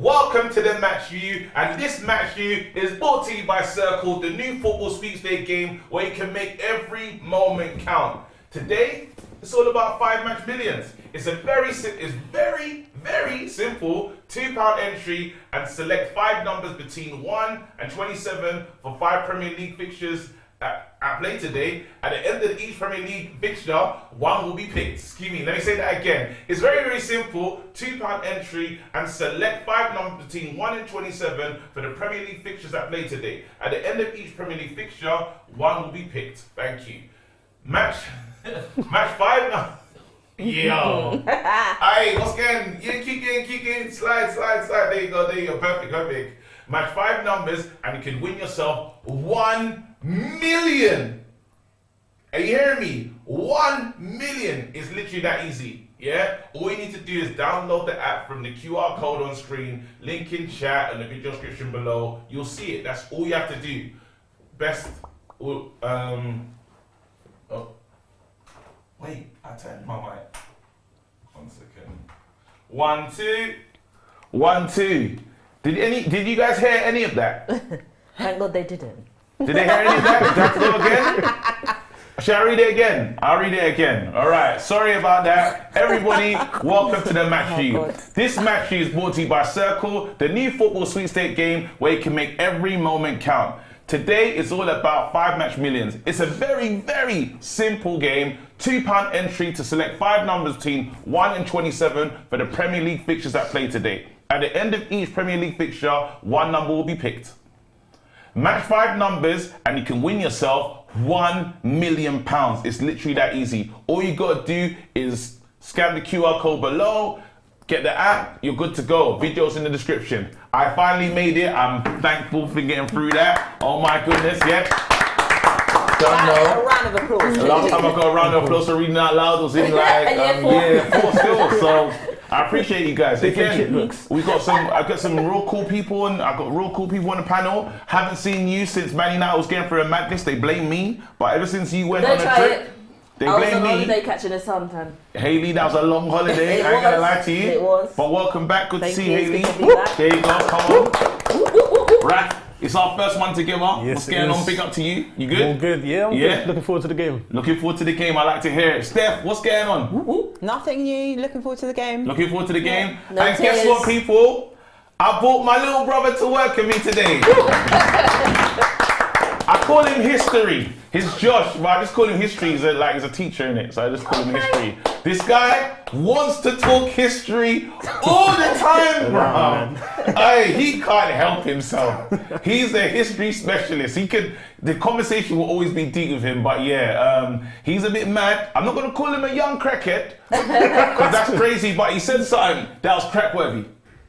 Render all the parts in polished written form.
welcome to the Match View, and this Match View is brought to you by Circl, the new football sweepstakes game where you can make every moment count. Today, it's all about 5 match millions. It's very simple £2 entry and select 5 numbers between 1 and 27 for 5 Premier League fixtures at play today. At the end of each Premier League fixture, 1 will be picked. Excuse me, let me say that again. It's very simple. £2 entry and select 5 numbers between 1 and 27 for the Premier League fixtures at play today. At the end of each Premier League fixture, 1 will be picked. Thank you. Match 5 now. Yo. Aye, what's going? Yeah, keep getting. Slide. There you go. Perfect. Match 5 numbers and you can win yourself 1 million. Are you hearing me? 1 million is literally that easy. Yeah? All you need to do is download the app from the QR code on screen, link in chat and the video description below. You'll see it. That's all you have to do. Wait, I turned my mic. 1 second. 1, 2. 1, 2. Did you guys hear any of that? Thank God they didn't. Did they hear any of that? Did I go again? Shall I read it again? I'll read it again. All right. Sorry about that. Everybody, welcome to the Match View. This Match View is brought to you by Circl, the new football sweepstakes game where you can make every moment count. Today is all about 5 match millions. It's a very simple game. £2 entry to select 5 numbers between 1 and 27 for the Premier League fixtures that play today. At the end of each Premier League fixture, 1 number will be picked. Match 5 numbers and you can win yourself £1 million. It's literally that easy. All you gotta do is scan the QR code below, get the app, you're good to go. Videos in the description. I finally made it. I'm thankful for getting through that. Oh my goodness, yeah. A round of applause. Last time I got a round of applause for reading out loud was in like 4 still. So I appreciate you guys. Again, I got some real cool people and I got real cool people on the panel. Haven't seen you since Man United was going through a madness. They blame me, but ever since you went on a trip, they blame me. I was on holiday catching a suntan. Hayley, that was a long holiday. I ain't gonna lie to you. It was. But welcome back. Good to see you, Hayley. There you go. Come on. Right. It's our first one together. Yes, what's going on? Big up to you. You good? All good. Yeah, I'm good. Looking forward to the game. Looking forward to the game. I like to hear it. Steph, what's going on? Nothing new. Looking forward to the game. Looking forward to the game. No and tears. Guess what, people? I brought my little brother to work with me today. I call him History. He's Josh, but I just call him History. He's a teacher in it, so I just call him History. This guy wants to talk history all the time, bro. He can't help himself. He's a history specialist. The conversation will always be deep with him, but he's a bit mad. I'm not gonna call him a young crackhead, because that's crazy, but he said something that was crackworthy.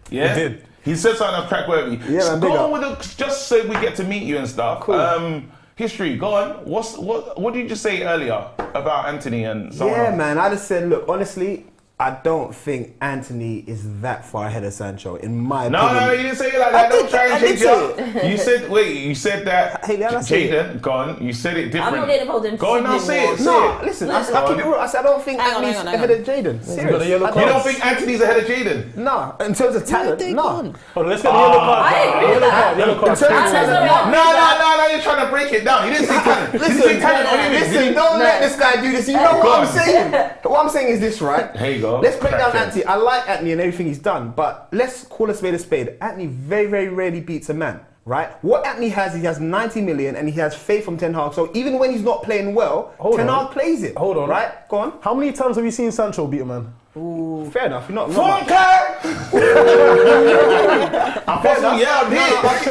Yeah? He did. He said something that was crackworthy. Yeah, so go on with just so we get to meet you and stuff. Cool. History, go on. What did you just say earlier about Anthony and someone else? Man, I just said, look, honestly, I don't think Anthony is that far ahead of Sancho, in my opinion. No, you didn't say it like that. Don't try and change it up. You said that Hayley, Jaden, go on, you said it different. I'm not getting involved in go on now, say it. Listen, I keep it real. I said, I don't think Anthony's ahead of Jaden. Serious. You don't think Anthony's ahead of Jaden? No, in terms of talent, no. Oh, let's get the yellow card. I agree with that. Yellow card. In terms of talent, no, you're trying to break it down. You didn't say talent. Listen, don't let this guy do this. You know what I'm saying? What I'm saying is this, right? Here you go. Let's break down Anthony. I like Anthony and everything he's done, but let's call a spade a spade. Anthony very rarely beats a man, right? What Anthony has, he has 90 million and he has faith from Ten Hag. So even when he's not playing well, Ten Hag plays it. Hold on. Right? Go on. How many times have you seen Sancho beat a man? Ooh, fair enough. Not much.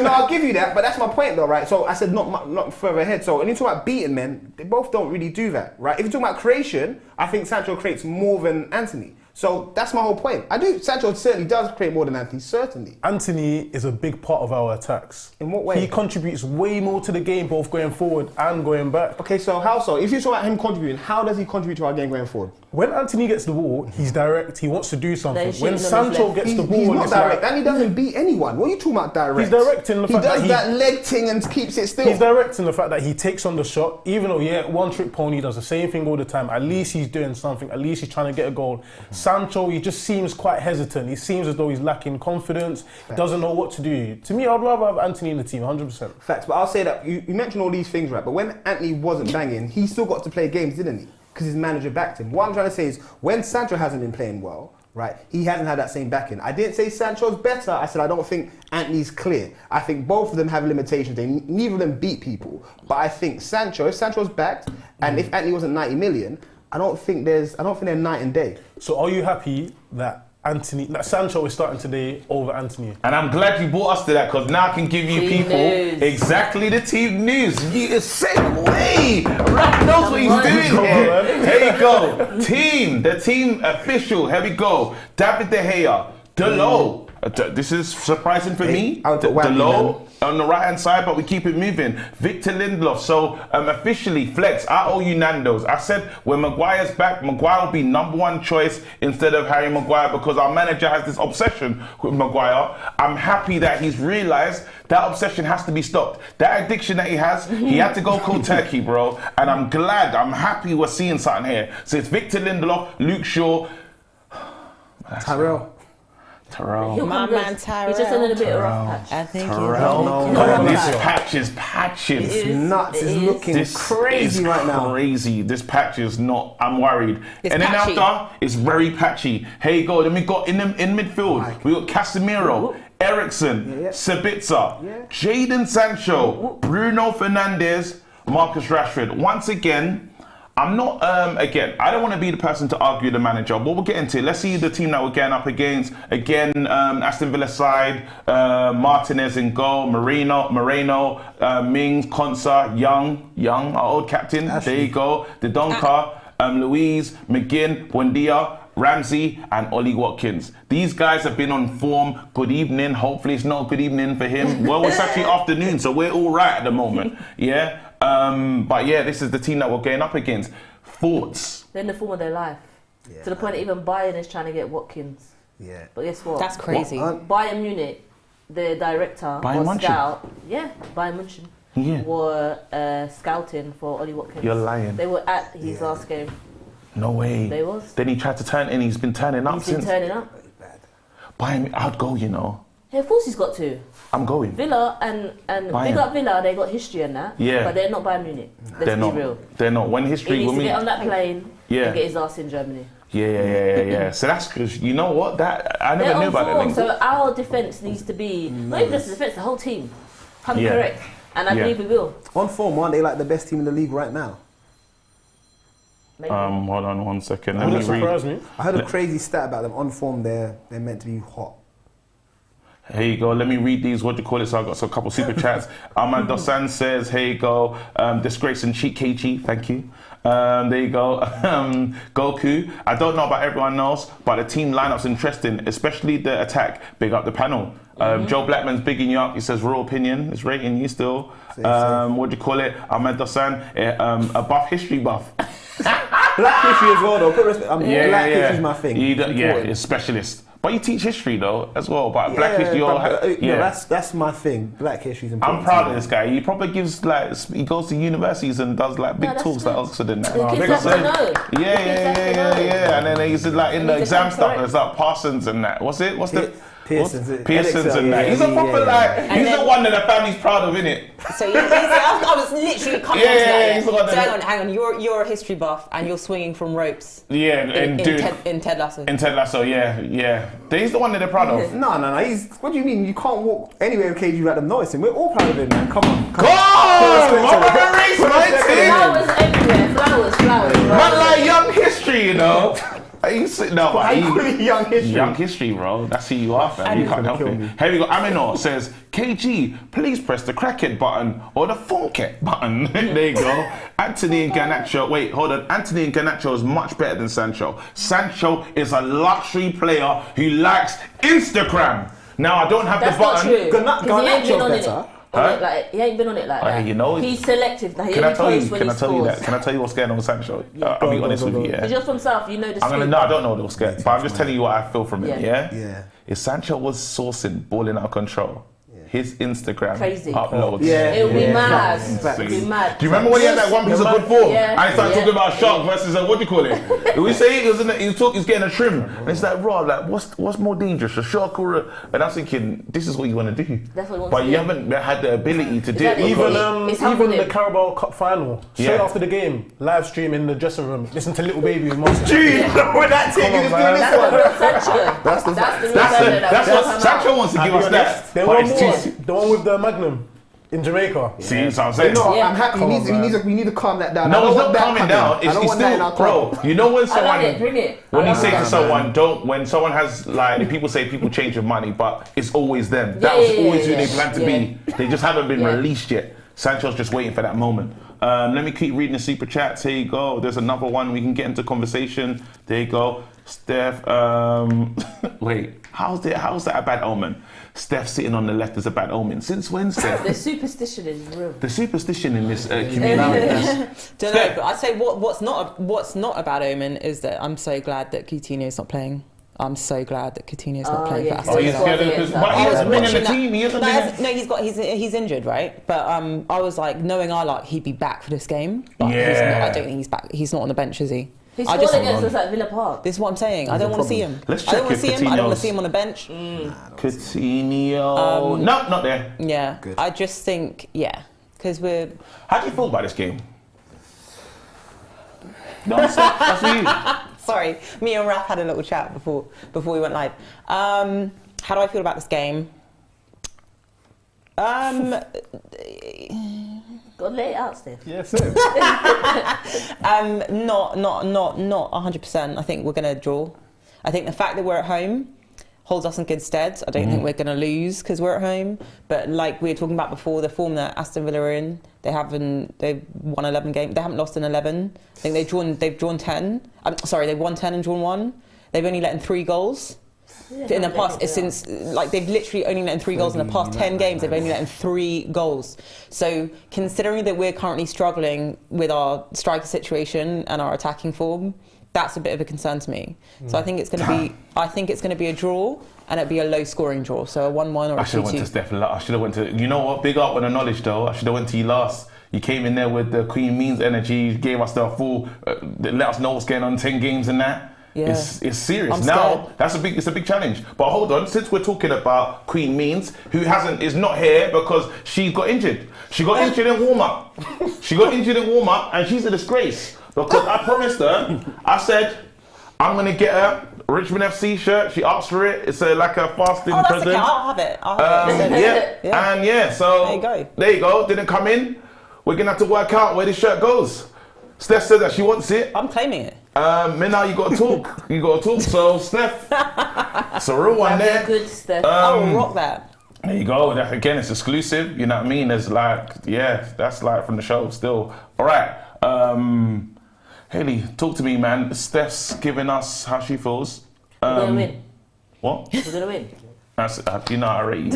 I'll give you that, but that's my point though, right? So I said not further ahead. So when you talk about beating men, they both don't really do that, right? If you talk about creation, I think Sancho creates more than Anthony. So that's my whole point. Sancho certainly does create more than Anthony, certainly. Anthony is a big part of our attacks. In what way? He contributes way more to the game, both going forward and going back. Okay, so how so? If you talk about him contributing, how does he contribute to our game going forward? When Anthony gets the ball, he's direct, he wants to do something. When Sancho gets the ball, he's not direct, and he doesn't beat anyone. What are you talking about direct? He's direct in the fact that he does that leg thing and keeps it still. He's direct in the fact that he takes on the shot, even though one trick pony does the same thing all the time. At least he's doing something, at least he's trying to get a goal. Sancho, he just seems quite hesitant. He seems as though he's lacking confidence. He doesn't know what to do. To me, I'd rather have Anthony in the team, 100%. Facts, but I'll say that you mentioned all these things, right? But when Anthony wasn't banging, he still got to play games, didn't he? Because his manager backed him. What I'm trying to say is, when Sancho hasn't been playing well, right, he hasn't had that same backing. I didn't say Sancho's better. I said I don't think Anthony's clear. I think both of them have limitations. Neither of them beat people. But I think Sancho, if Sancho's backed, and if Anthony wasn't 90 million, I don't think they're night and day. So are you happy that Sancho is starting today over Anthony? And I'm glad you brought us to that, because now I can give you Team people news. exactly the team news. You same way. Rap knows what he's doing here. Here you go. The team official. Here we go. David De Gea, Delo. This is surprising for me. Delo on the right hand side, but we keep it moving. Victor Lindelof. So officially, Flex, I owe you Nando's. I said when Maguire's back, Maguire will be #1 choice instead of Harry Maguire, because our manager has this obsession with Maguire. I'm happy that he's realised that obsession has to be stopped. That addiction that he has, he had to go cold turkey, bro. And I'm happy we're seeing something here. So it's Victor Lindelof, Luke Shaw, Tyrell. My man Tyrell. He's just in a bit of a rough patch. I think This patch is patching. It's nuts. It's looking crazy right now. Crazy. This patch is not. I'm worried. It's and then patchy. after, it's very patchy. Here you go. Then we got in midfield. We got Casemiro, Ericsson, Sabitzer, Jadon Sancho, Bruno Fernandes, Marcus Rashford. Once again, I'm not, I don't want to be the person to argue the manager, but we'll get into it. Let's see the team that we're getting up against. Again, Aston Villa side, Martinez in goal, Moreno, Mings, Konsa, Young, our old captain. There you go. Dodonka, Louise, McGinn, Buendia, Ramsey and Ollie Watkins. These guys have been on form. Good evening. Hopefully it's not a good evening for him. Well, it's actually afternoon, so we're all right at the moment. Yeah. But yeah, this is the team that we're getting up against. Thoughts? They're in the form of their life. Yeah. To the point that even Bayern is trying to get Watkins. Yeah. But guess what? That's crazy. Bayern Munich, the director or scout, Bayern München, were scouting for Ollie Watkins. You're lying. They were at his last game. No way. They was. Then he tried to turn, and he's been turning up since. He's been turning up. Bayern, I'd go, you know. Yeah, of course he's got to. I'm going. Villa and big up Villa, they got history in that. Yeah. But they're not Bayern Munich. They're not. Real. They're not. When history, he needs to get on that plane and get his ass in Germany. Yeah. So that's because you know what? That I never knew about that. So our defence needs to be not even just the defence, the whole team. Come correct. And I believe we will. On form, aren't they like the best team in the league right now? Maybe. Hold on 1 second. That surprised me. I heard a crazy stat about them. On form, they're meant to be hot. Here you go. Let me read these. What do you call it? So I got a couple super chats. Ahmad Dosan says, "Here you go. Disgrace and cheat KG. Thank you." There you go. Goku. I don't know about everyone else, but the team lineup's interesting, especially the attack. Big up the panel. Joe Blackman's bigging you up. He says, "Raw opinion is rating you still." What do you call it? Ahmed Dosan, a buff history buff. Black history as well, though. Put respect. Black history's my thing. You're a specialist. But you teach history though as well. But black history, that's my thing. Black history's important. I'm proud of this guy. He probably gives he goes to universities and does big talks like Oxford and that. Yeah. And then he's like in the exam stuff. There's like Parsons and that. What's the Pearson's and that. He's a proper he's the one that the family's proud of, innit? So I was literally coming on to that. So hang on. You're a history buff and you're swinging from ropes. Yeah, in Ted Lasso. In Ted Lasso, yeah. He's the one that they're proud of. No. What do you mean? You can't walk anywhere with KG without them noticing. We're all proud of him, man. Come on. Flowers everywhere. Flowers. Man, like young history, you know. Young history. Young history, bro. That's who you are, fam. You can't help it. Here we go. Aminor says, "KG, please press the crackhead button or the funkhead button." There you go. Anthony and Garnacho. Wait, hold on. Anthony and Garnacho is much better than Sancho. Sancho is a luxury player who likes Instagram. Now, I don't have the button. Garnacho's better. He ain't been on it like that. You know, he's selective. Can I tell you that? Can I tell you what's going on with Sancho? I'll be honest with you. Because you're from South, you know the I don't know what's going. But I'm just telling you what I feel from him. Yeah. If Sancho was sourcing, balling out of control, his Instagram Crazy. uploads. It'll be mad. Facts. It'll be mad. Do you remember when he had that one piece of good form? Yeah. And he started talking about shark versus what do you call it? We say he's getting a trim, and it's like, raw. Like, what's more dangerous, a shark or a? And I'm thinking, this is what you want to do. That's what he wants but to you do. haven't had the ability to do it. Even the Carabao Cup final, straight after the game, live stream in the dressing room, listen to Little Baby with Monster. Gee, with that thing, he was doing this one. That's what Sancho wants to give us that. The one with the Magnum in Jamaica. See, so I'm saying. I'm happy. We need to calm that down. No, it's not calming down. It's still, bro. You know when someone, when you say to someone, when someone has like, people say people change with money, but it's always them. That was always who they plan to be. They just haven't been released yet. Sancho's just waiting for that moment. Let me keep reading the super chats. Here you go. There's another one we can get into conversation. There you go. Steph, wait, how's that a bad omen? Steph sitting on the left is a bad omen. Since when, Steph? The superstition is real. The superstition in this community. Don't know, but I'd say what's not a bad omen is that I'm so glad that Coutinho's not playing. I'm so glad that Coutinho's not playing for Aston Villa. But he hasn't been in the team. He hasn't been. No, he's injured, right? But I was like, knowing he'd be back for this game. But I don't think he's back. He's not on the bench, is he? He scored against us at Villa Park. This is what I'm saying. I don't want to see him. Let's check I don't want to see him. I don't want to see him on the bench. Coutinho. No, not there. Yeah. Good. I just think, because we're. How do you feel about this game? No, that's you. Sorry, me and Raph had a little chat before we went live. How do I feel about this game? Go lay it out, Steph. Yes, Not 100%. I think we're going to draw. I think the fact that we're at home holds us in good stead. I don't think we're going to lose because we're at home. But like we were talking about before, the form that Aston Villa are in, they've won 11 games. They haven't lost in 11. I think they've drawn 10. They've won 10 and drawn 1. They've only let in 3 goals. In the past, they've literally only let in 3 goals in the past 10 games. They've only let in 3 goals. So considering that we're currently struggling with our striker situation and our attacking form, that's a bit of a concern to me. So I think it's going to be a draw, and it'll be a low-scoring draw. So a 1-1 or a 2-2. I should have went to Steph. I should have went to. You know what? Big up on the knowledge, though. I should have went to you last. You came in there with the Queen Means energy. You gave us the full. Let us know what's going on. 10 games and that. Yeah. It's serious. Now it's a big challenge. But hold on, since we're talking about Queen Means, who is not here because she got injured. She got injured in warm up. And she's a disgrace. Because I promised her, I said, I'm gonna get her Richmond FC shirt. She asked for it. It's like a fasting present. Okay. I'll have it. So there you go. Didn't come in. We're gonna have to work out where this shirt goes. Steph said that she wants it. I'm claiming it. Now you got to talk. So Steph, it's a real one there. Good, Steph. I'll rock that. There you go. That, again, it's exclusive. You know what I mean? There's that's like from the show still. All right. Hayley, talk to me, man. Steph's giving us how she feels. We're gonna win. What? We're gonna win. That's you know already.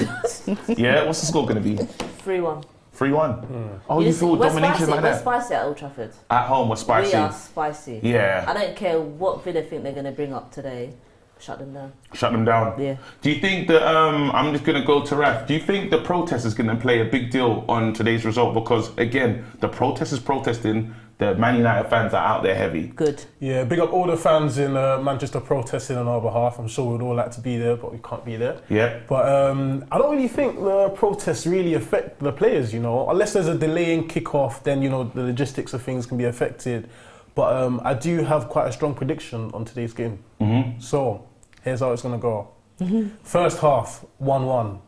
Yeah. What's the score gonna be? 3-1. 3-1. Oh, you feel domination like that? We're spicy at Old Trafford. At home, we're spicy. We are spicy. Yeah. I don't care what Villa think they're going to bring up today. Shut them down. Shut them down. Yeah. Do you think that, I'm just going to go to Raf, do you think the protest is going to play a big deal on today's result? Because, again, the protest is protesting, the Man United fans are out there heavy. Good. Yeah, big up all the fans in Manchester protesting on our behalf. I'm sure we'd all like to be there, but we can't be there. Yeah. But I don't really think the protests really affect the players, you know. Unless there's a delay in kick-off, then, you know, the logistics of things can be affected. But I do have quite a strong prediction on today's game. Mm-hmm. So, here's how it's going to go. Mm-hmm. First half, 1-1.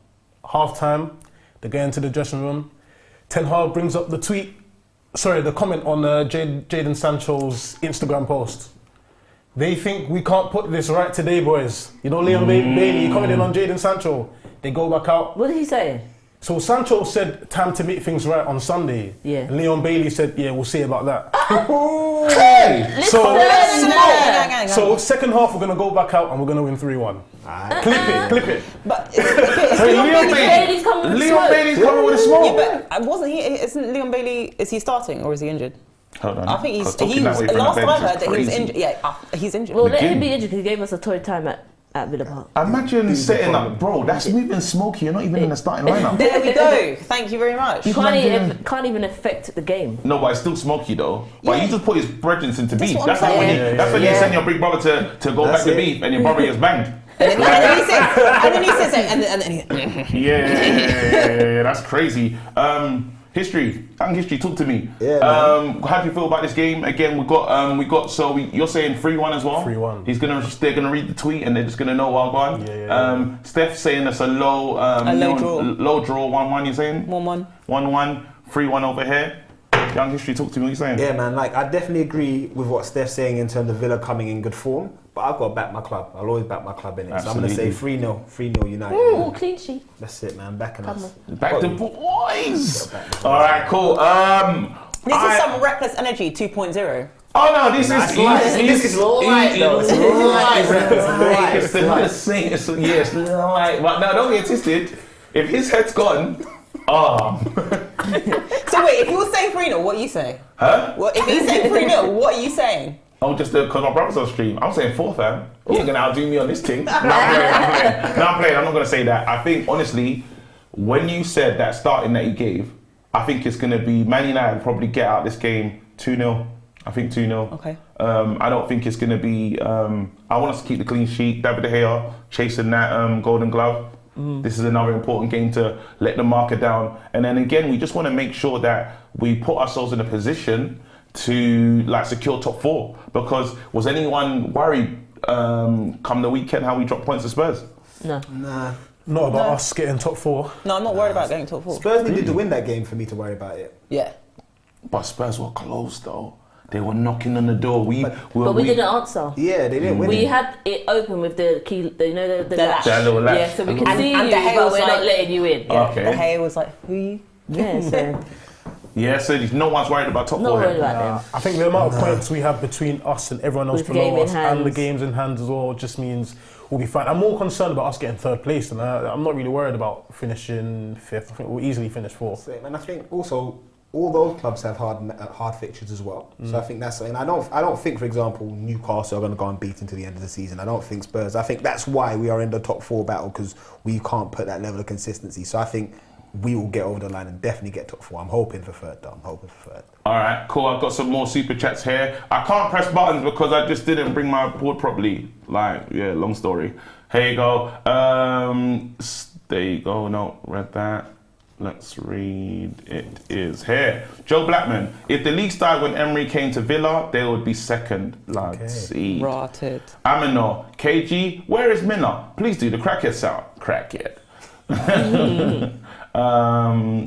Half-time, they get into the dressing room. Ten Hag brings up the comment on Jadon Sancho's Instagram post. They think we can't put this right today, boys. You know, Leon Bailey commented on Jadon Sancho. They go back out. What did he say? So Sancho said, time to make things right on Sunday. Yeah. And Leon Bailey said, yeah, we'll see about that. Hey! So second half, we're going to go back out and we're going to win 3-1. Clip it. But Leon Bailey's coming with a smoke. Yeah, but wasn't he? Isn't Leon Bailey? Is he starting or is he injured? Hold on. I think he was. Last time I heard that he was injured. Yeah, he's injured. Well, let him be injured because he gave us a toy time at at Villa Park. Imagine setting up, bro. That's moving smoky. You're not even in the starting lineup. There we go. Thank you very much. You can't even affect the game. No, but it's still smoky though. But you just put his brethren into beef. what That's I'm like when saying. you send your big brother to go back to beef, and your brother gets banged. And then he says it, and then he... Yeah, that's crazy. History, talk to me. Yeah, how do you feel about this game? Again, you're saying 3-1 as well? 3-1. They're gonna read the tweet and they're just gonna know while gone. Yeah. Steph saying that's a low draw, 1-1, you're saying? 1-1. 1-1, 3-1 over here. Young History, talk to me, what you saying? Yeah, man, like, I definitely agree with what Steph's saying in terms of Villa coming in good form, but I've got to back my club. I'll always back my club in it. So I'm going to say 3-0 United. Ooh, clean sheet. That's it, man. Backing us. Back the boys. All right, cool. This is some reckless energy 2.0. Oh no, this is light. This is light, though. It's light. It's the same. It's light. But no, don't get twisted. If his head's gone, So wait, if you were saying 3-0, what are you saying? Huh? Well, if he's saying 3-0, what are you saying? Oh, just because my brother's on stream. I'm saying 4, fam. You ain't gonna outdo me on this thing. No, I'm playing. I'm not gonna say that. I think honestly, when you said that starting that you gave, I think it's gonna be Man United probably get out this game 2-0. I think 2-0. Okay. I don't think it's gonna be. I want us to keep the clean sheet. David De Gea chasing that Golden Glove. This is another important game to let the marker down. And then again, we just want to make sure that we put ourselves in a position to like secure top 4. Because was anyone worried come the weekend how we dropped points to Spurs? No. Nah. Not about us getting top 4. No, I'm not worried about getting top 4. Spurs needed to win that game for me to worry about it. Yeah. But Spurs were close though. They were knocking on the door. But we didn't answer. Yeah, they didn't win. We had it open with the key, the latch. That little latch. Yeah, so we can see and you, the hair but was we're not like- letting you in. Yeah. Okay. The hair was like, who are you? Yeah, so Yeah, so no one's worried about top 4. not worried here. about them. I think the amount of points we have between us and everyone else With below game in us and the hands. games in hands as well just means we'll be fine. I'm more concerned about us getting 3rd place, and I'm not really worried about finishing 5th. I think we'll easily finish 4th. And I think also all those clubs have hard fixtures as well. So I think that's, and I don't think, for example, Newcastle are going to go unbeaten to the end of the season. I don't think Spurs. I think that's why we are in the top 4 battle, because we can't put that level of consistency. So I think we will get over the line and definitely get top 4. I'm hoping for 3rd, though. I'm hoping for 3rd. All right, cool. I've got some more super chats here. I can't press buttons because I just didn't bring my board properly. Like, yeah, long story. Here you go. There you go. No, read that. Let's read. It is here. Joe Blackman. If the league started when Emery came to Villa, they would be 2nd. Lads. Rotted. Aminor. KG. Where is Miller? Please do the crackhead sound. Crackhead.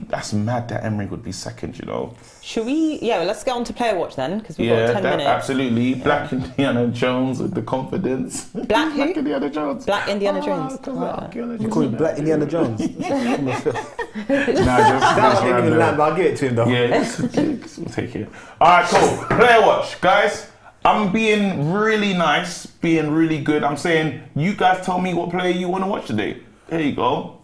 That's mad that Emery would be 2nd, you know. Should we? Yeah, well, let's get on to player watch then, because we've got 10 minutes. Absolutely. Black Indiana Jones with the confidence. Black who? Black Indiana Jones. Black Indiana Jones. You call him Black Indiana Jones? I'll give it to him though. Yeah, we'll take it. All right, cool. Player watch, guys. I'm being really nice, being really good. I'm saying, you guys tell me what player you want to watch today. There you go.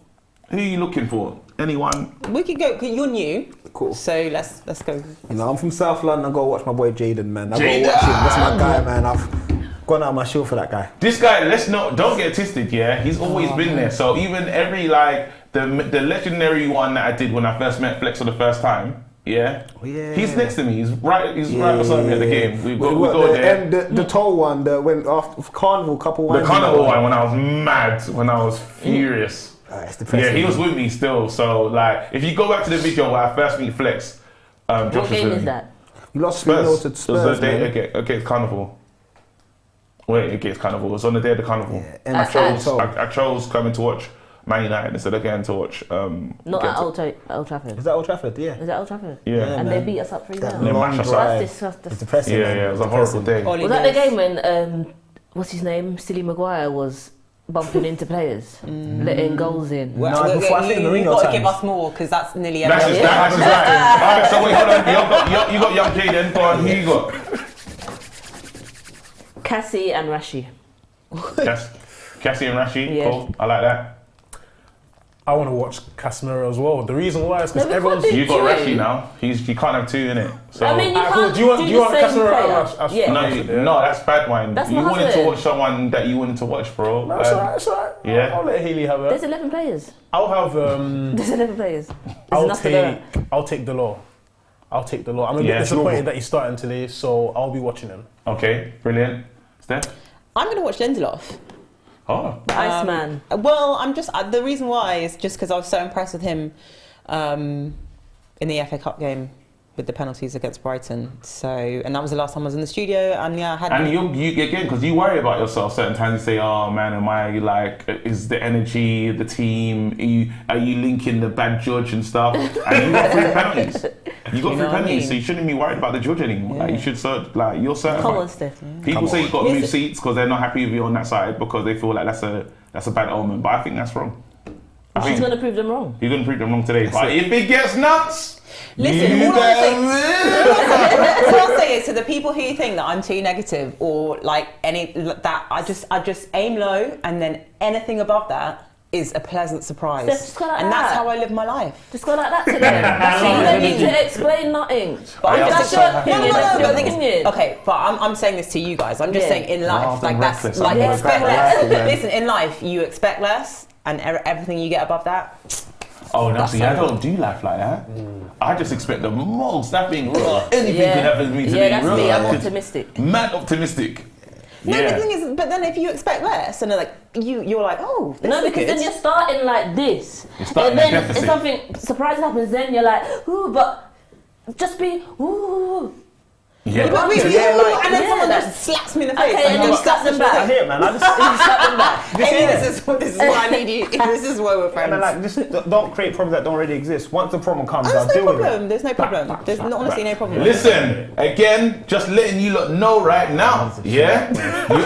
Who are you looking for? Anyone? We could go. You're new, Cool. so let's go. You know, I'm from South London. I go watch my boy Jaden, man. I go watch him. That's my guy, man. I've gone out of my shield for that guy. This guy, don't get twisted, yeah? He's always been there. So even every, the legendary one that I did when I first met Flex for the first time, yeah? Oh, yeah. He's next to me. He's right beside me at the game. We go there. And the toll one that went after Carnival couple The ones. Carnival one, when I was mad, when I was furious. It's depressing. Yeah, he was with me still. So, if you go back to the video where I first meet Flex, What Josh was game with is me. that? You lost Spurs. 3-0 to It was Spurs, the day man. against Carnival. Wait, against Carnival. It was on the day of the Carnival. Yeah, and I chose coming to watch Man United instead of going to watch. Not at Old Trafford. Is that Old Trafford? Yeah. Is that Old Trafford? Yeah. And man. they beat us up 3-0. They long mashed us up. drive. That's disgusting. It's depressing. man. Yeah, it was a horrible day. Ollie Was that the Days. game when what's his name, Silly Maguire was bumping into players, letting goals in? No, before I think you Mourinho got to times. give us more, because that's nearly That's every just that. Alright, so wait, hold on. You got young Jaden. Go on, who you got? Cassie and Rashi. Cassie and Rashi. Yeah. Cool. I like that. I want to watch Casemiro as well. The reason why is because No, we everyone's. can't do You got two. Rashi now. You can't have two in it. So I mean, you can't Do you want the same Casemiro? player. Yeah. no, that's bad wine. That's You my wanted to husband. watch someone that you wanted to watch, bro. No, it's alright. It's alright. Yeah. I'll let Hayley have There's it. 11 players. I'll have. There's 11 players. There's I'll enough to go. take the law. I'm a bit Yeah, disappointed that he's starting today, so I'll be watching him. Okay, brilliant. Steph? I'm going to watch Lindelof. Oh. The Iceman. Well, I'm just the reason why is just because I was so impressed with him in the FA Cup game with the penalties against Brighton. So, and that was the last time I was in the studio, and yeah, I had. And you again, because you worry about yourself. Certain times you say, "Oh man, am I like? Is the energy, the team? Are you linking the bad judge and stuff?" And you got 3 penalties. You got 3 know what I penalties, mean? so you shouldn't be worried about the judge anymore. Yeah. Like you should, you're certified. Come on, Steph. People say you've got to Yes. move seats because they're not happy with you on that side because they feel like that's a bad omen. But I think that's wrong. She's going to prove them wrong. You're going to prove them wrong today. But if it gets nuts, Listen, you all I'll guys- say is to the people who think that I'm too negative or like any that I just aim low, and then anything above that is a pleasant surprise. Just go like and that's that. how I live my life. Just go like that to them. So you don't need to explain nothing. I am That's so your happy. opinion. That's but your the thing is, opinion. okay, but I'm saying this to you guys. I'm just Yeah. saying in life, I've like been that's restless. like I'm expect relaxed, man. less. Listen, in life you expect less, and everything you get above that. Oh, no, see, I don't do life like that. I just expect the most. That being real. Anything could happen to me today. Yeah, that's real. me. I'm Like, optimistic. mad optimistic. No, Yeah. but the thing is, but then if you expect less, and then like you're like, oh, this No, is because good. then you're starting like this. You're starting and then at deficit. if something surprising happens, then you're like, ooh, but just be, ooh. Yeah. But we, Yeah, like- and then Yeah, someone that's- just slaps me in the face. Okay, and then slap them I back. hear it, man. I just. Slap them back. Amy, this is why I need you. This is why we're friends. And like, just don't create problems that don't already exist. Once the problem comes, Oh, I'll there's deal no with it. problem. There's no problem. There's honestly no problem. Listen, again, just letting you lot know right now, yeah? You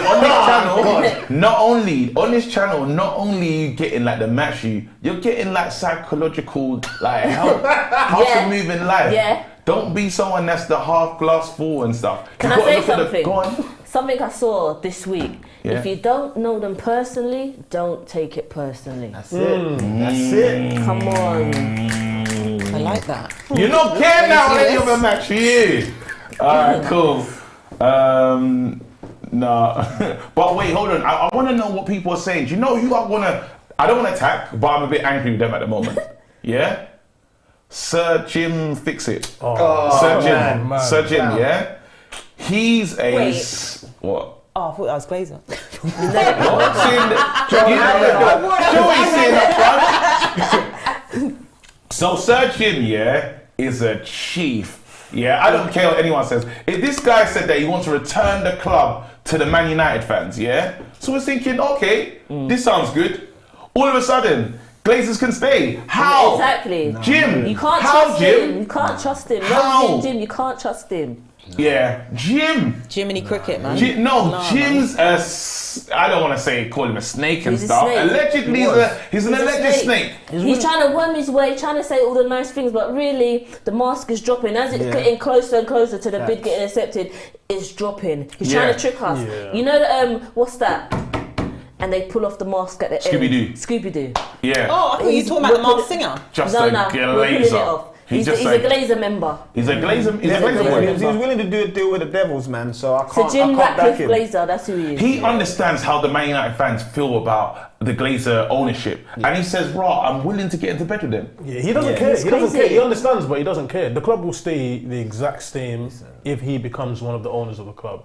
on this channel, not only you getting like the match you're getting like psychological, like how Yeah. to move in life. Yeah. Don't be someone that's the half glass full and stuff. Can You I gotta say look at the- something? Go on. Something I saw this week. Yeah. If you don't know them personally, don't take it personally. That's it. That's it. Come on. I like that. You don't care now on any other match for you. Alright, cool. No. But wait, hold on. I want to know what people are saying. Do you know who I don't want to attack, but I'm a bit angry with them at the moment. Yeah? Sir Jim Fix-It. Sir Jim. man. Sir Jim, Wow. yeah? He's a... Wait. What? Oh, I thought that was Glazer. What? Joey's saying up front. So Sir Jim, yeah, is a chief. Yeah, I don't care what anyone says. If this guy said that he wants to return the club to the Man United fans, yeah? So we're thinking, okay, this sounds good. All of a sudden, Glazers can stay. How? Exactly. Jim. You can't How, trust Jim? him. You can't trust him. How? No, Jim, you can't trust him. Yeah, Jim. Jiminy Cricket, man. Jim's I don't want to say call him a snake and He's a stuff. snake. Allegedly, he's an He's a alleged snake. He's trying to worm his way, trying to say all the nice things, but really the mask is dropping. As it's getting closer and closer to the bid getting accepted, it's dropping. He's trying to trick us. Yeah. You know, what's that? And they pull off the mask at the Scooby-Doo. end. Scooby-Oo. Yeah. Oh, I thought you were talking about the Masked Singer. Just No, a we're pulling it glazer. off. He's He's just a Glazer member. He's a glazer. He's a He glazer was boy. willing to do a deal with the Devils, man. So I So can't. Jim I can't back Ratcliffe him. Glazer, that's who he is. He understands how the Man United fans feel about the Glazer ownership, and he says, "Raw, I'm willing to get into bed with them." Yeah, he doesn't care. He doesn't care. He understands, but he doesn't care. The club will stay the exact same if he becomes one of the owners of the club.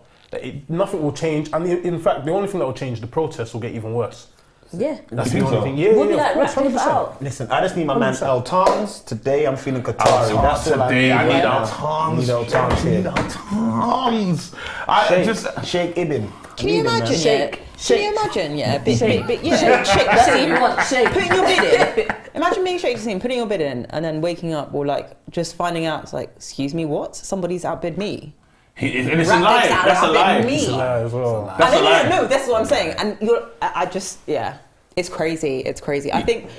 Nothing will change, and in fact, the only thing that will change, the protests will get even worse. Yeah. That's think the only so? thing. Yeah, We'll be yeah, like of course, Ratcliffe 100%. out. Listen, I just need my man El Tans. Today I'm feeling Qatari. That's all I Today, need. I need right our now. Tans. I need El Tans I need here. our Tans. I Sheikh, just. Sheikh Ibn. Can you imagine? Shake. Yeah? Can Shake. you imagine? Yeah, Shake. shake That's the what you scene. want. Shake. Putting your bid in. Imagine being shake the scene, putting your bid in, and then waking up or like just finding out it's like, excuse me, what? Somebody's outbid me. And it's a lie. Ratcliffe's That's a outbid lie. me. It's a lie as well. That's a lie. No, that's what I'm saying. And I just, yeah, it's crazy. It's crazy. I think.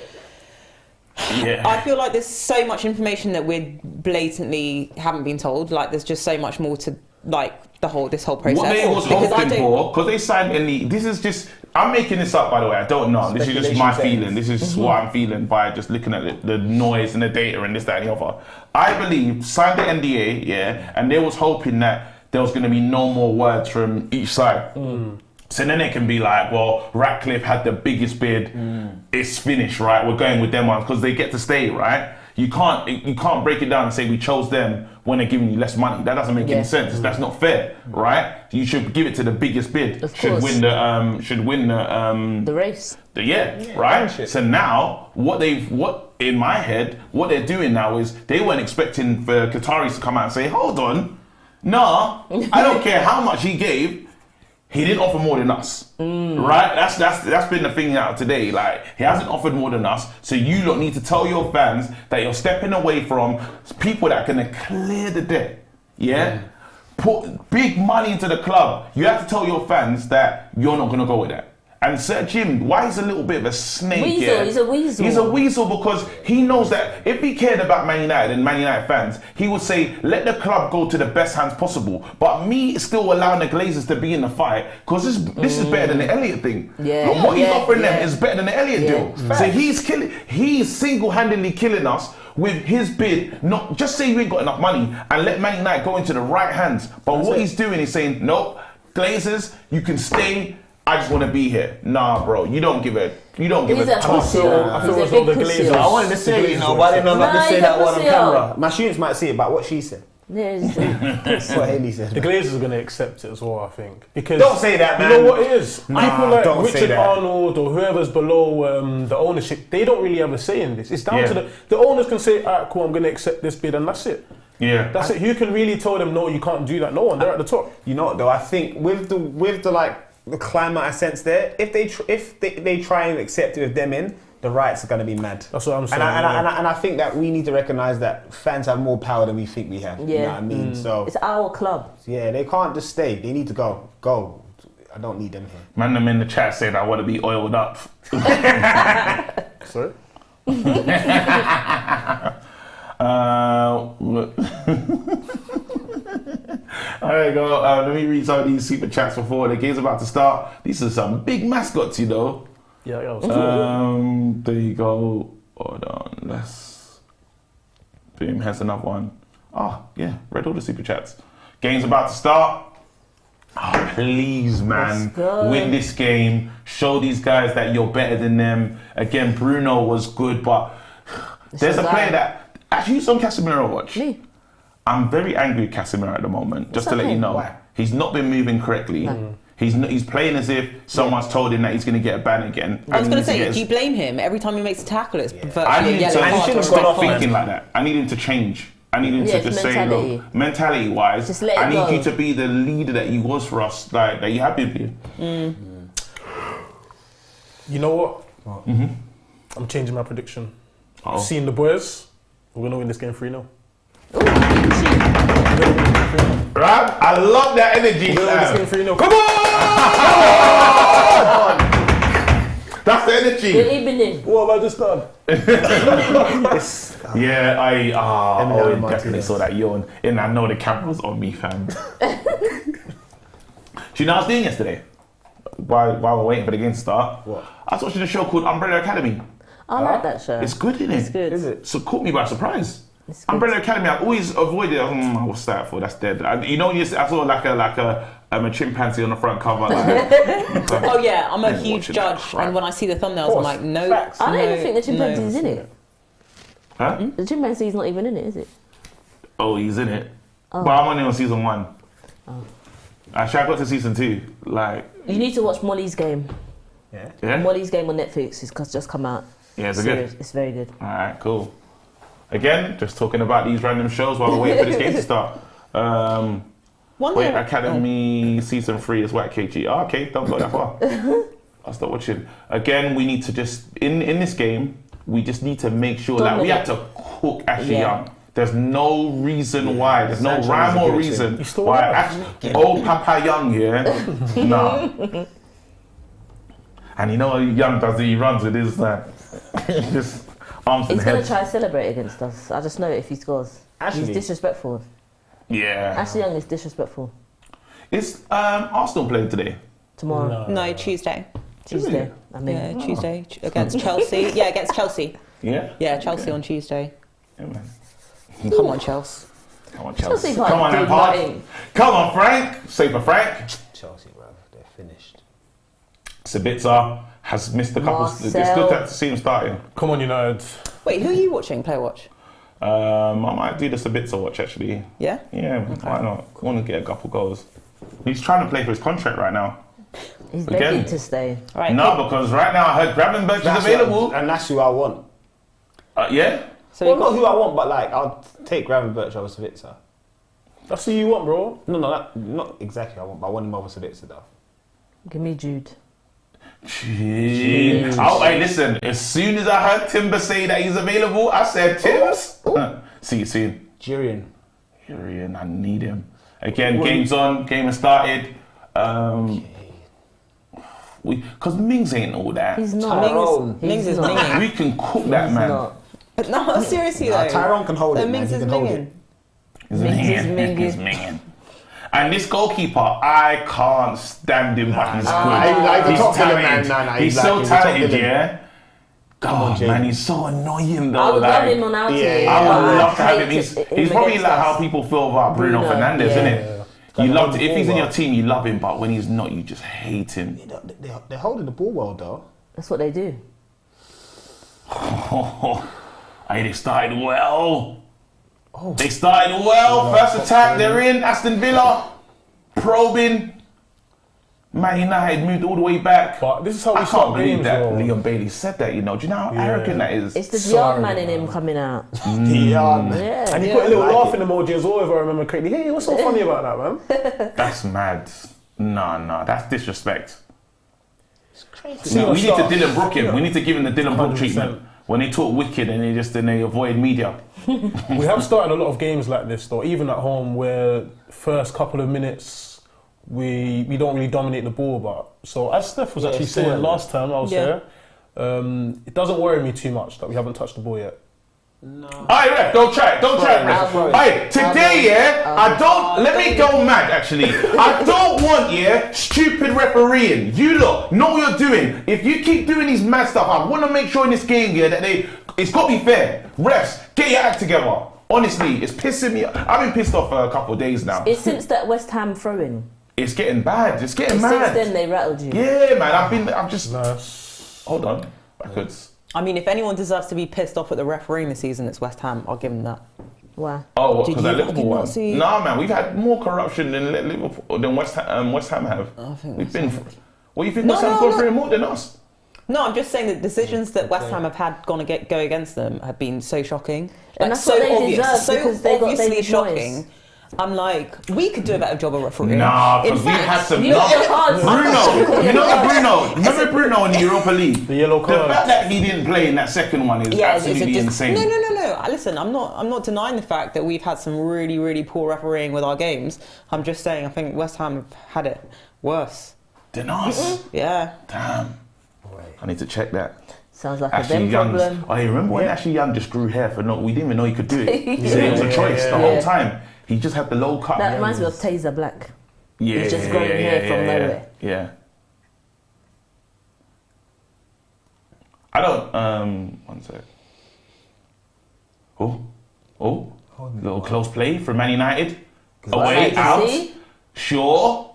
Yeah. I feel like there's so much information that we blatantly haven't been told. Like there's just so much more to like this whole process. What they was Because I hoping don't- for, because they signed this is just I'm making this up, by the way. I don't know. This is just my Speculation feeling. This is what I'm feeling by just looking at the noise and the data and this, that, and the other. I believe signed the NDA, yeah, and they was hoping that there was going to be no more words from each side. So then it can be like, well, Ratcliffe had the biggest bid. It's finished, right? We're going with them ones because they get to stay, right? You can't break it down and say we chose them when they're giving you less money. That doesn't make any sense. That's not fair, right? You should give it to the biggest bid. Should win the race. Right? So now what in my head, what they're doing now is they weren't expecting for Qataris to come out and say, hold on, nah, I don't care how much he gave. He didn't offer more than us, right? That's been the thing out today. Like, he hasn't offered more than us, so you lot need to tell your fans that you're stepping away from people that are gonna clear the debt. Put big money into the club. You have to tell your fans that you're not gonna go with that. And Sir Jim, why he's a little bit of a snake? Weasel, he's a weasel. He's a weasel because he knows that if he cared about Man United and Man United fans, he would say, let the club go to the best hands possible. But me still allowing the Glazers to be in the fight, because this is better than the Elliott thing. And what he's offering them is better than the Elliott deal. So he's single-handedly killing us with his bid, not just say you ain't got enough money and let Man United go into the right hands. But what he's doing is saying, nope, Glazers, you can stay. I just want to be here. Nah, bro, you don't give a He's a I feel as though the Glazers. I wanted to say, why didn't I not say he's that a one on pussy. camera? My students might see it, but what she said. That's what Hayley said. The Glazers are going to accept it as well, I think. Because Don't say that, man. You know what it is? People like don't say Richard that. Arnold or whoever's below the ownership, they don't really have a say in this. It's down to the owners can say, all right, cool, I'm going to accept this bid, and that's it. That's it. Who can really tell them, no, you can't do that? No one. They're at the top. You know what, though? I think with the climate I sense there, if they try and accept it with them in, the riots are going to be mad. That's what I'm saying. And I think that we need to recognise that fans have more power than we think we have. You know what I mean? So it's our club. Yeah, they can't just stay. They need to go. Go. I don't need them here. Man, them in the chat saying I want to be oiled up. Sorry? Alright, go. Let me read some of these super chats before the game's about to start. These are some big mascots, you know. Yeah. There you go. Hold on. Boom. Here's another one. Oh, yeah. Read all the super chats. Game's about to start. Oh, please, man. Win this game. Show these guys that you're better than them. Again, Bruno was good, but there's a player that actually he's on Casemiro watch. Me. I'm very angry with Casemiro at the moment. Just to let you know, Why? he's not been moving correctly. He's playing as if someone's told him that he's going to get a ban again. I was going to say, do you blame him every time he makes a tackle? It's virtually I need a him yellow card. to or a stop red card. thinking like that. I need him to change. I need him to just say, look, mentality-wise, Just let it I need go. you to be the leader that he was for us, like that you have been. You know what? I'm changing my prediction. Uh-oh. Seeing the boys, we're going to win this game 3-0. Right? I love that energy. We're going to win this game 3-0. Come on! That's the energy. Good evening. What have I just done? Yeah, I definitely Martinez. saw that yawn. And I know the camera's on me, fam. Do you know what I was doing yesterday? While we're waiting for the game to start? What? I was watching a show called Umbrella Academy. I like that show. It's good, isn't it? It's good. Is it? So it caught me by surprise. It's good. Umbrella Academy, I've always avoided it. What's that for? That's dead. You know, I saw like a chimpanzee on the front cover. Like, Oh yeah, I'm a I'm huge watching judge, that crap. and when I see the thumbnails, I'm like, no. Facts. I don't no, even think the chimpanzee's in it. huh? The chimpanzee's not even in it, is it? Oh, he's in it. But I'm only on season 1. Actually, I got to season 2. Like, You need to watch Molly's Game. yeah? Molly's Game on Netflix. It's just come out. Yeah, it's Serious. good. It's very good. Alright, cool. Again, just talking about these random shows while we're waiting for this game to start. One Wait, day- Academy season 3 is White KG. Oh, okay, don't go that far. I'll start watching. Again, we need to just in this game, we just need to make sure that we have to cook Ashley Young. There's no reason why. There's no Sancho rhyme is a or good reason He's still why alive. old Papa Young here. Nah. And you know what Young does? He runs with his just arms and He's going head. to try to celebrate against us. I just know it if he scores. Ashley. He's disrespectful. Yeah. Ashley Young is disrespectful. Is Arsenal playing today? Tomorrow. No, Tuesday. Tuesday. I mean, Yeah, Tuesday against Chelsea. Yeah, against Chelsea. Yeah? Yeah, Chelsea on Tuesday. Yeah, man. Come on, Chelsea. Come on, Chelsea. Chelsea Come can't on, do Lampard. nothing. Come on, Frank. Say for Frank. Chelsea, bro, they're finished. Sabitzer has missed a couple. Marcel. It's good to see him starting. Come on, United. Wait, who are you watching? Player watch. I might do the Sabitzer watch actually. Yeah. Yeah, why not? I want to get a couple goals. He's trying to play for his contract right now. He's Again. begging to stay. All right. No, because right now I heard Gravenberch is available. And that's who I want. Yeah? So Well, you not got, who I want, but like, I'll take Gravenberch over Savitzer. That's who you want, bro. No, not exactly who I want, but I want him over Savitzer though. Give me Jude. Jeez. Oh, hey, listen. As soon as I heard Timber say that he's available, I said, Timbs. See you soon. Jirian. Jurian, I need him. Again, game's on. Game has started. Because Mings ain't all that. He's not. Tyrone. Mings is not. minging. We can cook that He's man. not. No, seriously though. Tyrone can hold it, man. Mings He is can hold minging. it. He's Mings is minging. minging. He's minging. And this goalkeeper, I can't stand him, but he's good. He's He's top villain, man. talented. Nah, He's like- so he's a top talented, villain. yeah. Come on, Jay. man, he's so annoying though. I would love like, him on our team. Yeah, I would but love to have hate him. He's him probably against like us. how people feel about Bruno Bruno, Fernandes, yeah. isn't it? You love hold if the he's in ball your well. team, you love him, but when he's not, you just hate him. They're holding the ball well though. That's what they do. Hey, they started well. They started well. First attack, they're in. Aston Villa, probing. Man United moved all the way back. But this is how we I start can't believe games, that though. Leon Bailey said that, you know. Do you know how arrogant that is? It's the Sorry, young man in him coming out. Yeah. Yeah. And he put a little laughing emoji as well, if I remember correctly. Hey, what's so funny about that, man? That's mad. Nah, that's disrespect. It's crazy. No, we need to start. Dylan Brook him. We need to give him the Dylan Brook 100%. treatment. When they talk wicked and they avoid media. We have started a lot of games like this, though, even at home, where first couple of minutes we don't really dominate the ball. But so as Steph was actually still saying early. last time I was Yeah. here, it doesn't worry me too much that we haven't touched the ball yet. Alright, ref, don't try it, ref. Hey, today, let me go mad, actually. I don't want, stupid refereeing. You lot, know what you're doing. If you keep doing these mad stuff, I want to make sure in this game, that it's got to be fair. Refs, get your act together. Honestly, it's pissing me off. I've been pissed off for a couple of days now. It's since that West Ham throw-in. It's getting bad. It's getting Since mad. then they rattled you. Yeah, man, I'm just... Nice. Hold on. Backwards. I mean, if anyone deserves to be pissed off at the refereeing this season, it's West Ham. I'll give them that. Why? Oh, what, Did because that you Liverpool not one? see- Nah, man, we've had more corruption than Liverpool than West Ham have. I think We've West been. Ham- What do you think No, West Ham no, gone no. through more than us? No, I'm just saying that decisions that West Ham have had go against them have been so shocking. And Like, that's so what they obvious, deserve, so because they got obviously David shocking. Moyes. I'm like, we could do a better job of refereeing. Nah, In because we fact, had some. you can't- Bruno, you know the Bruno. Remember Bruno in the Europa League? The yellow The card. fact that he didn't play in that second one is absolutely insane. No. Listen, I'm not denying the fact that we've had some really, really poor refereeing with our games. I'm just saying, I think West Ham have had it worse. Than us. Yeah. Damn. I need to check that. Sounds like a Ashley them Young's. problem. Oh, you remember when Ashley Young just grew hair for no? We didn't even know he could do it. He said it was a choice the whole time. He just had the low cut. That reminds me of Taser Black. Yeah, He's just growing hair from nowhere. Yeah. I don't. One sec. Oh, little close play from Man United. Away, Like to out. see? Sure.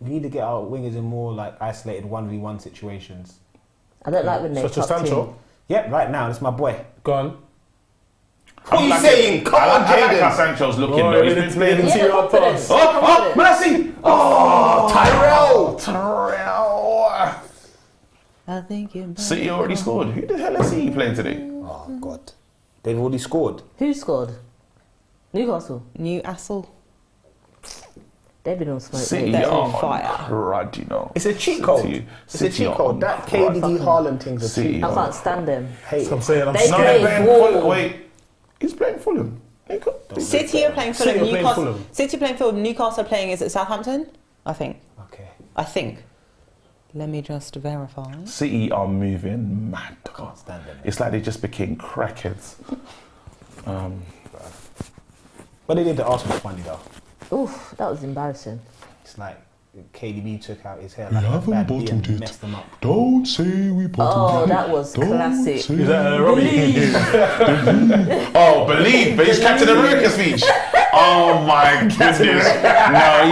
We need to get our wingers in more like isolated 1v1 situations. I don't like when they Such as tucked in. Sancho. Yep, right now, that's my boy. Gone. What are you saying? Come on, I like Jaden. how Sancho's looking Oh, though. He's yeah, been it's playing. been- Yeah, See the our confidence. pass. Oh, Messi! Oh, Tyrell. I think you. City already scored. Who the hell is City playing today? Oh, God. They've already scored. Who scored? Newcastle. Newcastle. They've been on smoke. City mate. are on on fire. crud, you know. It's a cheat code. City- It's a City cheat are code. on That crud. KDD Haaland thing's a City cheat I code. can't stand them. Hey, I'm saying, I'm They sorry. play Playing ball. Fulham. Wait, he's playing Fulham. City are playing Fulham. City are playing Newcastle. Fulham. City are playing Fulham. Newcastle are playing. Is it Southampton? I think. okay. Let me just verify. City are moving mad. Can't stand them. It's like they just became crackheads. But they did the Arsenal funny though. Oof, that was embarrassing. It's like KDB took out his hair like a bad beat and messed them up. Don't say we bottled Oh, that was classic. Is that Robbie? Oh, believe, but he's Captain America speech. Oh my goodness. No, he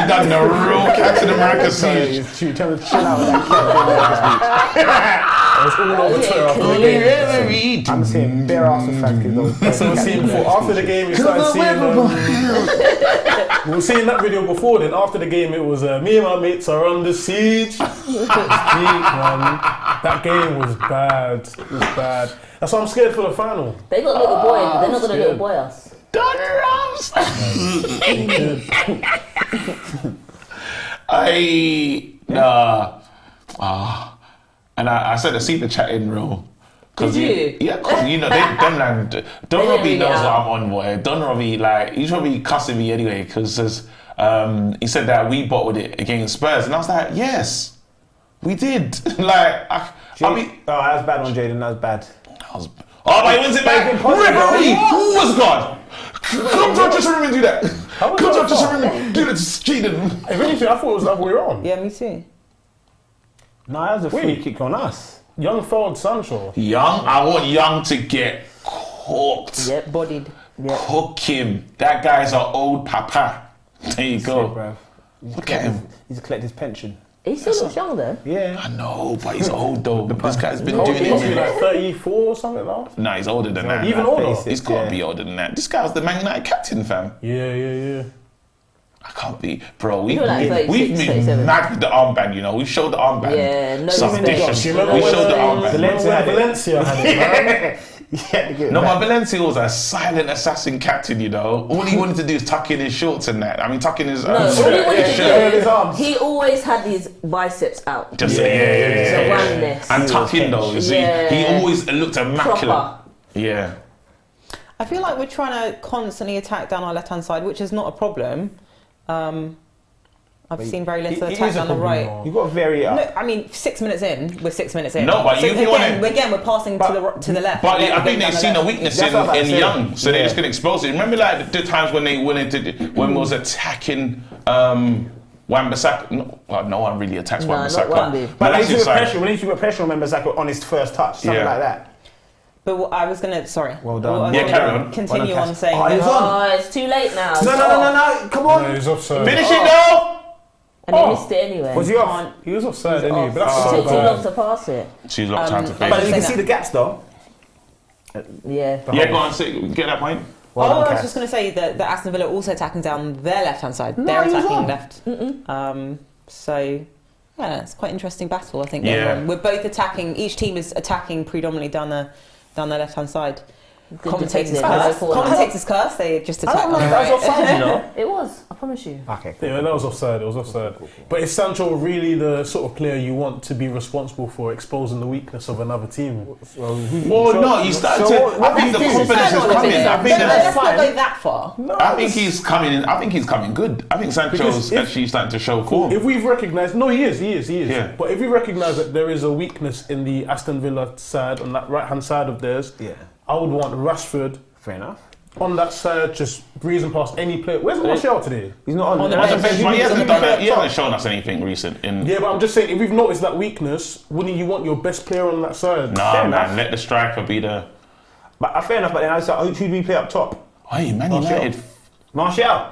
done the real Captain America speech. He's trying to chill out with that Captain It's all over Twitter after the game. I'm seeing bare Arsenal fans give those. So we're seeing after the game, we started seeing. We were seeing that video before. Then after the game, it was me and my mates are under siege. It's deep, man. That game was bad. It was bad. That's why I'm scared for the final. They got little boy. They're not gonna little boy us. And I said I see the chat in real. Did you? Yeah, cause you know them land. Don Robbie knows what I'm on, boy. Don Robbie, like he's probably cussing me anyway because he said that we bottled it against Spurs, and I was like, yes, we did. Like, that was bad on Jaden. That was bad. Oh, but he wins it back. Referee, who was God? Come to our dressing room and do that. Come to our dressing room and do that to Jaden. If anything, I thought it was the other way around. Yeah, me too. No, that was a free kick on us. Young fouled Sancho. Young, I want Young to get cooked. Yep, bodied. Yep. Cook him. That guy's an old papa. There you go. Bruv. Look at him. He's collected his pension. He still looks young though. Yeah. I know, but he's old though. This guy's been He doing must be it. like 34 or something now. Nah, he's older than that. Even older. He's got to be older than that. This guy was the Man United captain, fam. Yeah. I can't be, bro. We've You're like 36, been 37. mad with the armband, you know. We showed the armband. Yeah, no Some respect. dishes. Do you We remember showed the when armband. Valencia had it, man? No, but Valencia was a silent assassin captain, you know. All he wanted to do is tuck in his shorts and that. I mean, tuck in his No, all he wanted to shirt. do, his arms. he always had his biceps out. Just The yeah. roundness. And tuck in those. Yeah. He always looked immaculate. Proper. Yeah. I feel like we're trying to constantly attack down our left-hand side, which is not a problem. I've seen very little attack down the right. You've got to vary it up. No, I mean, 6 minutes in, we're 6 minutes in. No, but so you again, wanna- we're passing to the left. But Again, I think we're they've down seen the a left. weakness That's what I'm in saying. Young, so they're Yeah. just going to expose it. Remember, like the times when they when was attacking Wan-Bissaka? No one really attacks No, Wan-Bissaka. not Wambi. But that's when inside. you put pressure on members like on his first touch, something Yeah. like that. But what I was going to, sorry. Well done. I was Yeah, gonna carry on. Continue Well done, on saying Oh, that- he's on. Oh, it's too late now. No, come on. No, he's offside. Finish it though. And he missed it anyway. Was he off? He was offside anyway, but that's It so took too long bad. to pass it. She's locked time to but face. But you can that. see the gaps though. Yeah. Yeah, go on, get that point. Well I done, was Cass. just going to say that Aston Villa are also attacking down their left-hand side. They're he was attacking on. left. So, yeah, it's quite an interesting battle, I think. Yeah. Everyone. We're both attacking, each team is attacking predominantly down the left-hand side. Commentators defending. curse. Commentators curse, they just attack on the That was right. offside, you know. It was, I promise you. Okay. Yeah, that was offside. It was offside. But is Sancho really the sort of player you want to be responsible for exposing the weakness of another team? Well, no, you started to. I think the This is confidence is not coming. defending. I think Let's not that's. go that far. I think he's coming in. I think he's coming good. I think Sancho's Because if- actually starting to show form. If we've recognised, no, he is. Yeah. But if we recognise that there is a weakness in the Aston Villa side, on that right-hand side of theirs, Yeah. I would want Rashford Fair enough. on that side, just breezing past any player. Where's Martial today? He's not on On the the right. On the bench, but he hasn't He's done on that. the He hasn't top. shown us anything recent. Yeah, but I'm just saying, if we've noticed that weakness, wouldn't you want your best player on that side? Nah, Fair man, enough. let the striker be the. But fair enough. But then I was like, who do we play up top? Hey, Man Martial. United. Martial.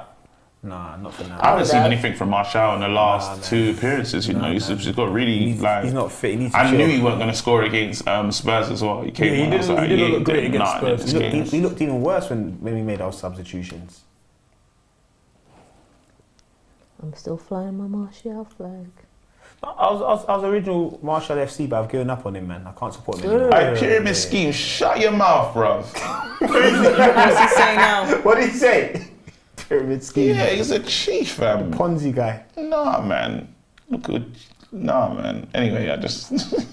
Nah, not for now. I haven't seen that. anything from Martial in the last two appearances. You know, he's got really like. He's not fit. He needs to I chill. knew he wasn't going to score against Spurs as well. He came Yeah, on, I was like, he didn't yeah, look great did against not in Spurs. this game. He looked even worse when we made our substitutions. I'm still flying my Martial flag. I was original Martial FC, but I've given up on him, man. I can't support him anymore. Hey, pyramid scheme, shut your mouth, bro. What's he saying now? What did he say? Pyramid scheme. Yeah, he's a chief, fam. Ponzi guy. Nah, man. Look good. Nah, man. Anyway, I just. Is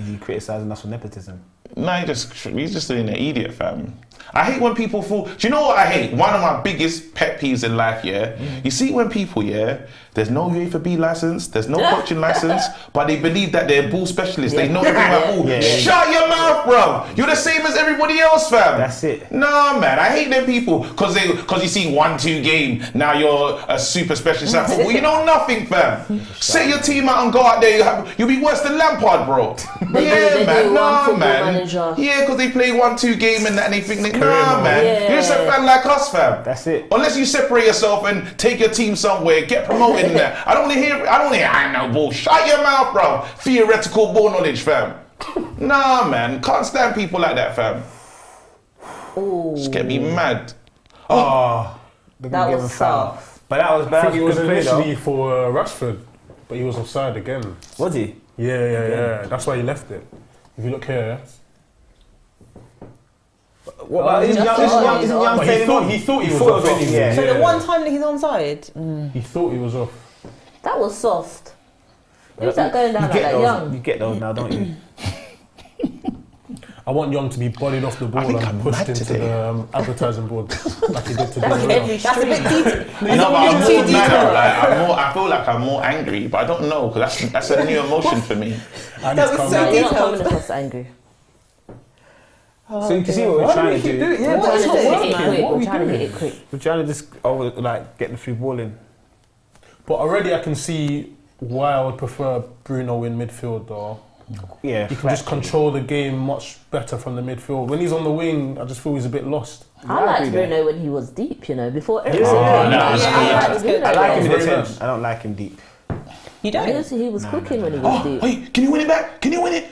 he criticising us for nepotism? Nah, he's just being an idiot, fam. I hate when people fall. Do you know what I hate? One of my biggest pet peeves in life, yeah? You see when people, yeah, there's no UEFA B license, there's no coaching license, but they believe that they're ball specialists. They know everything about ball. Shut your mouth, bro. You're the same as everybody else, fam. That's it. Nah, man, I hate them people because you see 1-2 game, now you're a super specialist at football. You know nothing, fam. Set your team out and go out there. You'll be worse than Lampard, bro. They do Nah, man. manager. Yeah, because they play 1-2 game and that, and they think, nah, man. Yeah. You're just a fan like us, fam. That's it. Unless you separate yourself and take your team somewhere, get promoted in there. I don't want to hear, I know ball. Shut your mouth, bro. Theoretical ball knowledge, fam. Nah, man. Can't stand people like that, fam. Ooh. Just get me mad. Oh, That was soft. But that was I bad. think it was Good play, though. initially for Rashford, but he was offside again. Was he? Yeah. That's why he left it. If you look here, What about isn't young but he thought he was off anyway. Yeah. So the one time that he's onside, He thought he was off. That was soft. Who's that going down like that? Young. You get those now, don't you? I want Young to be bodied off the ball think and I'm pushed mad into today. the advertising board like he did today. That's every that's a stream. bit detailed. No, but I'm more mad. I feel like I'm more angry, but I don't know because that's a new emotion for me. And That it's was come so back. No, you're not detailed. coming across angry. So you can see what we're trying to do. We're trying to What is hit it it, quick. man? We're trying to hit it quick. We're trying to just get the free ball in. But already I can see why I would prefer Bruno in midfield though. Yeah. He can just control the game much better from the midfield. When he's on the wing, I just feel he's a bit lost. I liked agree there. Bruno when he was deep, you know, before everything. no, I that's liked good. Bruno. I like him in Very the 10. nice. I don't like him deep. You don't? He was cooking when he was Oh, deep. wait, can you win it back? Can you win it?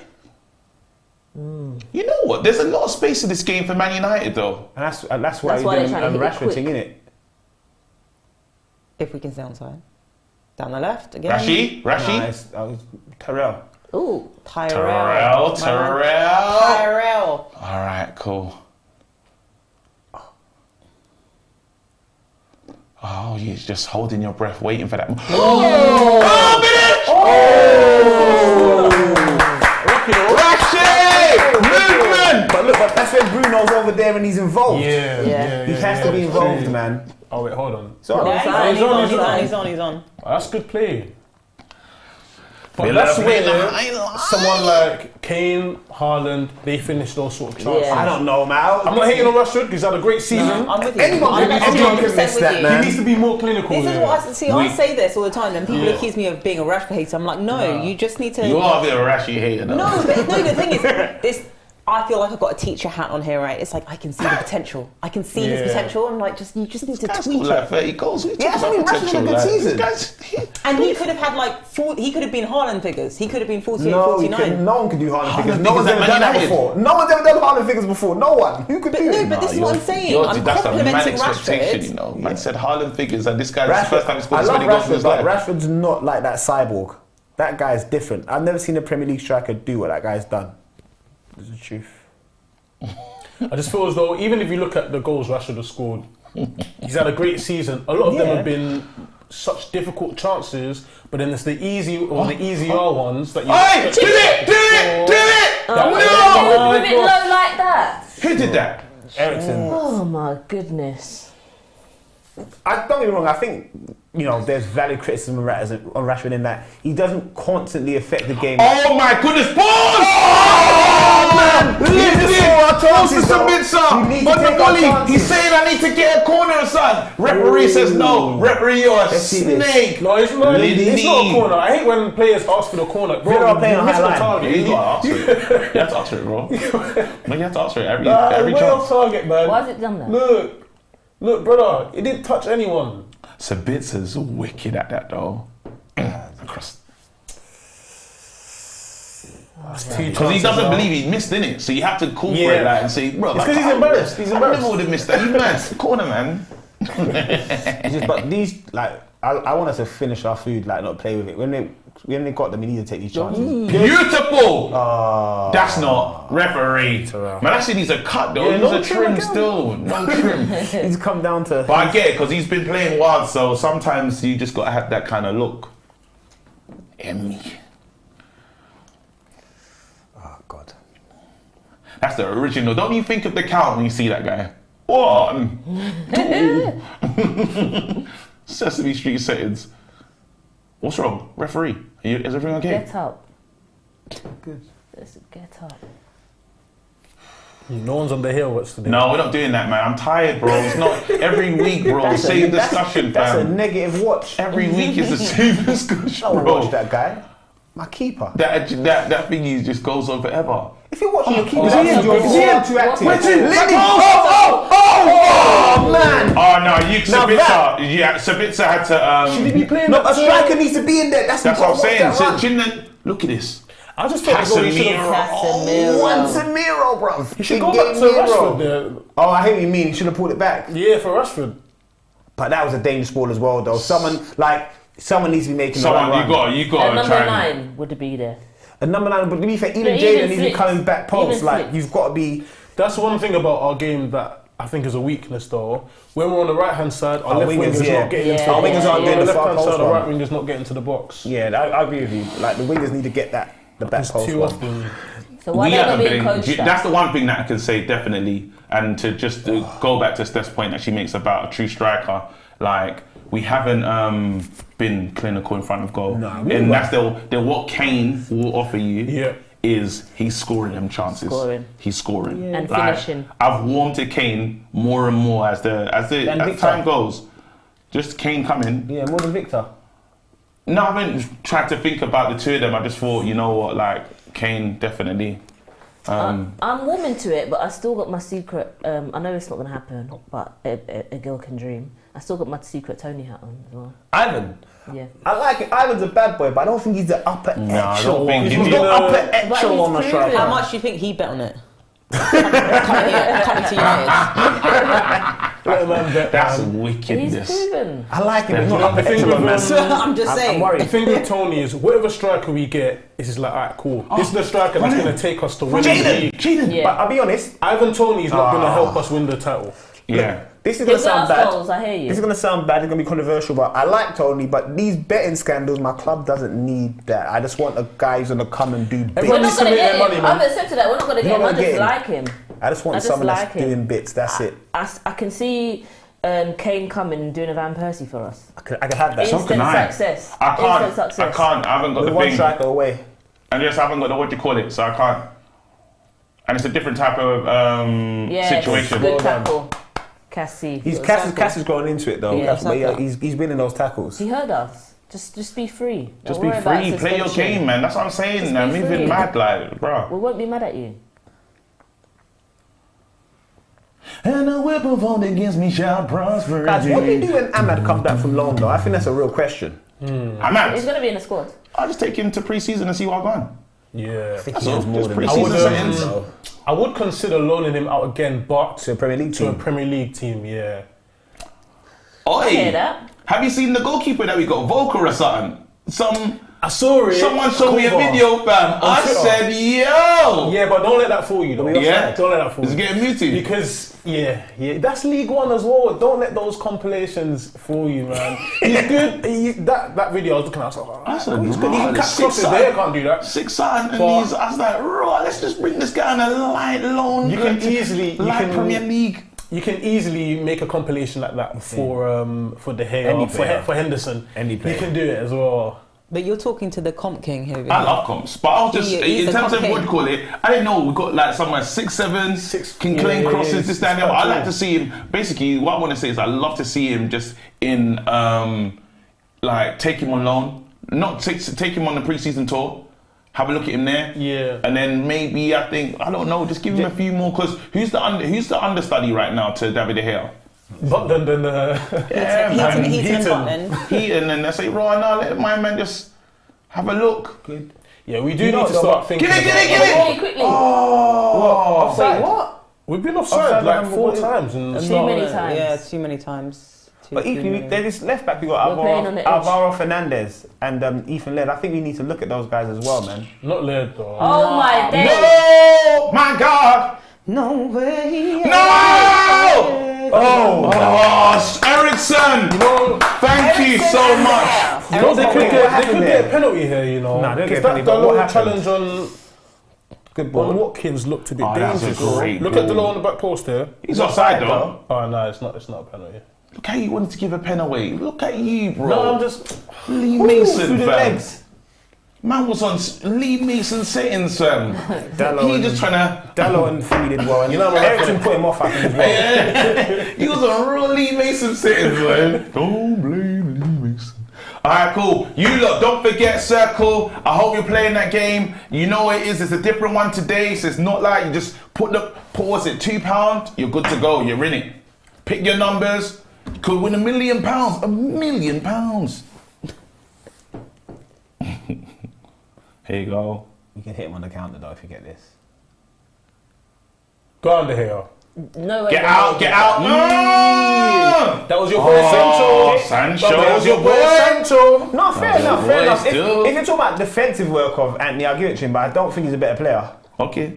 You know what? There's a lot of space in this game for Man United, though. And that's why That's you're why they're doing trying to hit it Rashford quick. thing, innit? If we can stay onside. Down the left again. Rashi? Nah, it's Terrell. Ooh. Terrell. Tyrell. All right, cool. Oh, you're just holding your breath, waiting for that. Oh, Rashi! Movement! But look, that's when Bruno's over there and he's involved. Yeah. He has to be involved, man. Oh wait, hold on. So Yeah, He's on, he's he's on. Oh, that's good play. But Villa that's play where the high line. someone like Kane, Haaland, they finish those sort of chances. Yeah. I don't know, man. I'm not hating on Rashford because he's had a great season. I'm with you. Anyone I'm can miss 100% that, with you. man. He needs to be more clinical. This is there. what I see. I say this all the time, and people Yeah. accuse me of being a Rashford hater. I'm like, no, you just need to. You are a bit of a Rashi hater, though. No, but no. The thing is, this. I feel like I've got a teacher hat on here, right? It's like I can see the potential. I can see his Yeah. potential. I'm like, you just need to That's tweak like it. 30 goals. We Yeah, talk that's what I mean, about Rashford's had a good potential, season. Guys, And he could have had like he could have been Haaland figures. He could have been 48, No, 49. no one can do Haaland figures. Haaland No one's figures ever at done that Man United. before. No one's ever done Haaland figures before. No one. Who could But do no, it? but this is what I'm saying. I'm that's a mad complimenting expectation, Rashford. you know. Man said Haaland figures, and this guy's the first time he I scored this love many goals in Rashford, his but life. Rashford's not like that cyborg. That guy's different. I've never seen a Premier League striker do what that guy's done. This is the truth. I just feel as though even if you look at the goals Rashford has scored, he's had a great season. A lot of them Yeah. have been such difficult chances, but then it's the easier ones that you. Hey, do it! No! Move it low like that. Who did that? Ericsson. Oh my goodness. I don't get me wrong. I think there's valid criticism on Rashford in that he doesn't constantly affect the game. Oh my goodness, pause! Oh man! Lift it! Close to submit some! You need to But the take our bully, chances. he's saying I need to get a corner, son! Referee says no! Referee, you're a Let's see this. snake! No, it's not Lead. a corner. I hate when players ask for the corner. Bro, Villa are playing you on missed high the line. target. You gotta ask for it. You have to ask for it, bro. No, you have to ask for it every Way off chance. target, man. Why has it done that? Look, brother, it didn't touch anyone. Sabitza's wicked at that though. Across. Because he doesn't believe he missed, innit? So you have to call for it like, and say, bro, It's 'cause he's embarrassed. He's I embarrassed. never would have missed that. You mad? Corner, man. But these, I want us to finish our food, not play with it. When they got them, we need to take these chances. Beautiful! That's not referee. Man, that shit needs a cut though. Yeah, It needs no a trim trim again. still. No trim. He's come down to. But I get it, because he's been playing wild, so sometimes you just got to have that kind of look. Emmy. Oh God. That's the original. Don't you think of the count when you see that guy? 1, 2. Sesame Street settings. What's wrong? Referee, is everything okay? Get up. Good. Just get up. No one's on the hill. What's today? No, we're not doing that, man. I'm tired, bro. It's not every week, bro. Same discussion, That's a fam. negative watch. Every week is the same discussion, I won't bro. watch that guy. My keeper. That thingy just goes on forever. If you're watching your keeper, Oh, is he that's too active? What's Lily! Oh, man! Oh no, Now Sabitzer. Yeah, Sabitzer had to. Should he be playing? No, that a striker needs to be in there. That's That's what I'm saying. So, Look at this. I just thought the goal he should have. Casemiro, bro. He should go back to Rashford there. Oh, I hear what you mean. He should have pulled it back. Yeah, for Rashford. But that was a dangerous ball as well, though. Someone needs to be making the right run. You got to Number try. 9 would be there. A number 9, but to be fair, even Yeah, Jaden even needs to be Flick. coming back post. Even Like, Flick. you've got to be. That's one thing about our game that I think is a weakness, though. When we're on the right hand side, our Our left wingers, winger's yeah. not getting Yeah, into the Our box. wingers aren't On doing the the left far hand post side, the run. right winger's not getting to the box. Yeah, I agree with you. Like, the wingers need to get the back It's post too one. often. So why We they're not haven't being been. coached That's up? the one thing that I can say definitely, and to just go back to Steph's point that she makes about a true striker. Like, we haven't been clinical in front of goal, and that's what Kane will offer you. Yeah. Is he's scoring them chances? He's scoring And Like, finishing. I've warmed to Kane more and more as Victor. time goes. Just Kane coming. Yeah, more than Victor. No, I haven't tried to think about the two of them. I just thought, you know what, like Kane definitely. I'm warming to it, but I still got my secret. I know it's not going to happen, but a girl can dream. I still got my secret Tony hat on as well. Ivan. Yeah. I like it. Ivan's a bad boy, but I don't think he's the upper I don't echelon. think He's he's not the- upper But echelon he's of striker. proven. How much do you think he bet on it? coming to United. Let a man bet, That's man. He's wickedness. proven. I like him. He's not The upper thing echelon, man. with, I'm just saying. I'm the worried. thing with Tony is whatever striker we get, it's just like, alright, cool. This is the striker that's going to take us to win the league. Jaden. Yeah. But I'll be honest, Ivan Tony's not going to help us win the title. Yeah. this is He'll going to get sound us bad. goals, I hear you. This is going to sound bad. It's going to be controversial, but I like Tony. But these betting scandals, my club doesn't need that. I just want a guy who's going to come and do bits. We're Everyone not needs to going to make get their him. money, man. I've accepted that. We're not going to get him. You're I not gonna just get like him. I just want I just someone like that's him. doing bits. That's it. I can see Kane coming and doing a Van Persie for us. I can have that. So Instant can I. success. I can't. Instant success. I can't. I haven't got With the one thing. striker away. I just haven't got the what do you call it, so I can't. And it's a different type of Yeah, situation. good tackle. Cassie. Cass is growing into it though. Yeah, But yeah, exactly. he's winning those tackles. He heard us. Just be free. Just Don't be worry about free, play your suspension. game, man. That's what I'm saying. Just I'm be moving free. mad, like, bro. We won't be mad at you. And the weapon formed against me shall prosper. Guys, what do you do when Ahmad comes back from loan though? I think that's a real question. I'm out. He's going to be in the squad. I'll just take him to pre-season and see what I've gone. Yeah. I think That's he all. has more Just than pre-season I would, settings. I would consider loaning him out again, but To a Premier League to a team. Premier League team, yeah. I hear Oi! that. Have you seen the goalkeeper that we got? Volker or something? I saw it. Someone showed me a Cover. video, fam. I Twitter. said, yo! Yeah, but don't let that fool you, though. Yeah? Don't let that fool It's you. getting muted. Because, yeah, that's League One as well. Don't let those compilations fool you, man. He's good. That video I was looking at, I was like, I said, he's good. He "Raw, can the catch crosses there, can't do that. 6-7 and But- these. I was like, raw, let's just bring this guy on a light loan. You can easily- you light can- Premier League. You can easily make a compilation like that for De Gea, Any or player. for Henderson. Any player. You can do it as well. But you're talking to the comp king here. I love comps, but I was just He's in a terms of comp what you call it. I didn't know we got like someone 6'7", can claim yeah, crosses, yeah, this, that, and the other. it's I like quite to see him. Basically, what I want to say is I love to see him just in like take him on loan, not take him on the pre-season tour. Have a look at him there, Yeah. and then maybe I don't know, just give him a few more because who's the understudy right now to David De Gea? But then Yeah, man. Heaton and Button. Heaton, and they say, right now, let my man just have a look. Good. yeah, we do You know need to though, start but- thinking. Get it, about get it, get it! Really quickly. Oh, Offside. What? We've been offside Offside like number 4 one. times. And Too many times. Yeah, too many times. But equally, there's this left back we got We're playing on the edge. Alvaro Fernandez and Ethan Laird. I think we need to look at those guys as well, man. Not Laird though. Oh my days. no! My God! No way. No! Oh, Oh, Ericsson! Thank you so much. you know they could What get happened a there? penalty here, you know. Nah, they don't get Because a penalty, that but what little happened? challenge on. Good ball. Watkins looked a bit that's a dangerous. great Look at ball. Delon on the back post there. He's offside though. Oh no, it's not a penalty. Look how you wanted to give a pen away. Look at you, bro. No, I'm just. Lee Mason, through the fam. legs. Man was on Lee Mason settings, fam. He just trying to. Dallo and Philly did well. And You know, Ericsson put him off, I think, as well. He was on real Lee Mason settings, man. Don't blame Lee Mason. Alright, cool. You lot, don't forget Circl. I hope you're playing that game. You know what it is. It's a different one today, so it's not like you just pause it £2. You're good to go. You're in it. Pick your numbers. You could win £1 million. £1 million. Here you go. You can hit him on the counter though if you get this. Go under here. No way. Get out, get out. That was your boy Sancho. Sancho. That was your boy Sancho. No, fair enough, fair boy, enough. still. If you're talking about defensive work of Anthony, I'll give it to him, but I don't think he's a better player. Okay.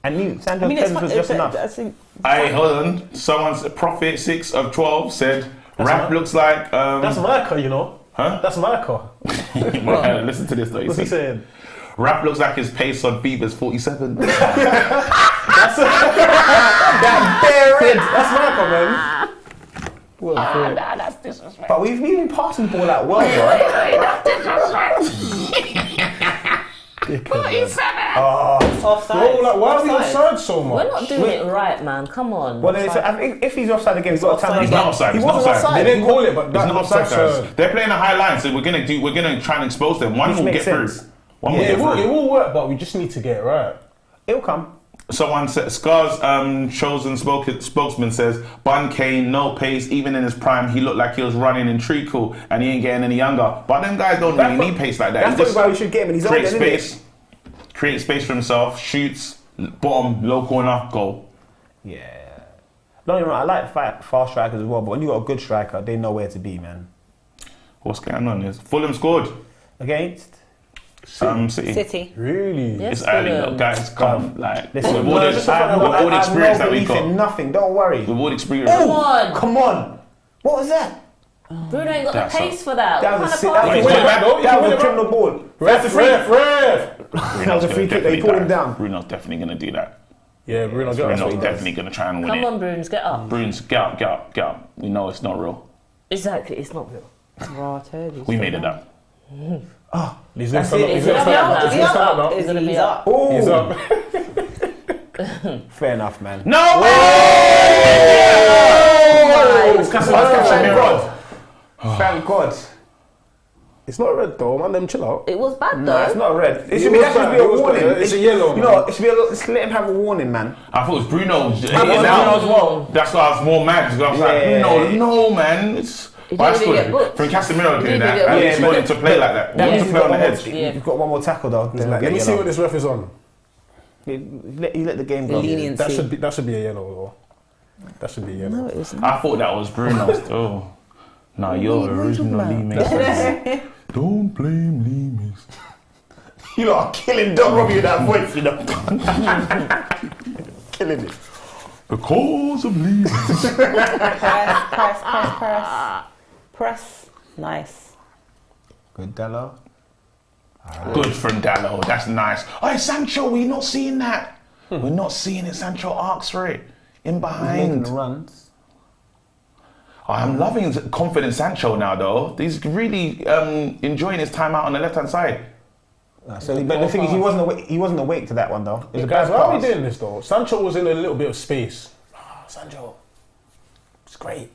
And Sancho's I mean, it's presence was just enough. Hey, hold on. Someone's Prophet 6 of 12 said, Rap looks like. That's Marca, you know. Huh? That's Marca. Well, listen to this though. What's he saying? Rap looks like his pace on Bieber's 47. That's Marca, man. What a That's disrespectful. But we've been passing the ball out well, Offside. Bro, like, why are we Offside. offside so much? We're not doing it right, man. Come on. Well, I think if he's offside again, he's got a time. He's not offside. He He's not wasn't offside. offside. They didn't call it, but It's that not was offside, guys. offside. They're playing a high line, so we're gonna try and expose them. One Which will makes get through. sense. One will Yeah, get it through. will work, but we just need to get it right. It'll come. Someone said, Scar's chosen spokesman says, Bun Kane, no pace, even in his prime, he looked like he was running in Circl and he ain't getting any younger. But them guys don't really need pace like that. That's He probably just why we should get him in his own. create space, create space for himself, shoots, bottom, low corner, goal. Yeah. Don't get me wrong, I like fast strikers as well, but when you got a good striker, they know where to be, man. What's going on? Is Fulham scored? Against? City. City. Really? Yes, It's early, Fulham. though, guys. Come, like, with Listen, all the experience that we belief in got. nothing, don't worry. With all the experience. Come on. Come on. What was that? Bruno ain't got That's the pace for that. That What was a kind sick. of That pass was is win it that? back, though. that was win a it criminal ball. Ref. That was a free kick. They pulled him down. Bruno's definitely going to do that. Yeah, Bruno, get Bruno's us. definitely going to try and win Come it. on, Bruins, get up. Bruins, get up, get up, get up. We know it's not real. Exactly, it's not real. We made it up. He's going to it. stand up now. He's He's going to stand up now. He's gonna be up. Oh, He's up. fair enough, man. No way! Thank God. Thank God. It's not red though, man. Them chill out. It was bad No, it's though. not red. It It should be, was that should bad, be a it was warning. bad. It's a yellow, You man. know, it should be just let him have a warning, man. I thought it was Bruno. Bruno as well. That's why I was more mad because I was like, Yeah. no, man. It's He but I didn't even scored. get booked. From Casemiro He doing didn't that, get at least booked. he wanted to play like that. He wanted to play on the edge. Yeah. You've got one more tackle though. Then Let me see what this ref is on. You let the game go. Leniency. That should be a yellow though. That should be a yellow. No, it wasn't. I thought that was Bruno still. No, you're originally Mason. Don't blame Lee Mason. You lot are killing Don Robbie with that voice, you know. Killing it. Because of Lee Mason. Press. Nice. Good, Dallo. Good from Dallo. That's nice. Oh, Sancho, we're not seeing that. We're not seeing it. Sancho asks for it. In Making behind. the runs. I'm loving confident Sancho now, though. He's really enjoying his time out on the left-hand side. But the thing is, he wasn't awake to that one though. It was a Guys, bad why are we pass. doing this though? Sancho was in a little bit of space. Sancho, it's great.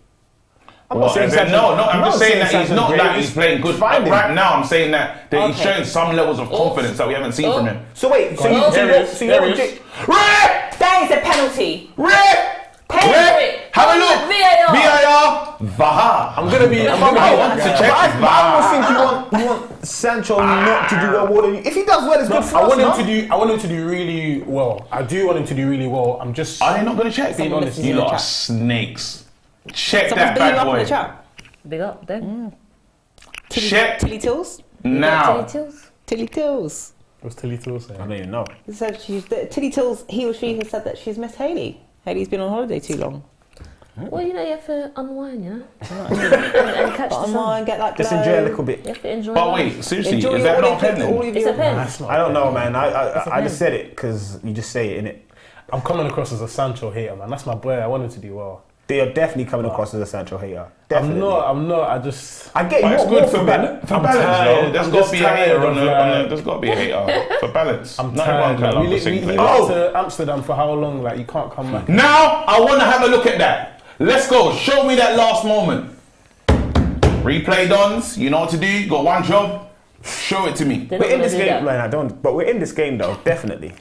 I'm Well, not saying I'm Sancho- just saying that he's Sancho's not great. like he's playing good. Find him. Right now, I'm saying that he's Okay. showing some levels of confidence that we haven't seen from him. So wait, so Go on. There he is, you there know he is. Red! That is a penalty. Red! Pay for it. Have a look! VAR. VAR! Vaha! I'm gonna be. I want to check I VAR. almost think you want Sancho not to do well more than you. If he does well, it's good for I us, want no? him to do. I want him to do really well. I do want him to do really well. I'm just. Are they not going to check? Being honest. You lot are snakes. Check Someone's that bigging you bad up in boy. the chat. Big up them. Check Tilly Tills? now. Tilly Tills. What's Tilly Tool saying? I don't even know. He said Tilly Tills, he or she has said that she's missed Hayley. Hayley's been on holiday too long. Well, you have to unwind, and catch the sun. Unwind, get that glow. Just enjoy a little bit. You have to enjoy. But life. wait, seriously, Enjoy is that all not of it, pending? all of It's a pen. I don't know, man. I pen. just said it because you just say it, innit? I'm coming across as a Sancho hater, man. That's my boy. I want him to do well. They are definitely coming across as a Sancho hater. Definitely. I'm not. I get But you. it's What good more for from balance. For I'm balance, tired. though. There's I'm got to just be a hater tired on of, the. There's got to be a hater for balance. I'm Not tired. everyone can Man. love We the went same player. to Amsterdam for how long? Like you can't come back. Now I want to have a look at that. Let's go. Show me that last moment. Replay dons. You know what to do. You got one job. Show it to me. They're We're not in gonna this do game, that. man. I don't. But we're in this game, though. Definitely.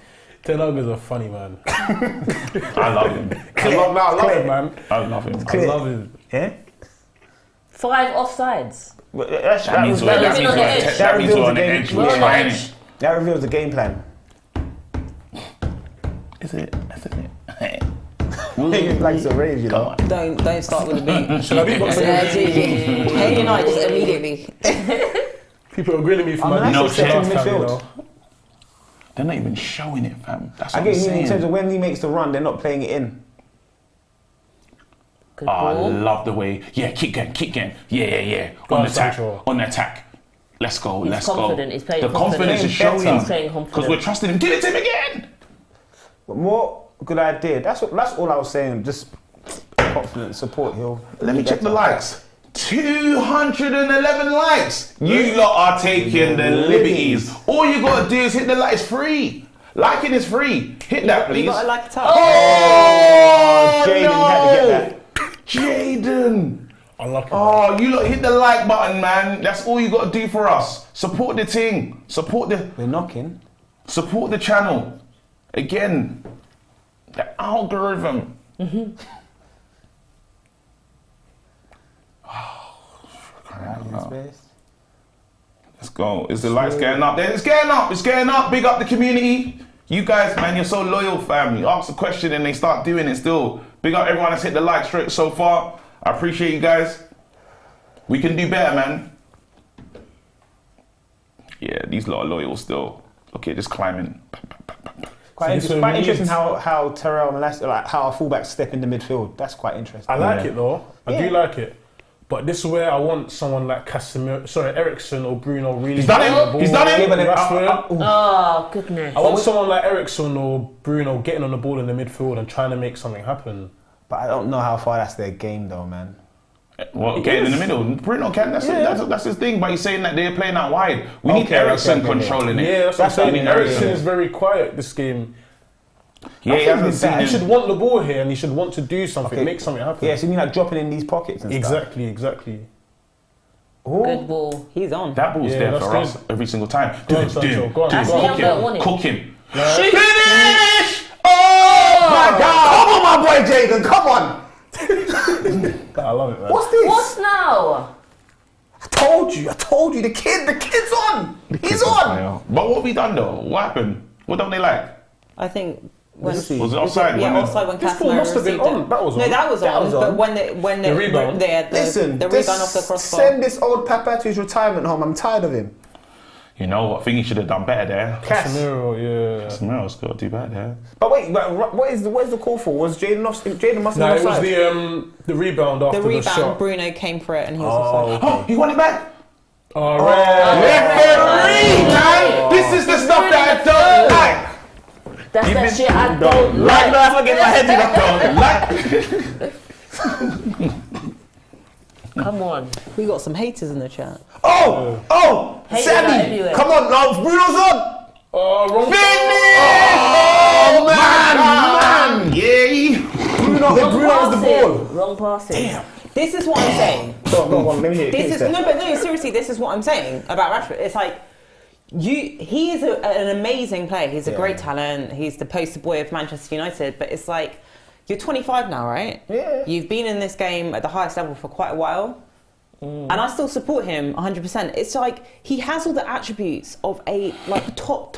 Ten Hag is a funny man. I love him. I love him, man. I love him. I love him. Yeah. 5 offsides. But That means we're That means we're on the edge. We're on the Trying edge. it. That reveals the game plan. Is it? Isn't it? Niggas like to rave, you know. Don't start with a beat. Should I be boxing? Hey, United just immediately. People are grilling me for my No defense chance. last time, you know. They're not even showing it, fam. That's I what I'm get you in terms saying. of when he makes the run, they're not playing it in. Good I ball. love the way. Yeah, keep going. Yeah. Go On on, the attack. Sancho. On the attack. Let's go. He's Let's confident, go. he's playing The confidence confident. is showing. He's playing Because confident. we're trusting him. Give it to him again. But more good idea. That's all I was saying. Just confidence, support. Let me check the likes. 211 likes. You lot are taking the liberties. All you gotta do is hit the like. It's free. Liking is free. Hit that, please. You gotta like it up. Oh, Jaden, you had to get that. Jaden. Unlucky. Oh, you lot hit the like button, man. That's all you gotta do for us. Support the team. Support We're knocking. the channel. Again, the algorithm. Let's go. Is the lights getting up there? It's getting up. It's getting up. Big up the community. You guys, man, you're so loyal, fam. You ask a question and they start doing it still. Big up everyone that's hit the like straight so far. I appreciate you guys. We can do better, man. Yeah, these lot are loyal still. Okay, just climbing. Quite So interesting how Terrell and like how our fullbacks step in the midfield. That's quite interesting. I like it though. I Yeah. do like it. But this is where I want someone like Ericsson or Bruno really. He's done it. getting the ball. He's done it. Yeah, but then Rashford. Oh, goodness. I want someone like Ericsson or Bruno getting on the ball in the midfield and trying to make something happen. But I don't know how far that's their game though, man. What, getting in the middle? Bruno can. That's his thing. But he's saying that they're playing out wide. We need Okay, Ericsson okay. controlling it. Yeah, that's what I'm saying. we need Ericsson is very quiet this game. Yeah, he hasn't He seen should him. want the ball here and he should want to do something, Okay. make something happen. Yeah, so you mean like dropping in these pockets and stuff? Exactly. Good ball. He's on. That ball's Yeah, there that's for good. us every single time. Go on, Sancho, go on, do it. go on. Cook That's him. the Cook him. Yeah. Finish! Oh my God! Come on, my boy Jaden, come on! I love it, man. What's this? What now? I told you, the kid's on! He's on! But what have we done though? What happened? What don't they like? I think when Let's see. Was it offside? Yeah, when offside when This ball Casemiro must have been received on. it. That was No, on. that was That on. was But on. when The rebound. Listen, the rebound off the crossbar. send this old Papa to his retirement home. I'm tired of him. You know what? I think he should have done better there. Casemiro, yeah. Casemiro's got to do better there. But wait, what's the call for? Was Jaden must have No, been it was offside. the rebound after The the, rebound, shot. Bruno came for it and he was offside. Oh, he won it back. All right. Referee, man! This is the stuff that I don't like. That's You that been- shit I don't Like like. that, I get my head in the Come on. We got some haters in the chat. Oh, Hate Sammy, that anyway. come on, now Bruno's on. Wrong. Oh, man! Yeah! Bruno has the ball. Wrong passing. Damn. This is what I'm saying. Go on, let me hear it. This is no, seriously. This is what I'm saying about Rashford. It's like he is an amazing player. He's a great talent. He's the poster boy of Manchester United. But it's like you're 25 now, right? Yeah. You've been in this game at the highest level for quite a while, and I still support him 100%. It's like he has all the attributes of a top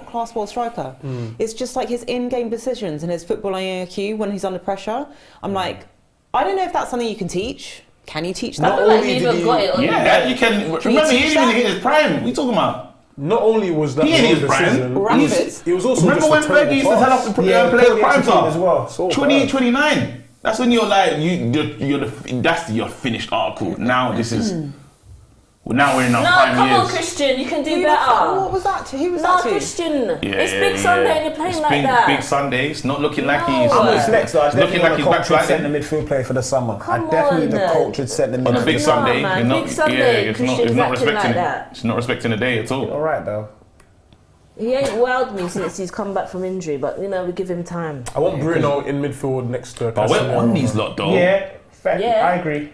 class world striker. It's just like his in-game decisions and his footballing IQ when he's under pressure. I'm like, I don't know if that's something you can teach. Can you teach that? I feel like you even got it on Yeah, you can. Remember, he teach didn't even that? hit his prime. What are you talking about? Not only was that He ain't his prime. decision, Rashford. it was also Remember just when a terrible Fergie used to pass. tell us to put players' primes as up? well. So 20, bad. 29. That's when you're like, that's your finished article. Now this is, now we're in our prime come years. on, Christian, you can do Who better. What was that? Who was No, that to? Christian, Yeah, it's Big Sunday and you're playing It's like that. Big Sunday. It's not looking like he's I'm with Flex though. I it's looking like he's cultured backsliding. centre midfield player for the summer. Come I definitely need on, the cultured centre On a midfield. big Sunday, man. you're not, Big Sunday, it's Christian's not acting respecting like it. that. It's not respecting the day at all. All right though. He ain't wowed me since he's come back from injury, but you know, we give him time. I want Bruno in midfield next to But we're Casemiro. on these lot though. Yeah, fair. Yeah. I agree.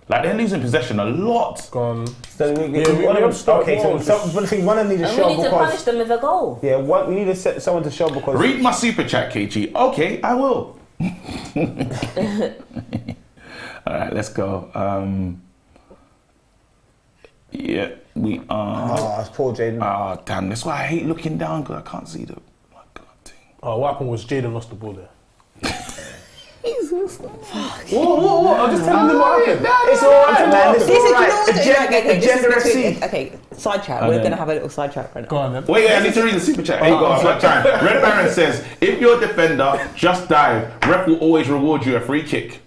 Like they're losing possession a lot. Gone. So we gotta start okay, so goals. one of the things one of them need to And show we need to punish because them with a goal. yeah, we need to set someone to show because Read my super chat, KG. Okay, I will. All right, let's go. Yeah, we are. it's poor Jaden. Ah, damn. That's why I hate looking down because I can't see the. Oh, what happened was Jaden lost the ball there. What? I'm just telling them what happened. It's alright, man. It's alright. Okay, side chat. We're going to have a little side chat right now. Go on then. Wait, I need to read the super chat. Here you go. I've got time. Red Baron says, if you're a defender, just dive. Ref will always reward you a free kick.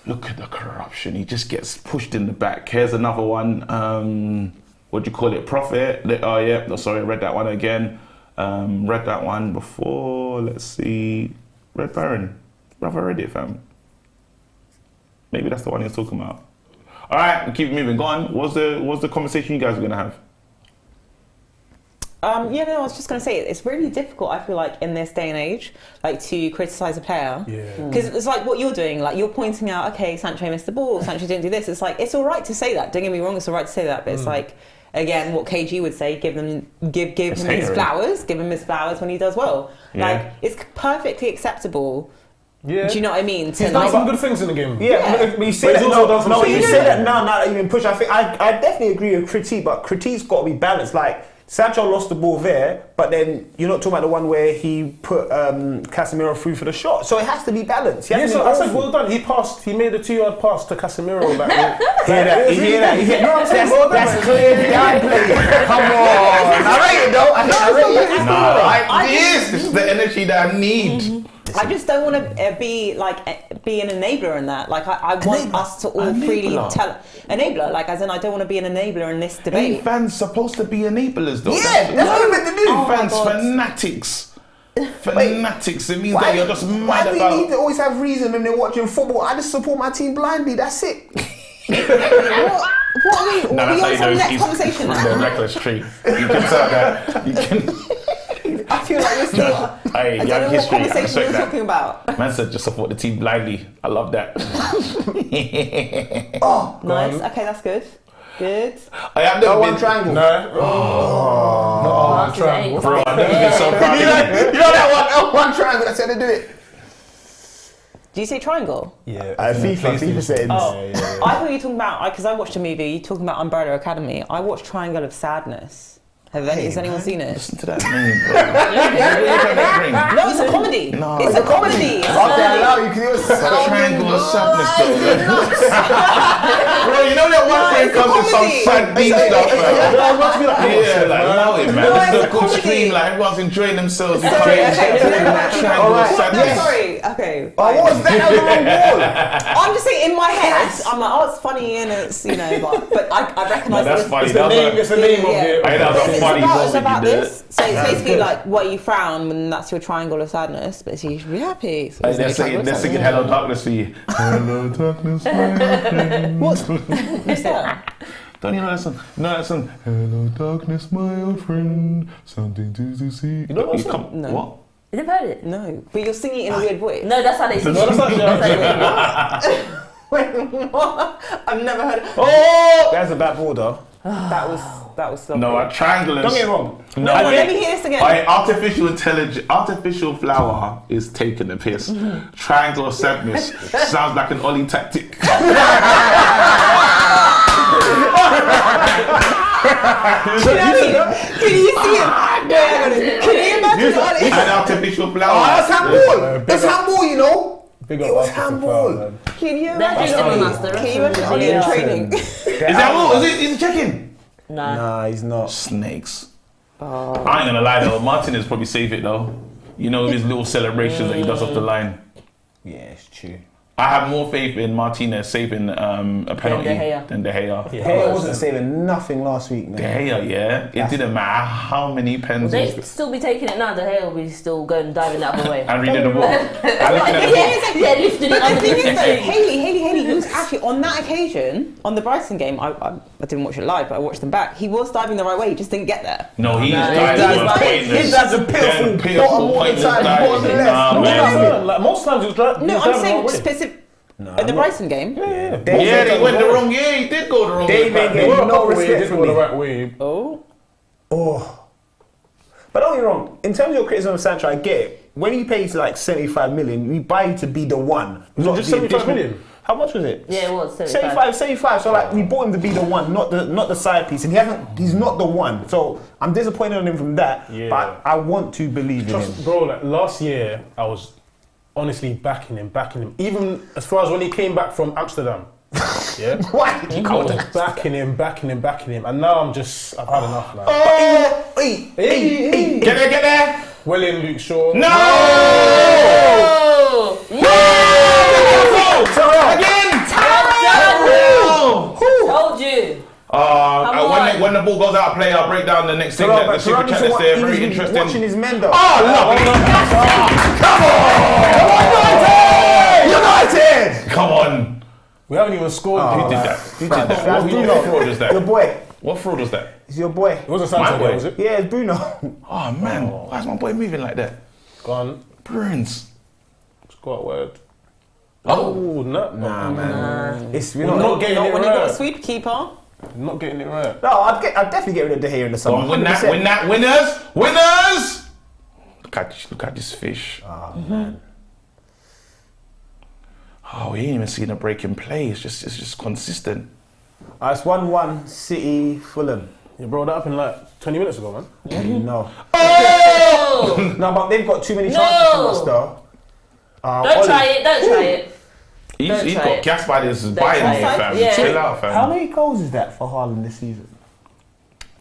Look at the corruption. He just gets pushed in the back. Here's another one. What do you call it? Profit. Oh, yeah. No, sorry, I read that one again. Read that one before. Let's see. Red Baron. Brother, I read it, fam. Maybe that's the one he's talking about. All right, keep it moving. Go on. What's the conversation you guys are going to have? I was just going to say, it's really difficult, I feel like, in this day and age, like, to criticise a player. Yeah. Because it's like what you're doing, like, you're pointing out, okay, Sancho missed the ball, Sancho didn't do this. It's like, it's all right to say that. Don't get me wrong, it's all right to say that. But it's like, again, what KG would say, give him his flowers. Give him his flowers when he does well. Yeah. Like, it's perfectly acceptable. Yeah. Do you know what I mean? He's done some good things in the game. Yeah, but you say But that he's also done some no, you shit. say that now, not even push. I think I definitely agree with critique, but critique's got to be balanced. Like Sancho lost the ball there, but then you're not talking about the one where he put Casemiro through for the shot. So it has to be balanced. Yeah, so I said, well done. He passed. He made a 2-yard pass to Casemiro. Like, Hear that? You hear that? No, I'm saying, well done. That's clear gameplay. Come on. I rate it though. I rate it. This is the energy that I need. I just don't want to be an enabler in that. Like I want us to all freely tell enabler. Like as in, I don't want to be an enabler in this debate. Ain't fans supposed to be enablers though? Yeah, that's what we're meant to do. Fans, fanatics. Fanatics. It means that you're just Why mad do you about. need to always have reason when they're watching football? I just support my team blindly. That's it. What are we? No, Are we that's how on he knows to the next he's conversation the now? reckless tree. You can tell that. You can. I feel like we're still. Hey, I young don't know what history. I conversation respect we're that. talking about. Man said just support the team blindly. I love that. Nice. Okay, that's good. Good. I've never One been. triangle. One triangle. Bro, I've never been so proud. You know that one triangle that said to do it. Do you say triangle? Yeah. FIFA settings. Oh, I thought you were talking about because I watched a movie talking about Umbrella Academy. I watched Triangle of Sadness. Has anyone seen it? Listen to that name, bro. What you trying to bring? No, it's a comedy. No. It's a comedy. Okay, I allow you because it was Triangle of sadness, though. Bro, you know that one friend it's a comes with some comedy. sad deep stuff, man. Yeah, like allow it, man. No, This is it's a a good comedy. stream, like everyone's enjoying themselves. You Sorry, create okay. Triangle of No, sadness. sorry. Okay. Oh, what was that? That was the wrong ball. I'm just saying in my head, I'm like, oh, it's funny and it's but I recognise That's it. funny. It's the name. It's the name of Yeah. it. I know that's It's funny. about this. So it's basically like what you frown when that's your triangle of sadness, but it's usually happy. So it's They're your triangle singing of sadness. Hello Darkness for you. Hello, darkness, my old friend. What's that? Don't you know that song? No, that song. Hello, darkness, my old friend. Something to see. You know what? No. What? You never heard it? No, but you're singing it in a weird voice. No, that's how they sing. No, that's not Wait, what? I've never heard. Oh, that's a bad ball though. That was so. No, a triangle is. Don't get me wrong. No, let me hear this again. Artificial flower is taking the piss. Triangle of sadness sounds like an Ollie tactic. Can you see it? Can you imagine Ollie? An artificial flower. Oh, that's handball. That's handball, you know. Big It was handball. Can you They're imagine giving Ollie? us the Can you imagine Ollie in training? Is that what? Is he checking? No. Nah, he's not. Snakes. I ain't gonna lie though, Martinez probably save it though. You know his little celebrations that he does off the line. Yeah, it's true. I have more faith in Martinez saving a penalty than De Gea. De Gea wasn't saving nothing last week, man. De Gea, yeah. It didn't matter how many pens. They still be taking it now. De Gea will be still going diving that other way. And reading the ball. And looking at the ball. Yeah, lifting it underneath the thing. Haley, he was actually on that occasion, on the Brighton game, I didn't watch it live, but I watched them back. He was diving the right way, he just didn't get there. No, he's diving. His dad's a pitiful bottom all the time. Bottom left. Like most times he was driving. No, I'm saying specific. At the Brighton game? Yeah, they went the wrong way. He did go the wrong way. They gave no respect for the me. right way. Oh. But don't get me wrong, in terms of your criticism of Sancho, I get it. When he pays like 75 million, we buy you to be the one. Not just the 75 additional- million? How much was it? Yeah, it was 75. So like we bought him to be the one, not the side piece, and he's not the one. So I'm disappointed on him from that. Yeah. But I want to believe in him. Bro, like last year I was honestly backing him. Even as far as when he came back from Amsterdam. Yeah. Why? I was backing him, and now I've had enough now. Hey. Get there. Well in Luke Shaw. No! Again! Told you. When the ball goes out of play, I'll break down the next thing. The super chat is there. Very interesting. Watching his men though. Oh, lovely. United! Come on. We haven't even scored. Who did that? That's What Bruno. fraud was that? Your boy. What fraud was that? It's your boy. It wasn't My Sancho, boy. was it? Yeah, it's Bruno. Oh, man. Why is my boy moving like that? Gone. Bruins. Score a word. Oh. Nah, man. We're not getting it When you got a right. sweep keeper. Not getting it right. No, I'd definitely get rid of De Gea in the Go summer. on, win 100%. that. Winners! Look at this fish. Oh, man. Oh, we ain't even seen a break in play. It's just consistent. It's 1-1 City Fulham. You brought that up in like 20 minutes ago, man. No. Oh! No, but they've got too many No. chances from us though. Don't try it. He's try got it. gas by this Don't buying try here, it. fam. Yeah. Chill out, fam. How many goals is that for Haaland this season?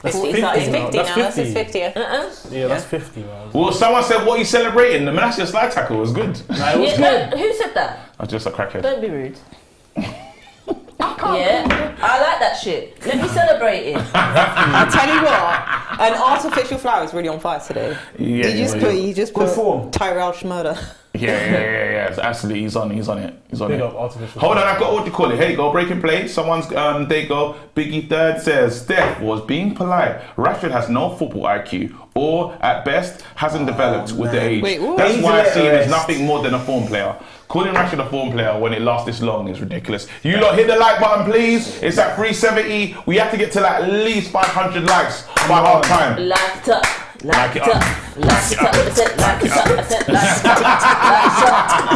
It's It's 50 50 now. now. That's That's 50. his 50th. Yeah, that's 50, man. Well, someone said, what are you celebrating? The Manasseh slide tackle was good. Nah, it was good. Who said that? I was just a crackhead. Don't be rude. Yeah, I like that shit. Let me celebrate it. I tell you what, an artificial flower is really on fire today. Yeah, You just put form. Tyrell Schmoder. Yeah. It's absolutely, he's on it. Big up artificial. Hold on, I've got what you call it. Here you go, break and play. Someone's, there you go. Biggie Third says, Steph was being polite. Rashford has no football IQ, or at best, hasn't developed with the age. Wait, what? That's why I see him as Rest. nothing more than a form player. Calling Rashford a form player when it lasts this long is ridiculous. You lot hit the like button, please. It's at 370. We have to get to at least 500 likes by half time. Like it up. Like it up. Like it up. I said like it up. I said like it up.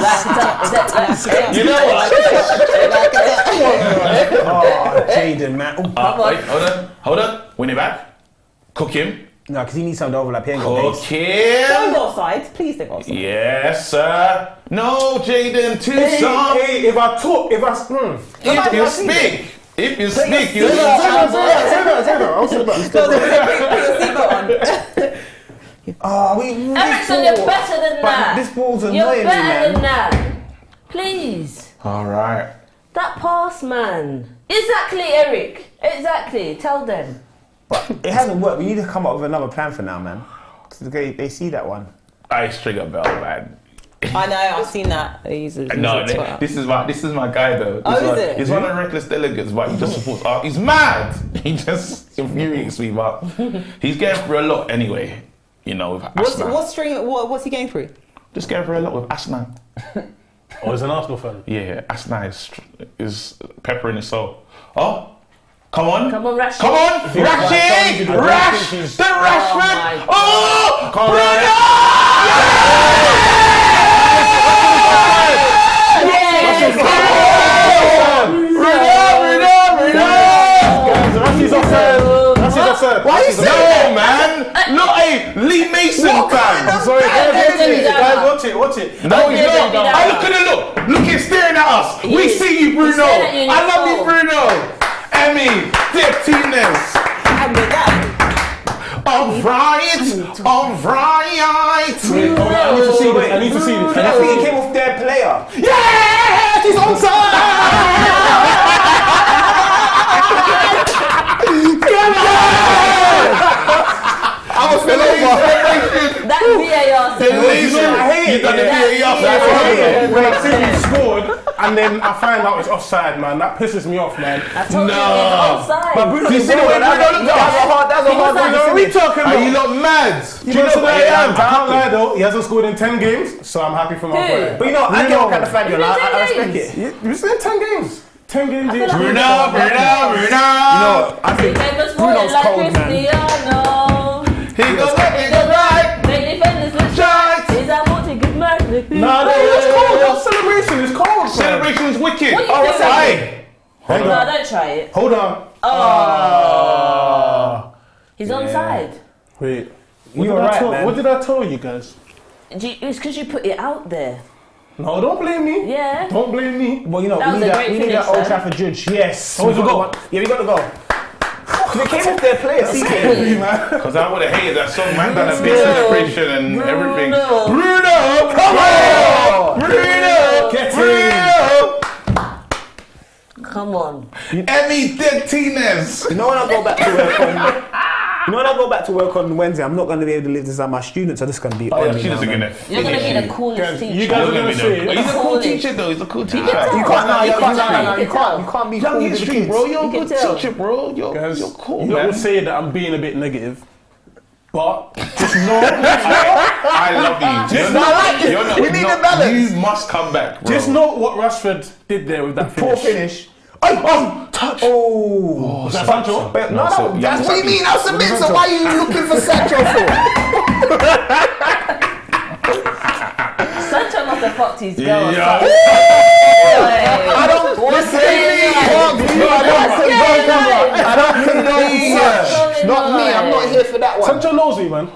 Like it up. I said like it up. You know what? Oh, Jaden, man. Ooh. Wait, hold on. Win it back. Cook him. No, because he needs some to overlap. He ain't got Cook pace. him. Don't go offside. Please don't go offside. Yes, sir. No, Jaden, too soft. Hey, if you speak, you I'll sit back. Put your seatbelt on. Oh, Ericsson, you're better than that. This ball's You're annoying me, better than man. that. Please. All right. That pass, man. Exactly, Eric. Exactly. Tell them. But it hasn't worked. We need to come up with another plan for now, man. 'Cause they see that one. Ice trigger bell, man. I know, I've seen that. He's No, this is my guy though. Oh, is it? He's one of the reckless delegates, but he just supports art. He's mad. He just infuriates me, but he's going through a lot anyway. You know, with Aston. What's he going through? Just going through a lot with Aston. Oh, he's an Arsenal fan. Yeah, Aston is pepper in his soul. Oh. Come on, Rashi. Come on, Rashi! Rash! The Rashford! Oh! Bruno! Rashi's offside. Why you saying No, that? man! Look, hey, Lee Mason fan! Sorry, guys, watch it. No, he's not. Oh, look at it, look! Look, he's staring at us! We see you, Bruno! staring at you in I your love you, soul. Bruno! Emmy, Martinez! And with that, Alright! I need to see this. I think he came off their play. Mayer. Yeah, she's onside. I was feeling That VAR thing. You done the VAR. When I see you scored, and then I find out it's offside, man. That pisses me off, man. I told you it's offside. But Bruno, You see the way Bruno looked at us? that's a hard one. What are we talking Are you about? lot mad? Do you know what I am? I can't lie though, he hasn't scored in 10 games, so I'm happy for my Who? boy. But you know, I get what kind of fan you're. I respect it. You've seen 10 games. 10 games each. Bruno. You know, I think Bruno's cold, man. He goes left, he goes right. Is that what you give mercy? Nah, it's cold. That celebration is cold. Celebration is wicked. What are you doing? Aye. Hold No, on. don't try it. Hold on. He's onside. Wait. You're right, man. What did I tell you guys? It's because you put it out there. No, don't blame me. Yeah. Don't blame me. Well, you know, That we was a need great we need finish, that Old though. Trafford judge. Yes. Oh, we got Yeah, we got to go. They came off their player, CK. Because I would have hated that song, man. Done a big celebration and everything. Bruno. Bruno, come on! Bruno! Come on. Emmy Martinez. You know when I go back to work on, Wednesday, I'm not going to be able to live this out. My students are just going to be on me She now, doesn't man. gonna You're going to be the finish coolest Guys, teacher. you guys are going to say He's a cool Coolest. teacher though. He's a cool teacher. You can't be Young cool with the history, kids. bro. You're a You can good tell. teacher, bro. Guys, You're cool, you will man. say that I'm being a bit negative, but just know, I love you. Just know- I like it. You're not, We need a balance. You must come back, bro. just know what Rashford did there with that Poor finish. finish. Oh, touch. Oh, Was that Sancho? But No, so that's What do you mean? That's a bit. So why are you looking for Sancho for? Sancho must have fucked his girl. or Yeah. something. I don't listen. I don't condone such. Not me. I'm not here for that one. Sancho knows me, man.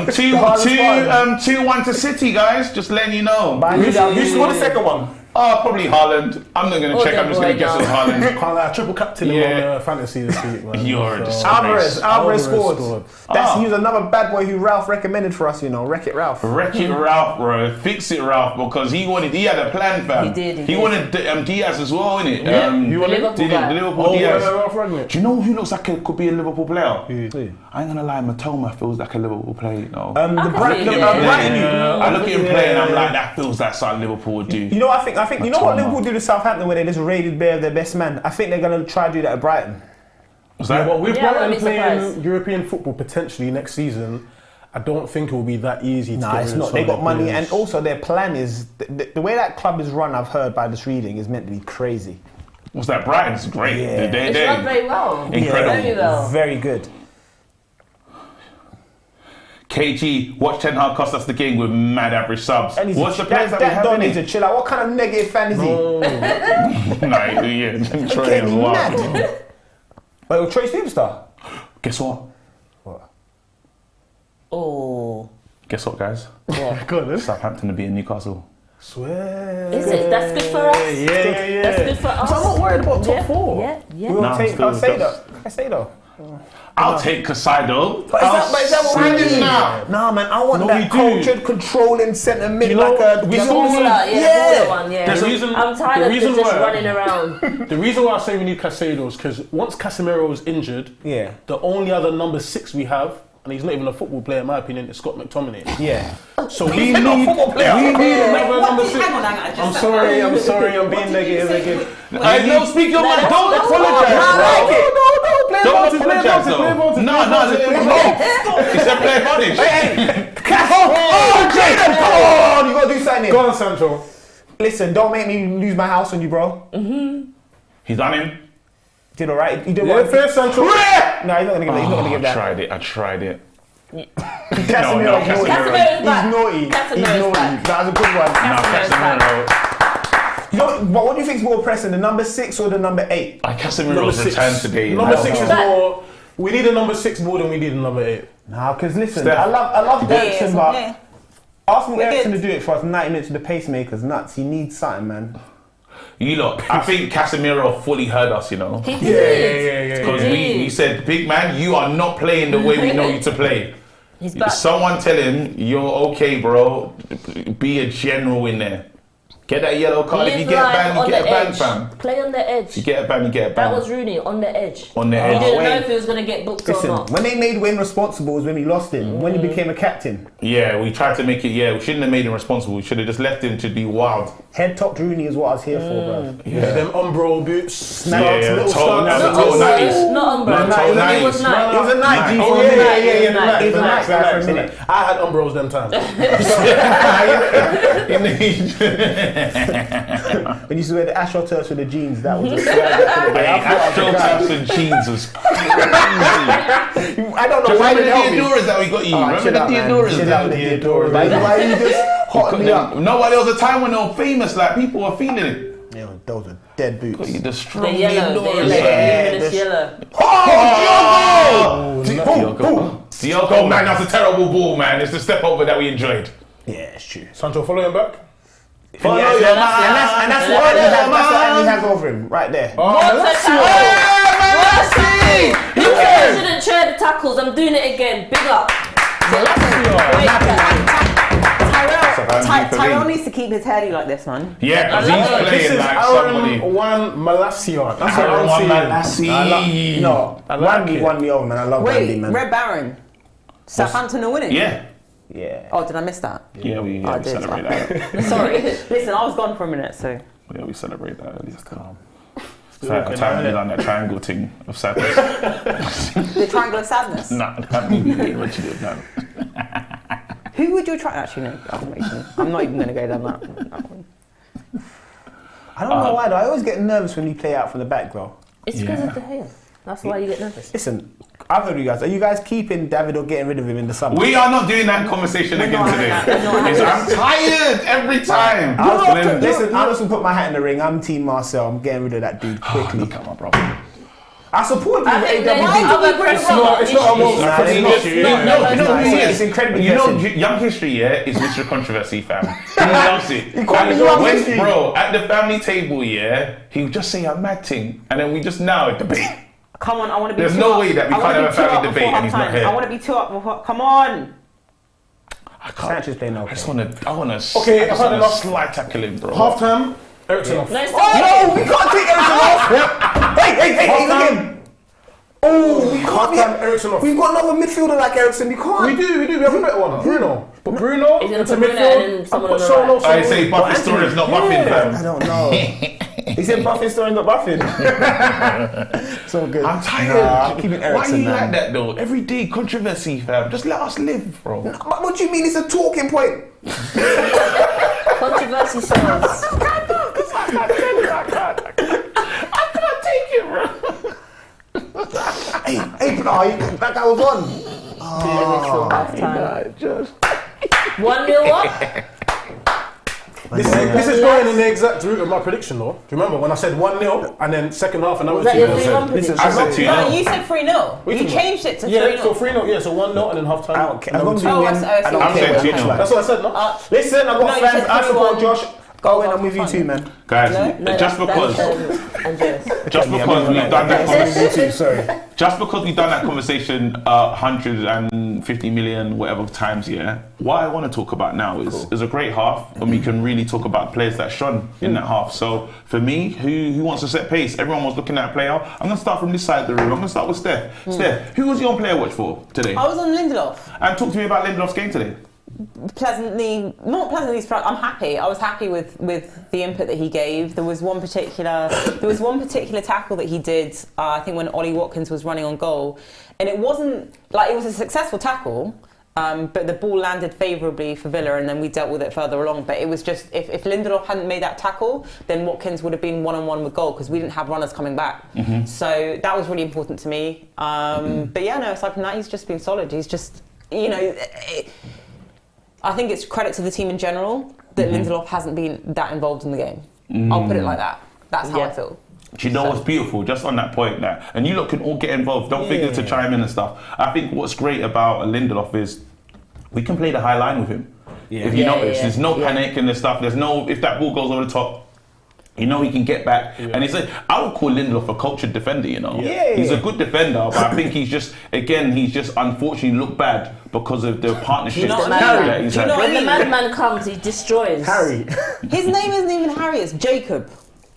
2-1 to City, guys. Just letting you know. Who scored the second one? Oh, probably Haaland. I'm not gonna check. I'm just gonna guess on Haaland. Can't lie, triple captain him Yeah. on fantasy this week, man. You're a So- disgrace. Alvarez scored. That's Ah. he was another bad boy who Ralph recommended for us. You know, Wreck It Ralph. Wreck it, Ralph, bro. Fix it, Ralph, because he had a plan, fam. He did, he He did. wanted Diaz as well, innit? Yeah. You want Liverpool Did guy. it? Liverpool Oh, Diaz. Ralph Ragnick. Do you know who looks like it could be a Liverpool player? Who? I ain't gonna lie, Matoma feels like a Liverpool player, you know. The I can Brighton, see it. Brighton. I look at him play and I'm like, that feels like something Liverpool would do. You know what I think you know what Matoma. Liverpool do to Southampton when they just raided bare of their best man. I think they're gonna try to do that at Brighton. Was Yeah, that? but with Yeah, I wouldn't Brighton be playing surprised. European football potentially next season, I don't think it will be that easy to Nah, get it's rid of not. some They of got their money, players. and also their plan is the way that club is run. I've heard by this reading is meant to be crazy. Was that Brighton's great? Yeah. It's run very well. Incredible. Very well. Very good. KG, watch Ten Hag cost us the game with mad average subs. And he's What's the players that we that have don't in need to it? chill out. What kind of negative fan is he? Nah, yeah, Troy Getting as well. mad. Wait, Troy Superstar. Guess what? Oh. Guess what, guys? Go on, let's Southampton to beat Newcastle. swear. Is it? That's good for us. Yeah. That's good for us. So I'm not worried about top four. Yeah, yeah. We'll Nah, take still Caicedo. I'll take Casado. But is that what we need? now? Nah, man, I want No, that we do. cultured, controlling centre mid You know, like a. we The still baller, need- yeah, Yeah. baller one, yeah. The reason- I'm tired the of reason just why- running around. The reason why I say we need Caicedo is because once Casemiro is injured, Yeah. the only other number 6 we have, and he's not even a football player in my opinion, is Scott McTominay. Yeah. So we need another number 6. Hang on. I'm sorry, I'm being negative again. I know, speak your mind. Don't No, apologize, bro. play Don't advantage, play apologize, advantage, play though. advantage, No, play advantage. He said play advantage. Jaden, come on! You gotta do something. Go on, Sancho. Listen, don't make me lose my house on you, bro. He's done him. Did alright. You did Yeah, what? fair, Sancho. No, he's not gonna give that. He's not gonna give I that. tried it. Casemiro, No, naughty. Casemiro. Casemiro's back. He's naughty. Casemiro's He's naughty. back. That was a good one. No, Casemiro. You know, but what do you think is more pressing, the number 6 or the number 8? Casemiro's return today. Number Now. 6 is more. We need a number 6 more than we need a number 8. Nah, because listen, Steph. I love Eriksen, but Yeah. asking We're Eriksen good. to do it for us 90 minutes with the pacemaker's nuts. He needs something, man. You lot, I think Casemiro fully heard us, you know. He did. Because He we did. said, big man, you are not playing the way we know you to play. He's back. Someone tell him, you're okay, bro. Be a general in there. Get that yellow card. If you get a ban, you get a ban, fam. Play on the edge. If you get a ban, you get a ban. That was Rooney on the edge. On the He edge. didn't know if he was going to get booked or not. When they made Wayne responsible was when we lost him. When he became a captain. Yeah, we tried to make it. Yeah, we shouldn't have made him responsible. We should have just left him to be wild. Head top Rooney is what I was here for, bro. Yeah, them Umbro boots, Yeah, studs, little toe studs. nineties. Not on, bro. No, toe It was 90s. night. It was a night. Oh yeah, It was a night guy for a the minute. I had Umbros them times. When you used to wear the AstroTurfs with the jeans, that was a swag back in the day. I thought I was a guy. AstroTurfs and jeans was crazy. I don't know why Remember they the helped me. Diodoras that we got you? Oh, Remember chill the out, man. Diodoras? Chill out with the Diodoras. Why you just hotting me up? No, but there was a time when they were famous. Like people were feeling it. Yeah, those were dead boots. You The destroyed yellow. The luminous yellow. Diogo, man, that's a terrible ball, man. It's the step over that we enjoyed. Yeah, it's true. Sancho, follow him back. And that's what Andy has over him, right there. Mercy! You shouldn't share the tackles. I'm doing it again. Big up. Tyrell needs to keep his heady like this, man. Yeah, because he's This playing is like somebody. Aaron Wan Malacia. That's what Aaron I'm Wan saying. Malacia. No, Randy won me over, man. I love Randy, Wait, man. Red Baron. Southampton are winning? Yeah. Yeah. Oh, did I miss that? Yeah, we I did. celebrate that. Sorry. Listen, I was gone for a minute, so. Yeah, we celebrate that at least. It's like a time we done that triangle thing of sadness. The triangle of sadness. Nah, that movie, what you did, man. Who would you try? Actually, no. I'm not even going to go down that one. I don't know why though. I always get nervous when you play out from the back, bro. It's because of the hair. That's why you get nervous. Listen, I've heard you guys. Are you guys keeping David or getting rid of him in the summer? We are not doing that conversation again today. I'm tired every time. Listen, I'm just gonna put my hat in the ring. I'm Team Marcel. I'm getting rid of that dude quickly. Look at my brother. I support you I with think there's AWD. other personal It's not a issues. It's incredibly You know, sensitive. Young History, yeah, is Mr. Controversy, fam. He loves it. call me Young History. Bro, at the family table, yeah, he would just say a mad thing, and then we just now debate. Come on, I want to be There's two no up. way that we I wanna can't have be a two family up debate before and he's not half-time. here. I want to be 2 up before. Come on. I Sanchez playing okay. I want to. Okay, I've had enough. Slide tackle him, bro. Half time, Ericsson off. No, No, we can't take Ericsson off. Hey, look at him. Oh, we can't. Half-time, Ericsson off. We've got another midfielder like Ericsson. We can't. We do. We have a better one. Bruno. But Bruno, He's gonna into put Bruno midfield. and then someone put on the Solo, right. I say Buffy Story's not buffing, I fam. don't know. He said buffing, story not buffing. So good. I'm tired. Nah, I'm keeping Why are Ericsson, you man. like that though? Every day controversy, fam. Just let us live, bro. But what do you mean? It's a talking point. Controversy sells. I can't take it, bro. Hey, that guy was on. Just 1-0 up. This is going in the exact route of my prediction, though. Do you remember when I said 1-0 and then second half and that was Was that your 2-0? 3-1 prediction? I said 2-0. No, you said 3-0. What You you changed it to 3-0. Yeah, so 3-0, yeah, so 1-0 and then half time. I don't care. As long as we Oh, win, I see. I don't I'm care. saying what 2-0. happens. That's what I said, no? Listen, I've No, got you fans. said I support 3-1. Josh. Go in, I'm with you too, man. Guys, No, just because Andreas. we've done that I'm with you too, sorry. just because we've done that conversation 150 million whatever times, yeah. What I want to talk about now is a great half, and we can really talk about players that shone in that half. So for me, who wants to set pace? Everyone was looking at a player. I'm gonna start from this side of the room. I'm gonna start with Steph. Steph, who was your player watch for today? I was on Lindelof. And talk to me about Lindelof's game today. Not pleasantly surprised. I'm happy. I was happy with the input that he gave. There was one particular tackle that he did. I think when Ollie Watkins was running on goal, and it wasn't like it was a successful tackle. But the ball landed favourably for Villa, and then we dealt with it further along. But it was just if Lindelof hadn't made that tackle, then Watkins would have been one-on-one with goal because we didn't have runners coming back. So that was really important to me. But yeah, no. Aside from that, he's just been solid. He's just, I think it's credit to the team in general that Lindelof hasn't been that involved in the game. I'll put it like that. That's how I feel. Do you know what's beautiful? Just on that point, and you lot can all get involved. Don't forget to chime in and stuff. I think what's great about Lindelof is we can play the high line with him. If you notice, there's no panic and there's stuff. There's no, if that ball goes over the top, You know he can get back, and I would call Lindelof a cultured defender. You know, he's a good defender, but I think he's just unfortunately looked bad because of the partnership. When the madman comes, he destroys. Harry. His name isn't even Harry, it's Jacob.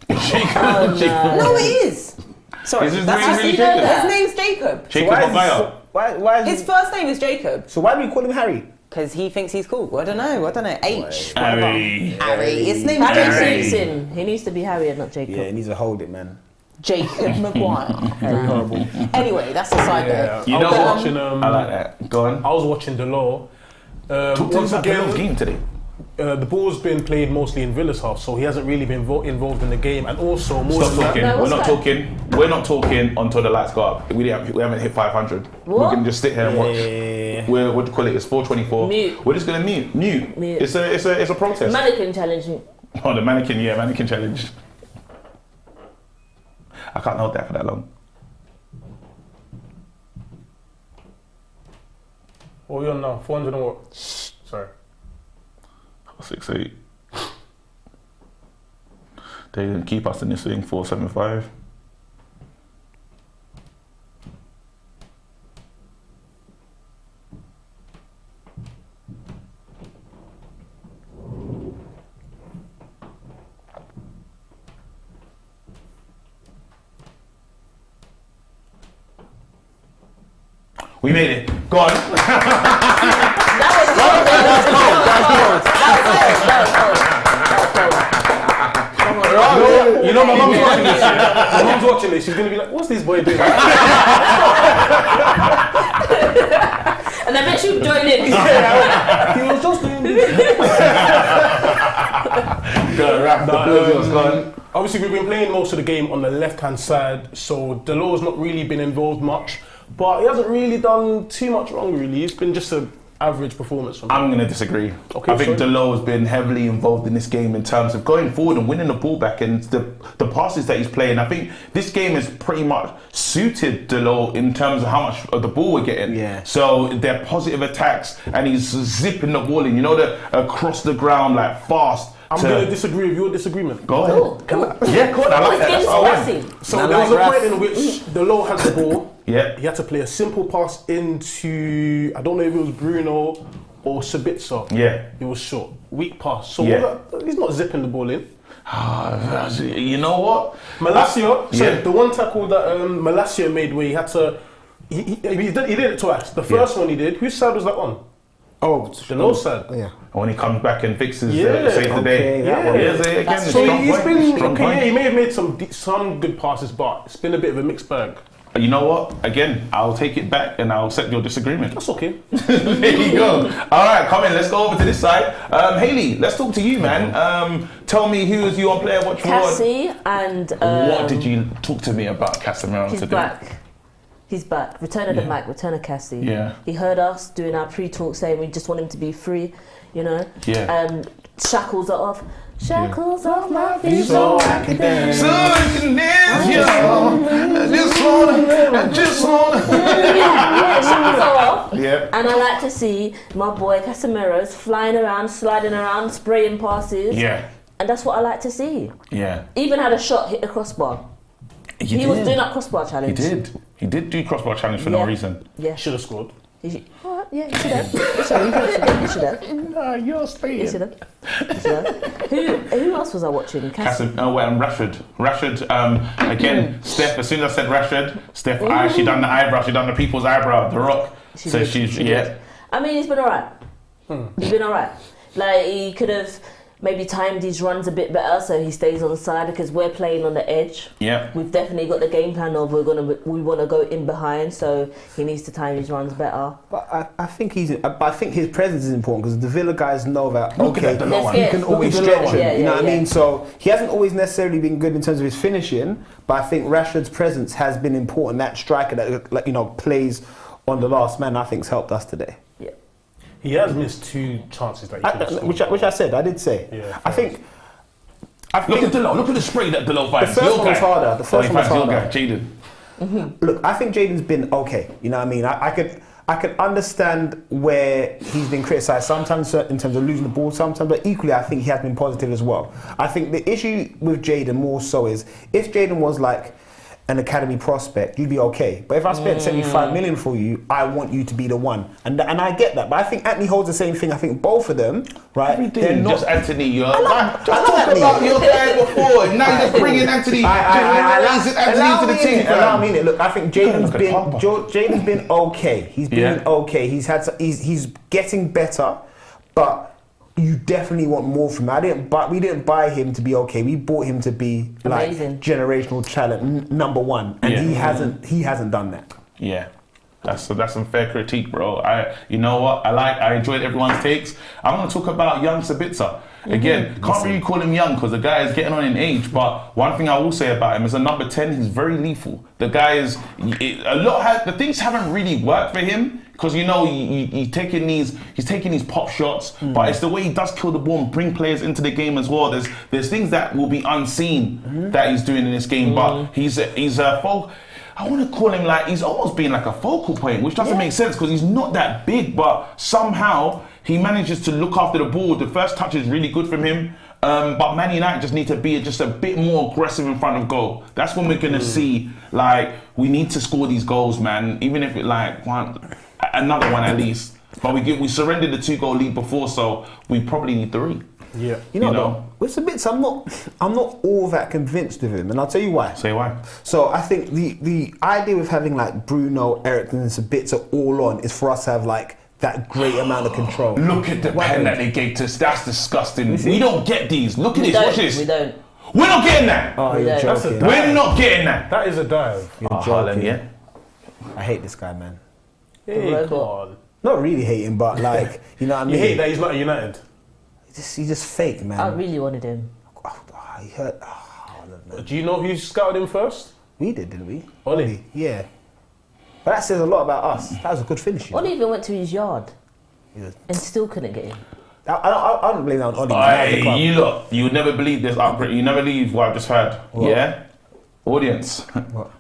Jacob. No, it is. Sorry, Is his that's name really Jacob? His name's Jacob. Jacob Maguire. Why is His first name is Jacob. So why do we call him Harry? Because he thinks he's cool. I don't know. H. Harry. Harry. His name's Harry Jacob. suits him. He needs to be Harry and not Jacob. Yeah, he needs to hold it, man. Jacob Maguire. Very horrible. Anyway, that's a side note. You I know was what? watching, I like that. Go on. I was watching Delors. Talk to us Once about the again, game today. the ball's been played mostly in Villa's half, so he hasn't really been involved in the game. And also, more Stop than talking. that, No, We're not what's talking. We're not talking until the lights go up. We haven't hit 500. What? We can just sit here and watch. Yeah. What do you call it? It's 4:24. Mute. We're just gonna mute. Mute. It's a protest. Mannequin challenge. Oh, the mannequin challenge. I can't hold that for that long. what are we on now? 400 and what? Sorry. 6'8". They didn't keep us in this thing. 475. We made it. Go on. You know, my mum's watching this. My mum's watching this. She's gonna be like, "What's this boy doing?" And I bet you join in. He was just doing this. Go wrap the clothes. Go on. Obviously, we've been playing most of the game on the left-hand side, so Delors not really been involved much, but he hasn't really done too much wrong, really. It's been just an average performance from him. I'm going to disagree. Okay, I think sorry. Delors has been heavily involved in this game in terms of going forward and winning the ball back and the passes that he's playing. I think this game has pretty much suited Delors in terms of how much of the ball we're getting. Yeah. So they're positive attacks and he's zipping the ball in, you know, across the ground, like fast. I'm going to disagree with your disagreement. Go ahead. Cool. Yeah, go on. I like that. It's That's all right. getting spicy. So And I there was like a point Raph. in which Delors had the ball. Yeah. He had to play a simple pass into, I don't know if it was Bruno or Sabitzer. Yeah. It was short. Weak pass. So Yeah. he's not zipping the ball in. You know what? Malacia, so yeah. the one tackle that Malacia made where he had to, he did it twice. The first one he did, whose side was that on? Oh, Delors side. yeah. When he comes back and fixes Yeah. saves the day. Okay, that one. Yeah, again, That's So strong he's point, been, strong okay, point. yeah, he may have made some good passes, but it's been a bit of a mixed bag. You know what? Again, I'll take it back and I'll accept your disagreement. That's okay. There you go. All right, come in. Let's go over to this side. Hayley, let's talk to you, man. Tell me who is your player watch for? Cassie and What did you talk to me about Casemiro he's today? back. He's back. Return of the Mac, return of Cassie. Yeah. He heard us doing our pre-talk saying we just want him to be free, you know. Yeah. Shackles are off. Shackles off my feet. So I can dance. So I can dance, I just wanna. Shackles are off. Yeah. And I like to see my boy Casemiro's flying around, sliding around, spraying passes. Yeah. And that's what I like to see. Yeah. Even had a shot hit the crossbar. He was doing that crossbar challenge. He did do crossbar challenge for no Yeah. reason. Yeah. Should have scored. What? Yeah, you should have. You should have. You're You staying. should have. You should have. Who else was I watching? And Rashford. Rashford, again, Steph, as soon as I said Rashford, Steph, she done the eyebrow, she done the people's eyebrow, the rock. She So did, she's, she yeah. did. I mean, he's been alright. He's been alright. Like, he could have maybe timed his runs a bit better so he stays on the side because we're playing on the edge. Yeah. We've definitely got the game plan of we want to go in behind, so he needs to time his runs better. But I think I think his presence is important because the Villa guys know that. Look at Okay, that Delors one. you can always Look at the stretch Delors him. one. You know Yeah, what I yeah. mean? So he hasn't always necessarily been good in terms of his finishing, but I think Rashford's presence has been important. That striker that plays on the last man, I think's helped us today. Yeah. He has missed 2 chances that he could have scored. Which I said, I did say. Yeah, I think. Look at Delors, look at the spray that Delors finds. The first Your one was guy. harder. The first he one was finds your harder. guy, Jaden. Look, I think Jaden's been okay. You know what I mean? I can understand where he's been criticised sometimes in terms of losing the ball sometimes, but equally I think he has been positive as well. I think the issue with Jaden more so is if Jaden was like an academy prospect, you'd be okay. But if I spent 75 million for you, I want you to be the one. And I get that. But I think Anthony holds the same thing. I think both of them, right? They're not just Anthony. Just talk about your guy before. Now you're just bringing Anthony. Anthony to the team. Allow me to look. I think Jaden's been okay. He's been okay. He's getting better, but you definitely want more from him. We didn't buy him to be okay. We bought him to be like generational talent number one, and he hasn't done that. Yeah. That's some fair critique, bro. You know what? I enjoyed everyone's takes. I'm gonna talk about young Sabitzer. Again, can't really call him young because the guy is getting on in age, but one thing I will say about him is a number 10, he's very lethal. The guy is the things haven't really worked for him because he's taking these pop shots, but it's the way he does kill the ball and bring players into the game as well. There's things that will be unseen that he's doing in this game, but he's a I want to call him like he's almost being like a focal point, which doesn't make sense because he's not that big, but somehow he manages to look after the ball. The first touch is really good from him, but Man United just need to be just a bit more aggressive in front of goal. That's when we're gonna see like we need to score these goals, man. Even if it like another one at least. But we surrendered the 2-goal lead before, so we probably need 3. Yeah, you know, with Sabitzer, I'm not all that convinced of him, and I'll tell you why. Say why. So I think the idea with having like Bruno, Eriksen, and Sabitzer all on is for us to have like that great amount of control. Look at the pen that they gave to us. That's disgusting. We don't get these. Look at this. Watch this. We don't. We're not getting that. Oh, you're joking. We're not getting that. That is a dive. You're Haaland, yeah. I hate this guy, man. Hey, come on. Not really hate him, but like, you know what I mean? You hate that he's not at United? He's just fake, man. I really wanted him. He hurt. Do you know who scouted him first? We did, didn't we? Ollie. Yeah. But that says a lot about us. That was a good finish. Ollie even went to his yard and still couldn't get him. I don't blame that on Ollie. You would never believe this upgrade. You never believe what I've just heard. What? Yeah? Audience,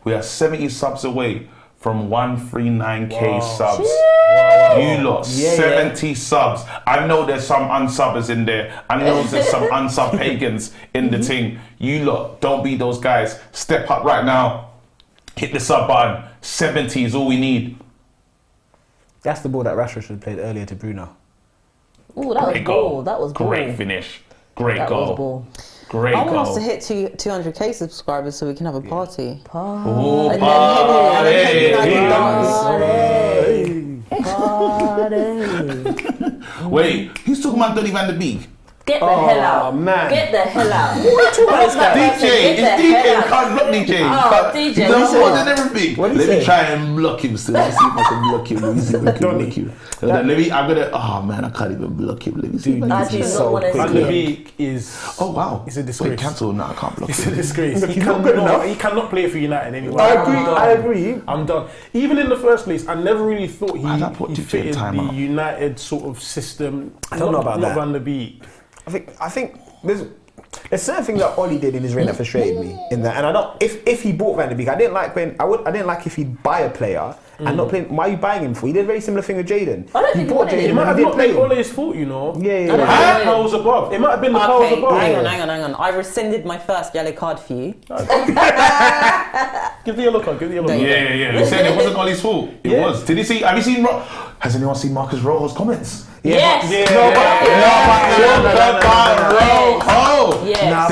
we are 70 subs away from 139k subs. Wow. You lot, 70 subs. I know there's some unsubbers in there. I know there's some unsub pagans in the team. You lot, don't be those guys. Step up right now. Hit the sub button. 70 is all we need. That's the ball that Rashford should have played earlier to Bruno. Oh, that was goal. That was great finish. Great goal. Great I want goal. us to hit 200k subscribers so we can have a party. Oh, And then Party. Wait, who's talking about Donny van der Beek? Get the hell out. Man. Get the hell out. What are you talking about? DJ, it's DJ, can't block DJ. Oh, DJ. No more than everything. What did he Let me say? try and block him still. Let's see if I can block him. Let me see if I can block him. Oh man, I can't even block him. Let me see. I do not want to Van see der him. Beek is... Oh wow. It's a disgrace. Wait, cancel. No, I can't block It's him. a disgrace. He's not good enough. He cannot play for United anymore. I agree. I'm done. Even in the first place, I never really thought Why'd I put he DJ fitted time the out? United sort of system. I don't know about not that. Van der Beek. I think there's certain things that Ollie did in his reign that frustrated me in that, and I don't. If he bought Van der Beek, I didn't like if he'd buy a player and not playing. Why are you buying him for? He did a very similar thing with Jaden. I don't think he wanted him. It might have he not didn't play been him. Ole's fault, you know. Yeah. The powers above. It might have been the powers above. Hang on. I rescinded my first yellow card for you. Give the yellow card. Yeah. You said it wasn't Ollie's fault. It was. Did he see? Have you seen? Has anyone seen Marcus Rojo's comments? Yes. The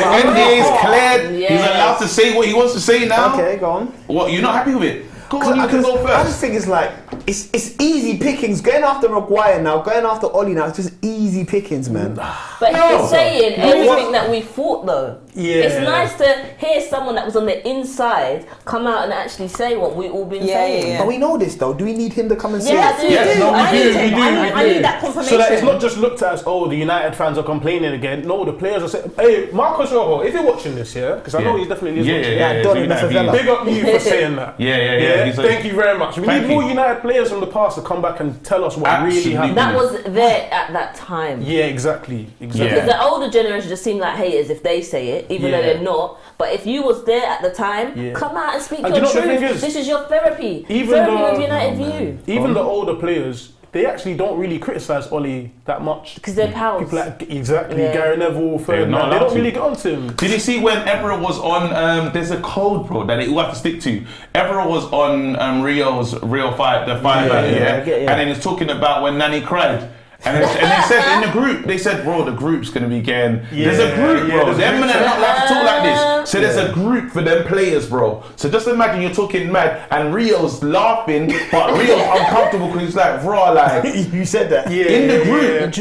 NDA is cleared. Yes. He's allowed to say what he wants to say now. Okay, go on. What? You're not happy with it? Go on. I can go I just first. think it's like it's easy pickings. Going after Maguire now, going after Ollie now, it's just easy pickings, man. But he's saying everything that we thought, though. Yeah. It's nice to hear someone that was on the inside come out and actually say what we've all been saying. But we know this though. Do we need him to come and say Yeah, it? I do. Yes, no, we I do, need we him. do, I need that confirmation. So that it's not just looked at as, oh, the United fans are complaining again. No, the players are saying, hey, Marcus Rojo, if you're watching this, yeah, because I know he's definitely watching. Yeah, Donny, that's a Villa. Big up you for saying that. Yeah. Yeah, thank you very much. We need more United players from the past to come back and tell us what really happened. That was there at that time. Yeah, exactly. Because the older generation just seem like haters if they say it, even though they're not. But if you was there at the time, come out and speak your truth. This is your therapy. Therapy with United view. Even the older players, they actually don't really criticise Ollie that much. Because they're pals. People like, Gary Neville, Ferdinand, they don't really get onto him. Did you see when Evra was on, there's a code, bro, that they all have to stick to. Evra was on Rio's Real 5, the 5 and then he's talking about when Nani cried. And they said in the group, they said, bro, the group's going to be getting... there's a group, bro. Them men are not allowed to talk like this. So there's a group for them players, bro. So just imagine you're talking mad and Rio's laughing, but Rio's uncomfortable because he's like, bro, like... You said that. In the group,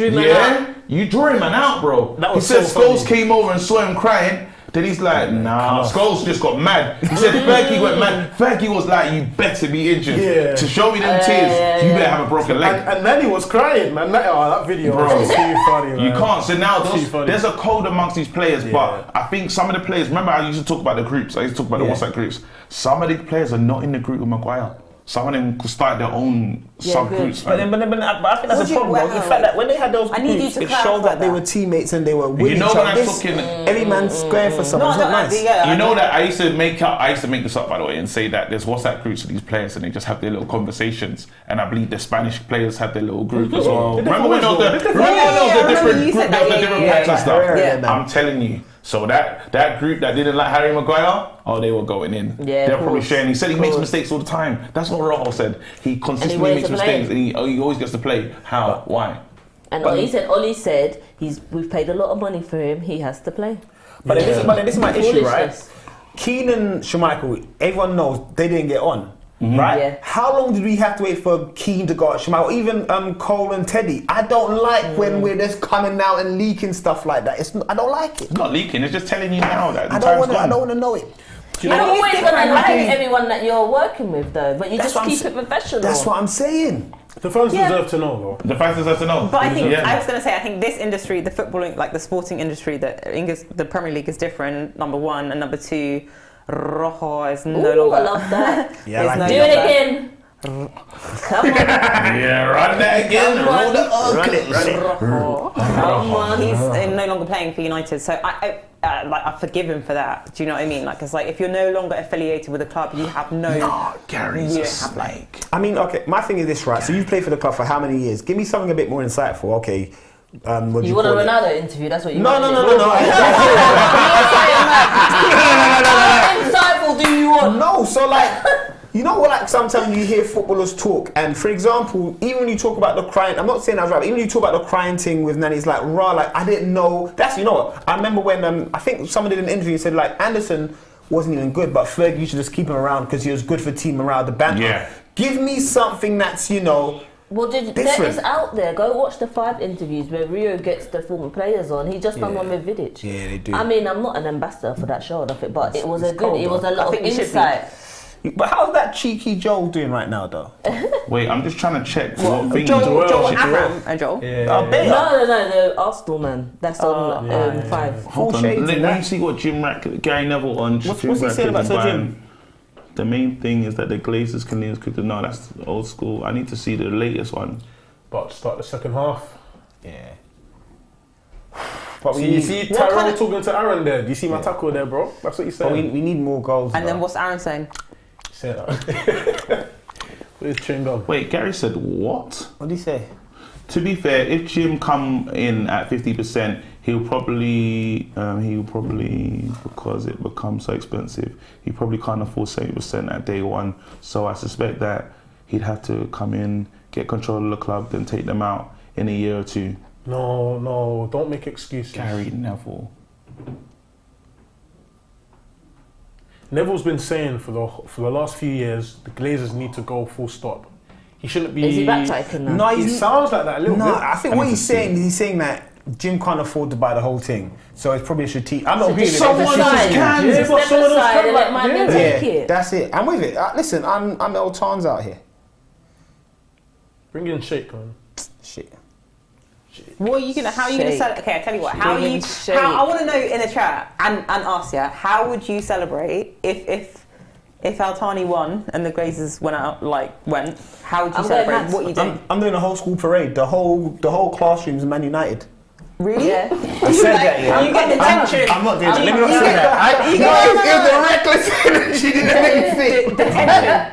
you drew him out, bro. He said Scholes came over and saw him crying. Then he's like, nah, Scholes just got mad. He said Fergie went mad. Fergie was like, you better be injured. To show me them tears, you better have a broken leg. And then he was crying, man. That video was too funny, man. You can't. So now there's a code amongst these players, but I think some of the players, remember I used to talk about the groups, I used to talk about the WhatsApp groups. Some of these players are not in the group with Maguire. Some of them could start their own subgroups. But I think that's a problem. The fact that when they had those groups, it showed that they were teammates and they were winning. You know when I'm talking, every man's square for something. It's not nice. You know that I used to make this up, by the way, and say that there's WhatsApp groups for these players and they just have their little conversations. And I believe the Spanish players have their little group as well. Remember when there was the different packs and stuff? I'm telling you. So that group that didn't like Harry Maguire, they were going in. Yeah, they're probably sharing. He said he makes mistakes all the time. That's what Rahul said. He consistently makes mistakes and he always gets to play. How? Why? And Ollie said we've paid a lot of money for him. He has to play. But this is my issue, right? Keane and Schmeichel, everyone knows they didn't get on. Right? Yeah. How long did we have to wait for Keane to go at Schmeichel? Even Cole and Teddy. I don't like when we're just coming out and leaking stuff like that. I don't like it. It's not leaking. It's just telling you now that I don't want to know it. You're not always going to like everyone that you're working with, though, but you just keep it professional. That's what I'm saying. The fans deserve to know, though. The fans deserve to know. But I think I was going to say, I think this industry, the footballing, like the sporting industry, the Premier League is different. Number one, and number two. Rojo is no longer. I love that. Do it again. Come on. Run that again. Roll the Come on. He's no longer playing for United, so I forgive him for that. Do you know what I mean? Like, it's like if you're no longer affiliated with a club, you have no. Gary's a snake. I mean, okay. My thing is this, right? So you've played for the club for how many years? Give me something a bit more insightful. Okay. You want a Ronaldo interview? That's what you want. No. How insightful do you want? No, so like, you know what? Like sometimes you hear footballers talk, and for example, even when you talk about the crying, I'm not saying that's right. But even when you talk about the crying thing with Nani, it's like like I didn't know. You know what? I remember when I think someone did an interview and said like Anderson wasn't even good, but Fergie used to just keep him around because he was good for team morale, the banter. Yeah. Give me something that's Well, there is out there. Go watch the 5 interviews where Rio gets the former players on. He just done one with Vidic. Yeah, they do. I mean, I'm not an ambassador for that show, but it was it was a lot of insight. But how's that cheeky Joel doing right now, though? Wait, I'm just trying to check what things. Joel Joel? Yeah. No, the Arsenal man. That's on 5. Hold on, let me see what Gary Neville on. What's he saying about Sir Jim? The main thing is that the Glazers can lose quicker. No, that's old school. I need to see the latest one. But start the second half. Yeah. But you see Tyrone talking to Aaron there. Do you see my tackle there, bro? That's what he's saying. But we need more goals. And then what's Aaron saying? Say that. Where's chewing gum? Wait, Gary said what? What did he say? To be fair, if Jim come in at 50%, he'll probably because it becomes so expensive, he probably can't afford 70% at day one. So I suspect that he'd have to come in, get control of the club, then take them out in a year or two. No, don't make excuses. Gary Neville. Neville's been saying for the last few years the Glazers need to go full stop. He shouldn't be. Is he backtracking now? No, he sounds like that a little bit. No, I think what he's saying that Jim can't afford to buy the whole thing, so it's probably a strategic. I'm not agreeing with someone else can. Yeah, that's it. I'm with it. Listen, I'm El Tans out here. Bring in Sheikh, man. Shit. What are you gonna? How are you gonna celebrate? Okay, I tell you what. I want to know in the chat and ask you, how would you celebrate if If Altani won and the Glazers went, how would you celebrate? What are you doing? I'm doing a whole school parade. The whole classroom's Man United. Really? Yeah. I said that, yeah. You get detention. I'm not doing that. Let me not say that. It was a reckless energy.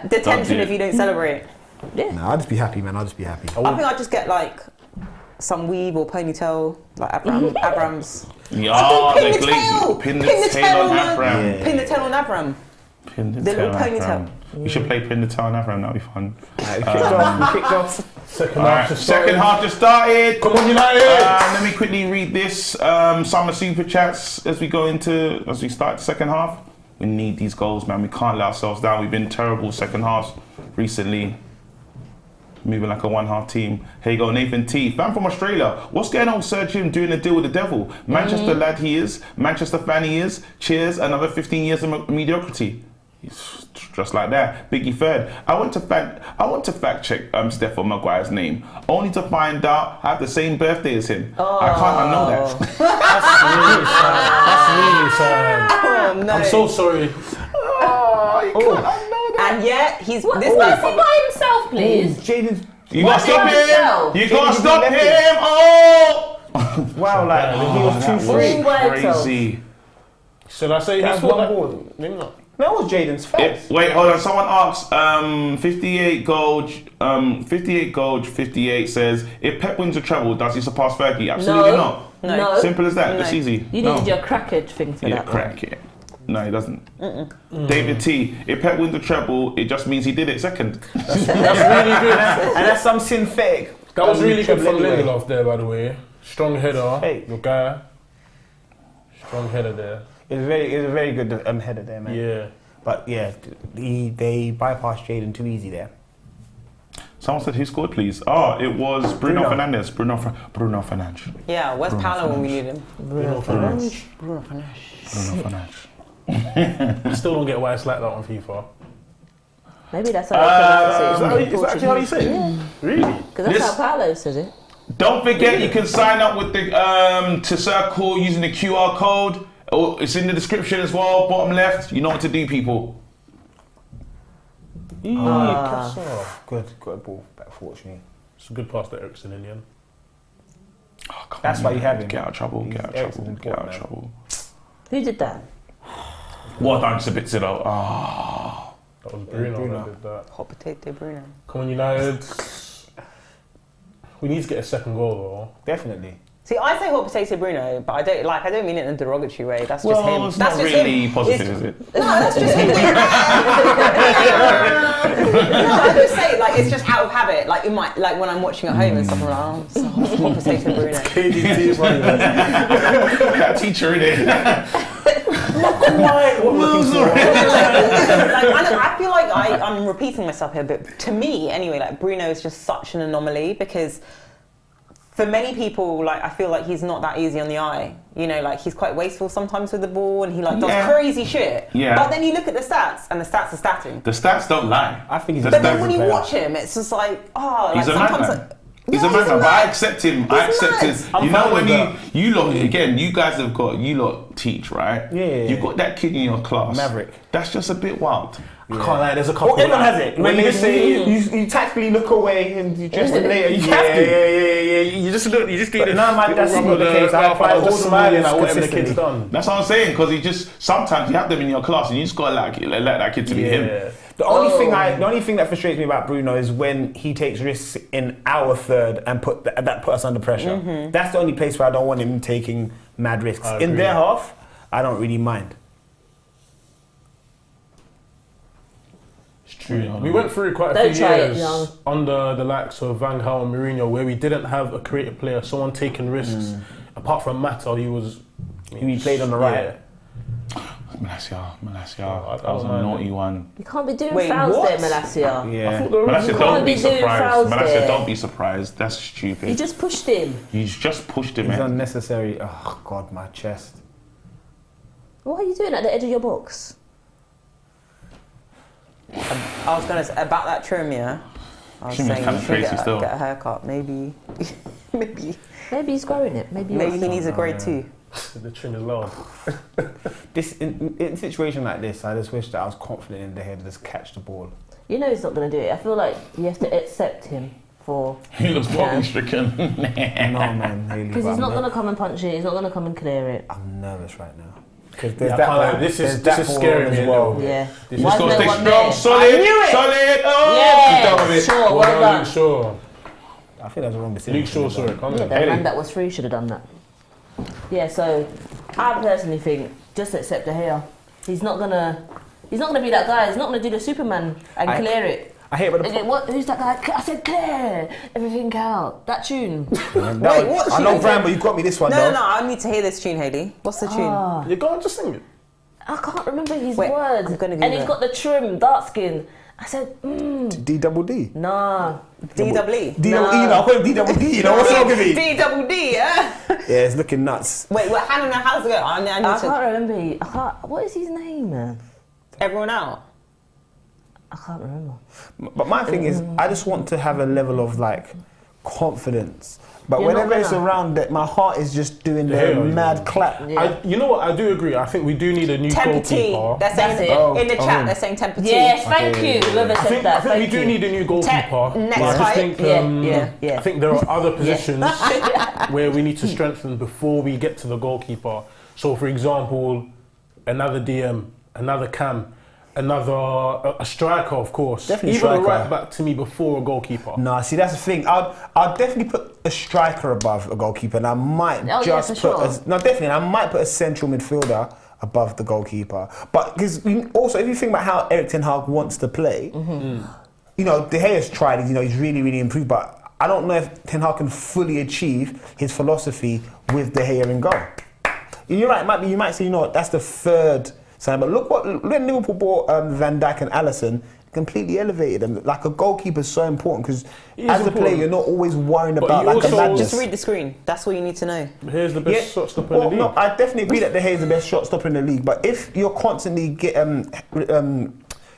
Detention if you don't celebrate. Yeah. No, I'll just be happy, man. I'll just be happy. I think I'd just get like some weave or ponytail, like Abrams. Yeah, Pin the the Glazers. tail. Pin the tail on Avram. Yeah. Pin the tail on Avram. Pin the The tail little on ponytail. Avram. We should play Pin the tail on Avram. That'd be fun. We kicked off. Second half just started. Come on, United! Let me quickly read this. Summer super chats as we start the second half. We need these goals, man. We can't let ourselves down. We've been terrible second halves recently. Moving like a one-half team. Here you go, Nathan T. Fan from Australia. What's going on with Sir Jim doing a deal with the devil? Manchester lad he is. Manchester fan he is. Cheers, another 15 years of mediocrity. He's just like that. Biggie third. I want to fact check Steph Maguire's name, only to find out I have the same birthday as him. I know that. That's really sad. Oh no. I'm so sorry. And yet he's Where's he by himself, please? Jaden's. You gotta stop him! You gotta Jaden stop left him! Oh! Wow, like he was too free. Crazy. Should I say That's he scored one that? ball. Maybe not. That was Jaden's first. Wait, hold on. Someone asked, 58 gold, 58 says, if Pep wins a treble, does he surpass Fergie? Absolutely not. No. Simple as that. No. That's easy. You needed your crackage thing for Yeah, that. crack it. No, he doesn't. David T. If Pep wins the treble, it just means he did it second. That's really good. And that's some synthetic. That was really good from anyway. Lindelof there, by the way. Strong header. Hey. Your guy. Strong header there. It's a very good header there, man. Yeah. But yeah, they bypassed Jaden too easy there. Someone said, who scored, please? Oh, it was Bruno Fernandes. Bruno Fernandes. Yeah, where's Paolo when we need him? Bruno Fernandes. Bruno Fernandes. Bruno Fernandes. I still don't get why it's like that on FIFA. Maybe that's how they pronounce it. Is that actually how you say it? Yeah. Really? Because that's how Paolo says it. Don't forget, you can sign up with the to Circl using the QR code. Oh, it's in the description as well, bottom left. You know what to do, people. Good ball, but unfortunately. It's a good pass to Ericsson in the end. Oh, That's why you have him. Get out of trouble, He's get out of excellent, trouble, get out of man. trouble. Who did that? What time to bits it out? Ah. That was Bruno that did that. Hot potato Bruno. Come on, United. We need to get a second goal Definitely. See, I say hot potato Bruno, but I don't mean it in a derogatory way. That's just him. It's That's not just really him. positive, is it? No, that's just him. No, I just say like it's just out of habit. Like when I'm watching at home and stuff, I'm like, oh, it's hot potato Bruno. KDT, That teacher in it. I feel like I'm repeating myself here, but to me, anyway, like Bruno is just such an anomaly because for many people, like I feel like he's not that easy on the eye. You know, like he's quite wasteful sometimes with the ball, and he like does crazy shit. Yeah. But then you look at the stats, and the stats are statting. The stats don't lie. I think he's The a But then stats- when you player. watch him, it's just like, oh, like He's a sometimes madman. like, He's yeah, a madman, but I mad. accept him. He's I accept mad. him. I'm You know fine when with you lot, again, you guys have got, you lot teach, right? Yeah. You've got that kid in your class. Maverick. That's just a bit wild. I can't lie, there's a couple. Well, everyone has it. When they you say you tactfully look away and you just later, you have to. Yeah. You just look. You just do But this. now, man, that's rub not of the case. I rub find of all just the smiling moves at whatever the consistently. kid's done. That's what I'm saying, because you just, sometimes you have them in your class and you just gotta like let that kid to be him. The only thing that frustrates me about Bruno is when he takes risks in our third and put us under pressure. Mm-hmm. That's the only place where I don't want him taking mad risks. I In agree. their half, I don't really mind. It's true. We went through quite a Don't few try it, years young. under the likes of Van Gaal and Mourinho where we didn't have a creative player, someone taking risks. Apart from Mata, he was. He played on the right. Malacia, I that was a don't mind naughty one. You can't be doing Wait, fouls what? there, Malacia. Yeah. Malacia, can't don't be be doing surprised. fouls Malacia, there. don't be surprised. That's stupid. You just pushed him. You just pushed him, It's man. unnecessary. Oh, God, my chest. What are you doing at the edge of your box? I was gonna say about that trim, yeah. I was Trim is saying kinda you should crazy still. get a haircut, maybe, maybe Maybe he's growing it. Maybe he needs a grade 2. The trim is loud. In a situation like this, I just wish that I was confident in the head to just catch the ball. You know he's not going to do it. I feel like you have to accept him for... He looks poverty-stricken. No, man, really. Because he's not going to come and punch it. He's not going to come and clear it. I'm nervous right now. Because there's this is scary as well. Yeah. This is going to stay strong, solid. Oh, yeah, sure, well done. Luke Shaw. I think that's the wrong decision. Luke Shaw, sorry. Yeah, the man that was free should have done that. Yeah, so I personally think just accept De Gea. He's not gonna be that guy. He's not gonna do the Superman and clear it. I hate it. Who's that guy? I said clear everything out. That tune. Wait, what I tune? know Bram, but you got me this one though. No, I need to hear this tune, Hayley. What's the tune? You can't just sing it. I can't remember his Wait, words. I'm gonna and he's got the trim, dark skin. I said, D double D. nah. D double E. D double E. No, I call it D double D. You know what's wrong with me? D double D, yeah. Yeah, it's looking nuts. Wait, hang on, how's it go? I need I to... can't remember. What is his name, man? Everyone out? I can't remember. But my thing is, I just want to have a level of like confidence. But You're whenever not it's gonna. around that, my heart is just doing the mad clap. Yeah. You know what? I do agree. I think we do need a new Temper T. goalkeeper. They're saying That's it. in the chat. They're saying Temper T. Yes, thank you. Whoever said that. I think we do need a new goalkeeper. Next But I just height. think, Yeah. I think there are other positions where we need to strengthen before we get to the goalkeeper. So, for example, another DM, another cam, a striker, of course. Definitely even striker. a right back to me before a goalkeeper. No, see that's the thing. I'd definitely put a striker above a goalkeeper, and I might definitely. And I might put a central midfielder above the goalkeeper. But because also, if you think about how Erik ten Hag wants to play, you know, De Gea's tried. You know, he's really, really improved. But I don't know if Ten Hag can fully achieve his philosophy with De Gea in goal. You're right. You might say, you know what, that's the third. But look when Liverpool bought Van Dijk and Alisson, completely elevated them. Like a goalkeeper is so important because as a player you're not always worrying about like a madness. Just read the screen. That's what you need to know. Here's the best shot stopper in the league. No, I definitely agree that De Gea is the best shot stopper in the league. But if you're constantly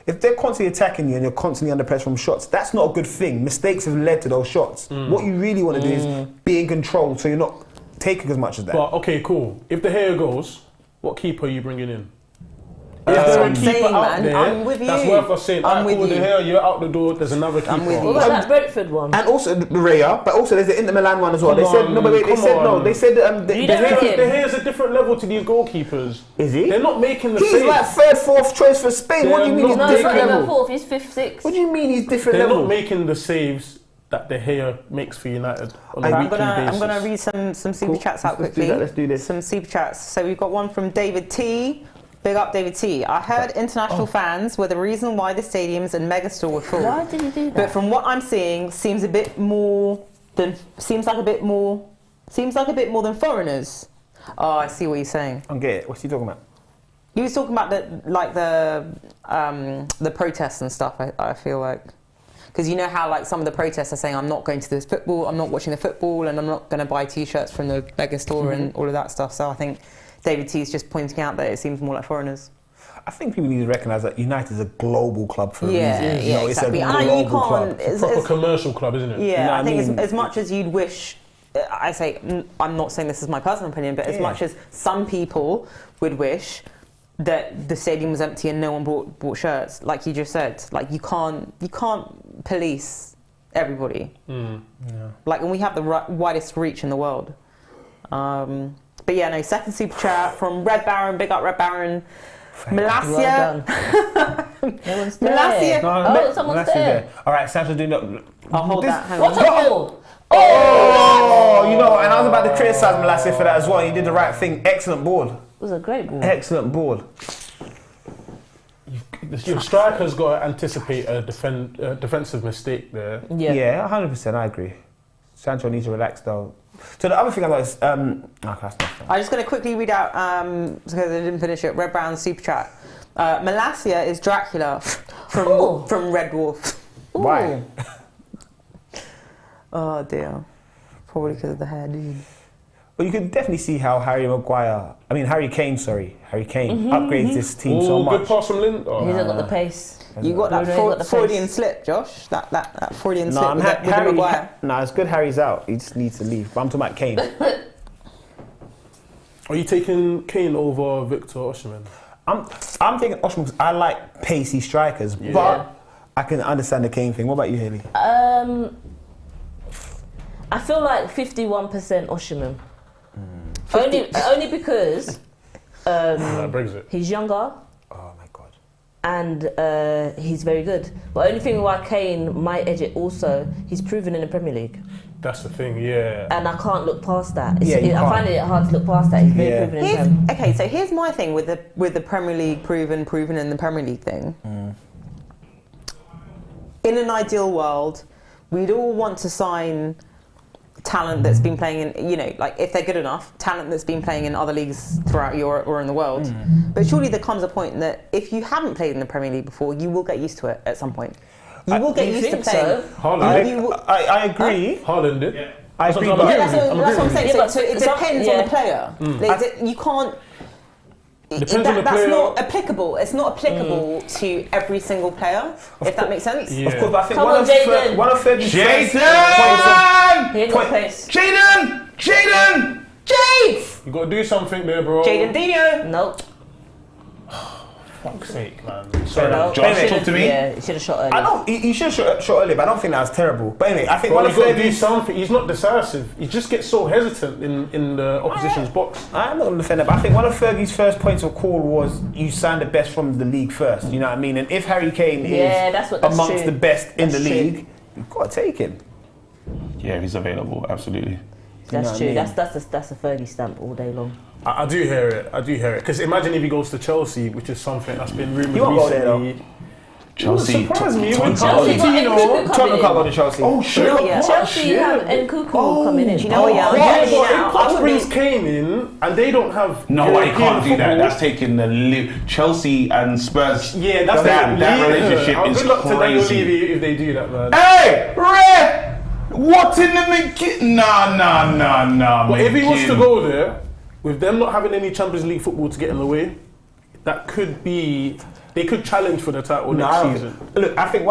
if they're constantly attacking you and you're constantly under pressure from shots, that's not a good thing. Mistakes have led to those shots. What you really want to do is be in control, so you're not taking as much as that. But okay, cool. If De Gea goes, what keeper are you bringing in? That's there what a I'm keeper saying, out man. there I'm with that's you. worth us saying, I'm with De you. Gea, you're out the door, there's another keeper. I'm with you. What about that Brentford one? And also the Raya, but also there's the Inter Milan one as well. They said no, but wait, they said You don't reckon? De Gea's a different level to these goalkeepers. Is he? They're not making the He's saves. like third, fourth choice for Spain. What do you mean he's No, it's not different level level? 4th. He's 5th, 6th. What do you mean he's different They're level? not making the saves that De Gea makes for United on a I'm weekly basis. gonna read some super chats out Let's do quickly. that, let's do this. Some super chats. So we've got one from David T. Big up David T. I heard international fans were the reason why the stadiums and Megastore were full. Why did you do that? But from what I'm seeing, seems like a bit more than foreigners. Oh, I see what you're saying. I don't get it. What's he talking about? He was talking about the protests and stuff. I feel like. Because you know how like some of the protests are saying, I'm not going to this football, I'm not watching the football, and I'm not going to buy T-shirts from the Megastore and all of that stuff. So I think David T is just pointing out that it seems more like foreigners. I think people need to recognise that United is a global club for a reason. Yeah, exactly. It's a global club. It's a proper commercial club, isn't it? Yeah, You know I what think I mean? as much as you'd wish, I'm not saying this is my personal opinion, but as much as some people would wish that the stadium was empty and no one bought shirts, like you just said, like you can't police everybody. Like, and we have the widest reach in the world. But yeah, no, second super chat from Red Baron, big up Red Baron. Malasia. No one's there. Malasia. Someone's there. All right, Sam's doing that. I'll hold that. Hang What's on. up, ball? Oh, you know, and I was about to criticise Malasia for that as well. He did the right thing. Excellent ball. It was a great ball. Excellent ball. Your striker's got to anticipate a defensive mistake there. Yeah, 100%. I agree. Sancho needs to relax though. So the other thing about is, I'm just going to quickly read out, because I didn't finish it, Red Brown Super Chat. Malasia is Dracula from Red Dwarf. Why? Oh dear. Probably because of the hair, dude. Well, you can definitely see how Harry Kane upgrades this team so much. Good pass from Lind. He hasn't got the pace. You got that got the Freudian pace. slip, Josh. That Freudian slip with the Maguire. It's good Harry's out. He just needs to leave. But I'm talking about Kane. Are you taking Kane over Victor Osimhen? I'm thinking Osimhen because I like pacey strikers, but I can understand the Kane thing. What about you, Hayley? I feel like 51% Osimhen. Only because Brexit. he's younger. Oh my God. And he's very good. But only thing why Kane might edge it also, he's proven in the Premier League. That's the thing, yeah. And I can't look past that. I find it hard to look past that. He's very proven in Premier League. Okay, so here's my thing with the Premier League proven in the Premier League thing. In an ideal world, we'd all want to sign talent that's been playing in, you know, like if they're good enough, talent that's been playing in other leagues throughout Europe or in the world. But surely there comes a point that if you haven't played in the Premier League before, you will get used to it at some point. You will get used to playing. I agree. Haaland did. Yeah. I agree. That's what I'm saying. Yeah, so it depends on the player. You can't. Depends on the that's player. not applicable. It's not applicable to every single player, if that makes sense. Yeah. Of course, but I think Come on, Jaden. one of Fergie's He ain't got pace. Jaden! Jade! You got to do something there, bro. Jaden Dino! Nope. Fuck's sake, man. Sorry, no. Josh, talk to me. Yeah, he should have shot earlier. I don't. He should have shot earlier, but I don't think that was terrible. But anyway, I think Bro, one of he's got to do Fergie's. something. He's not decisive. He just gets so hesitant in the opposition's box. I'm not going to defend that, but I think one of Fergie's first points of call was you signed the best from the league first. You know what I mean? And if Harry Kane is amongst the best in the league, you've got to take him. Yeah, he's available, absolutely. That's true. That's a Fergie stamp all day long. I do hear it. Because imagine if he goes to Chelsea, which is something that's been rumoured He won't go there, recently. Chelsea. Surprise me. Tottenham. Chelsea got Nkunku Tottenham coming can't go in. to Chelsea. Oh, shit. Chelsea have Nkunku coming in. Do you know what? Yeah, If Poch I brings Kane in, and they don't have No, I European can't do that. football, That's taking the Chelsea and Spurs. yeah, that's that relationship is good luck to Daniel crazy. Levy if they do that, man. Hey, Red! What in the beginning? Nah. But if he was to go there, with them not having any Champions League football to get in the way, that could be. They could challenge for the title next season. Look, I think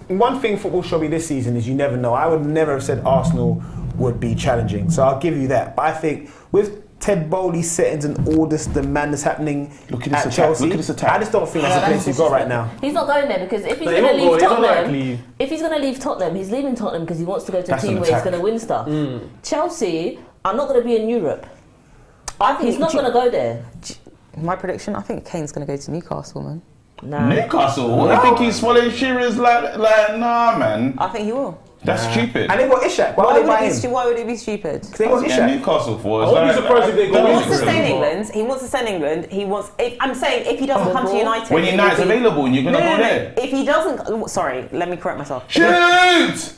one thing football showed me this season is you never know. I would never have said Arsenal would be challenging, so I'll give you that. But I think with Ted Bowley's settings and all this demand that's happening at Chelsea, I just don't think that's the place to go right now. He's not going there because if he's But he going to won't leave go, he's Tottenham, unlikely. if he's going to leave Tottenham, he's leaving Tottenham because he wants to go to a That's team an where he's attack. going to win stuff. Chelsea are not going to be in Europe. He's not going to go there. My prediction, I think Kane's going to go to Newcastle, man. Nah. Newcastle? What, you think he's swallowing Shearer's like, nah, man. I think he will. That's stupid. And they got Ishak. Why Why would it be stupid? They got Yeah, Ishak. Newcastle for us. I wouldn't be surprised if they go He in. wants to stay in England. He wants to stay in England. I'm saying if he doesn't come to United. When United's available and you're going to go there. If he doesn't, sorry, let me correct myself. Shoot!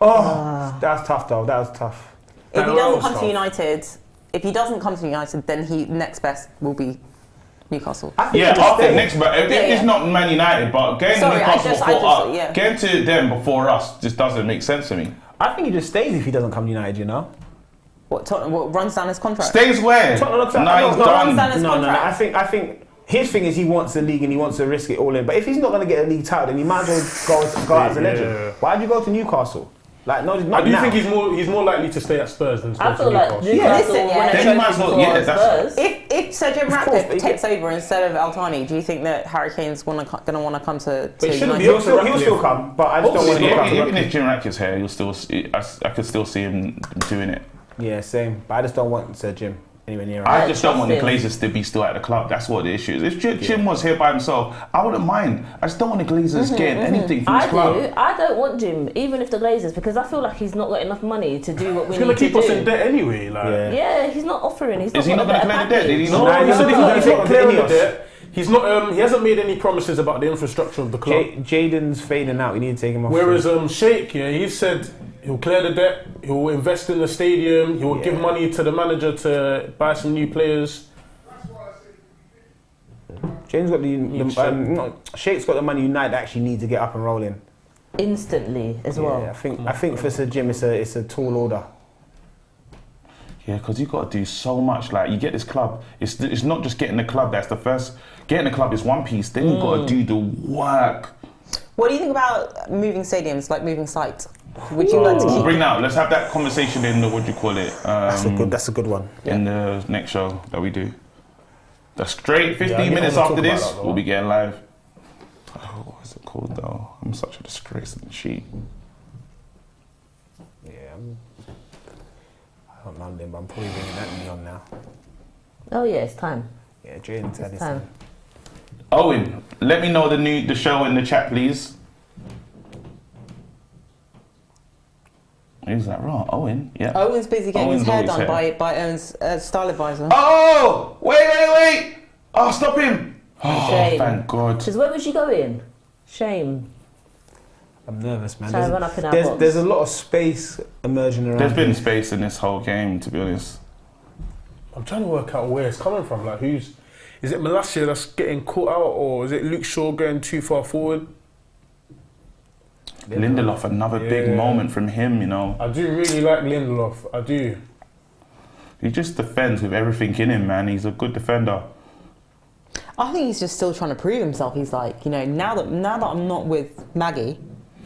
Oh, that was tough though. That was tough. If he That doesn't was come tough. to United, then next best will be Newcastle. Yeah, after next, but it's not Man United, but getting Sorry, Newcastle before yeah. getting to them before us just doesn't make sense to me. I think he just stays if he doesn't come to United, you know? What runs down his contract? Stays where? Tottenham looks like- Now he's no, done. Runs down his No, contract. I think his thing is he wants the league and he wants to risk it all in. But if he's not going to get a league title, then he might as well go out as a legend. Yeah. Why'd you go to Newcastle? Like, no, not I do now. think he's more likely to stay at Spurs than to I go to feel like Newcastle. Newcastle listen, will win a Then you might as trophy well- yeah, for that's- Spurs. If Sir Jim course, Ratcliffe but takes over instead of Altani, do you think that Harry Kane's going to want to come to But it shouldn't United? be He'll still come, but I just don't want him to come. Even if Jim Ratcliffe's here, I could still see him doing it. Yeah, same. But I just don't want Sir Jim anywhere near him. I just don't want the trust him. Glazers to be still at the club. That's what the issue is. If Jim was here by himself, I wouldn't mind. I just don't want the Glazers getting anything from this club. I don't want Jim, even if the Glazers, because I feel like he's not got enough money to do what we He's need going to to keep us in do. debt anyway. Like. Yeah, he's not offering. He's Is he not got going to a clear the debt? Did he package. not? No, he said he's not Take clearing the Ineos. debt. He hasn't made any promises about the infrastructure of the club. Jaden's fading out. We need to take him off. Whereas Sheikh, he said he'll clear the debt, he'll invest in the stadium, he'll give money to the manager to buy some new players. Jaden's got Sheikh's got the money United actually need to get up and rolling. Instantly as well. Yeah, I think for Sir Jim it's a tall order. Yeah, because you've got to do so much. Like, you get this club, it's not just getting the club, that's the first. Getting the club is one piece, then you've got to do the work. What do you think about moving stadiums, like moving sites? Would you like to keep? Bring that. Let's have that conversation in the, what do you call it? That's a good one. In the next show that we do. The straight 15 minutes after this, we'll be getting live. Oh, what is it called though? I'm such a disgrace in the sheet. Yeah, I don't know them, but I'm probably bringing Anthony on now. Oh yeah, it's time. Yeah, Jaden's had his Time. Owen, let me know the show in the chat, please. Who's that wrong? Owen, yeah. Owen's busy getting Owen's his hair always done here. by Owen's style advisor. Oh! Wait! Oh, stop him! Oh, Shame. thank God. Because where was you going? Shame. I'm nervous, man. So I run up in our box. There's a lot of space emerging around. There's been space in this whole game, to be honest. I'm trying to work out where it's coming from. Like, is it Malacia that's getting caught out, or is it Luke Shaw going too far forward? Lindelof, another big moment from him, you know. I do really like Lindelof. I do. He just defends with everything in him, man. He's a good defender. I think he's just still trying to prove himself. He's like, you know, now that I'm not with Maggie.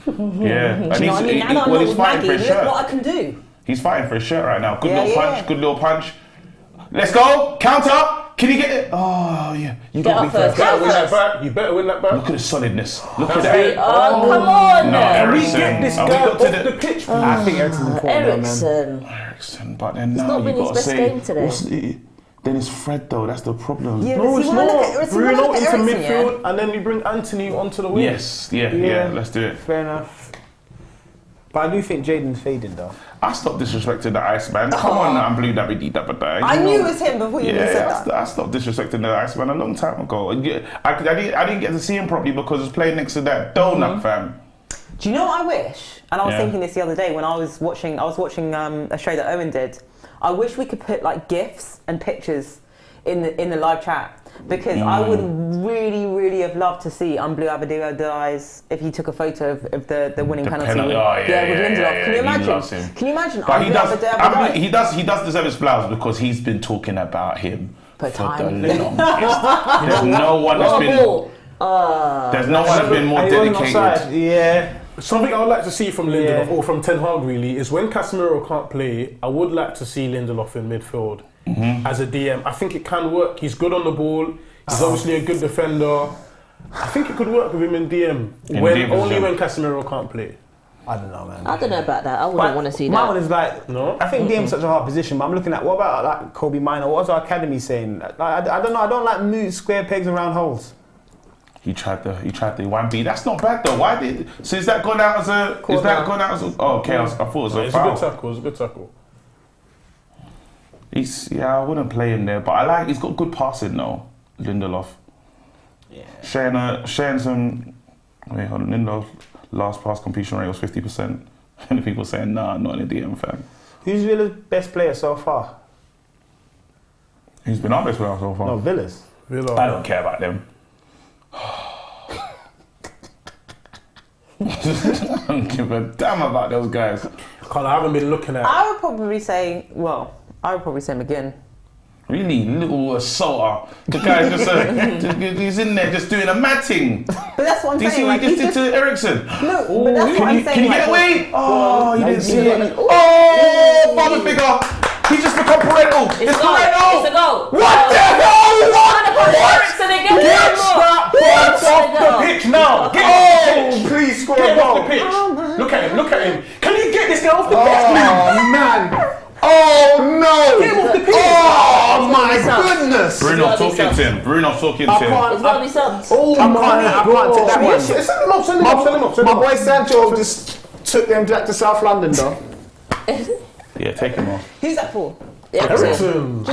Yeah. Do you know what I mean? Now that I'm not with Maggie, look what I can do. He's fighting for his shirt right now. Good Yeah, little punch. Let's go. Counter. Can he get it? Oh, yeah. You got to be first. You better win that back. You better win that back. Look at the solidness. Look at that. Oh, come on! No, Can we Eriksen. get this Oh, we guy got off to the pitch? I think Eriksen's important, man. Eriksen, but then now not you been his got to best say, game today. then it's Fred though. That's the problem. Yeah, No, but it's see, when I look not. at- see, when I Bruno look at into Eriksen, yeah? midfield, and then you bring Anthony onto the wing. Yes, yeah. Let's do it. Fair enough. But I do think Jaden's fading though. I stopped disrespecting the Iceman. Come on, now, I'm blue that we did that, but I knew it was him before you even said that. I stopped disrespecting the Iceman a long time ago. I didn't get to see him properly because I was playing next to that donut fam. Do you know what I wish? And I was Yeah. thinking this the other day when I was watching a show that Owen did. I wish we could put like GIFs and pictures in the live chat, because I would really, really have loved to see Blue Abadou Dies if he took a photo of the winning penalty. Oh, yeah, with Lindelof. Can you he imagine? loves him. Can you imagine? But he does Dies? deserve his flowers because he's been talking about him For for time. the longest. There's no one that's been more dedicated. Yeah. Something I would like to see from Lindelof or from Ten Hag really is when Casemiro can't play, I would like to see Lindelof in midfield as a DM. I think it can work. He's good on the ball. He's obviously a good defender. I think it could work with him in DM only when Casemiro can't play. I don't know, man. I don't know about that. I wouldn't want to see My that. one is like, No? I think DM's such a hard position, but I'm looking at, what about like Kobe Minor? What's our academy saying? Like, I don't know. I don't like move square pegs and round holes. He tried the 1B. That's not bad though. Why did? So is that gone out as a? Is that gone out as a? Oh, okay. I thought it was a It's a foul. good tackle. It's a good tackle. I wouldn't play him there, but he's got good passing though, Lindelof. Yeah. Sharing some. Wait, hold on. Lindelof last pass completion rate was 50%, and the people saying nah, not in the DM fan. Who's Villa's best player so far? Who's been our best player so far? No, Villa's. Villa. I don't care about them. I don't give a damn about those guys. I haven't been looking at. I would probably say McGinn. Really, little assaulter. The guy's he's in there just doing a mad thing. But that's what I'm Do you see saying. what he Like, just did to Eriksen? no, but that's what I'm saying. Can you like, get away? Oh, you didn't see yeah. it. Oh, father figure. He just become parental. It's It's a goal. parental. It's a goal. What the hell? What? Eriksen again. Get that ball off the pitch now. Oh, please score Get a him off goal. the pitch. Look at him. Look at him. Can you get this guy off the pitch, Oh, man. Oh, no. Get him off the pitch. Oh, my goodness. Bruno's talking to him. Bruno's talking to him. It's got to be subs. Oh, I can't take that one. Send him off. Send him off. Send him off. Send My him boy off. Sancho just took them back to South London, though. Yeah, take him off. Who's that for? Eriksen.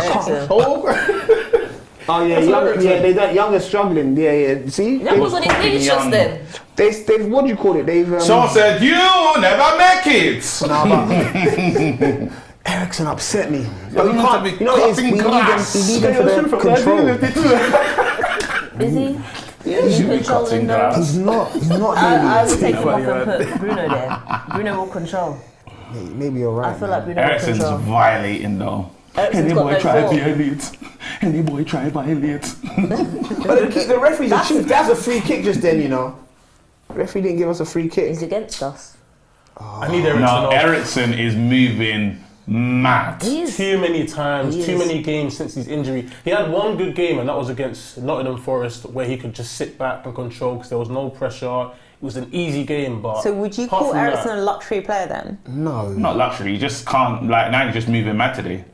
Oh yeah, young are struggling. Yeah. See, That was what it means just then. they've what do you call it? They've Sean said, "You never make it." Eriksen upset me. But you can't be you know what it is? We need them for the control. Is he? Yeah, you should be cutting grass. He's not I really. would take him off and put Bruno there. Bruno will control. Maybe you're right. I feel like Bruno will Eriksen's control. violating though. Eriksen's got no form. Any boy try violate. But the referee's a chief. That's a free kick just then, you know. The referee didn't give us a free kick. He's against us. I need Eriksen off. Eriksen is moving mad. Too many times, too many games since his injury. He had one good game, and that was against Nottingham Forest, where he could just sit back and control because there was no pressure. It was an easy game, but... So would you call Eriksen a luxury player then? No. Not luxury, you just can't... Like, now you're just moving mad today.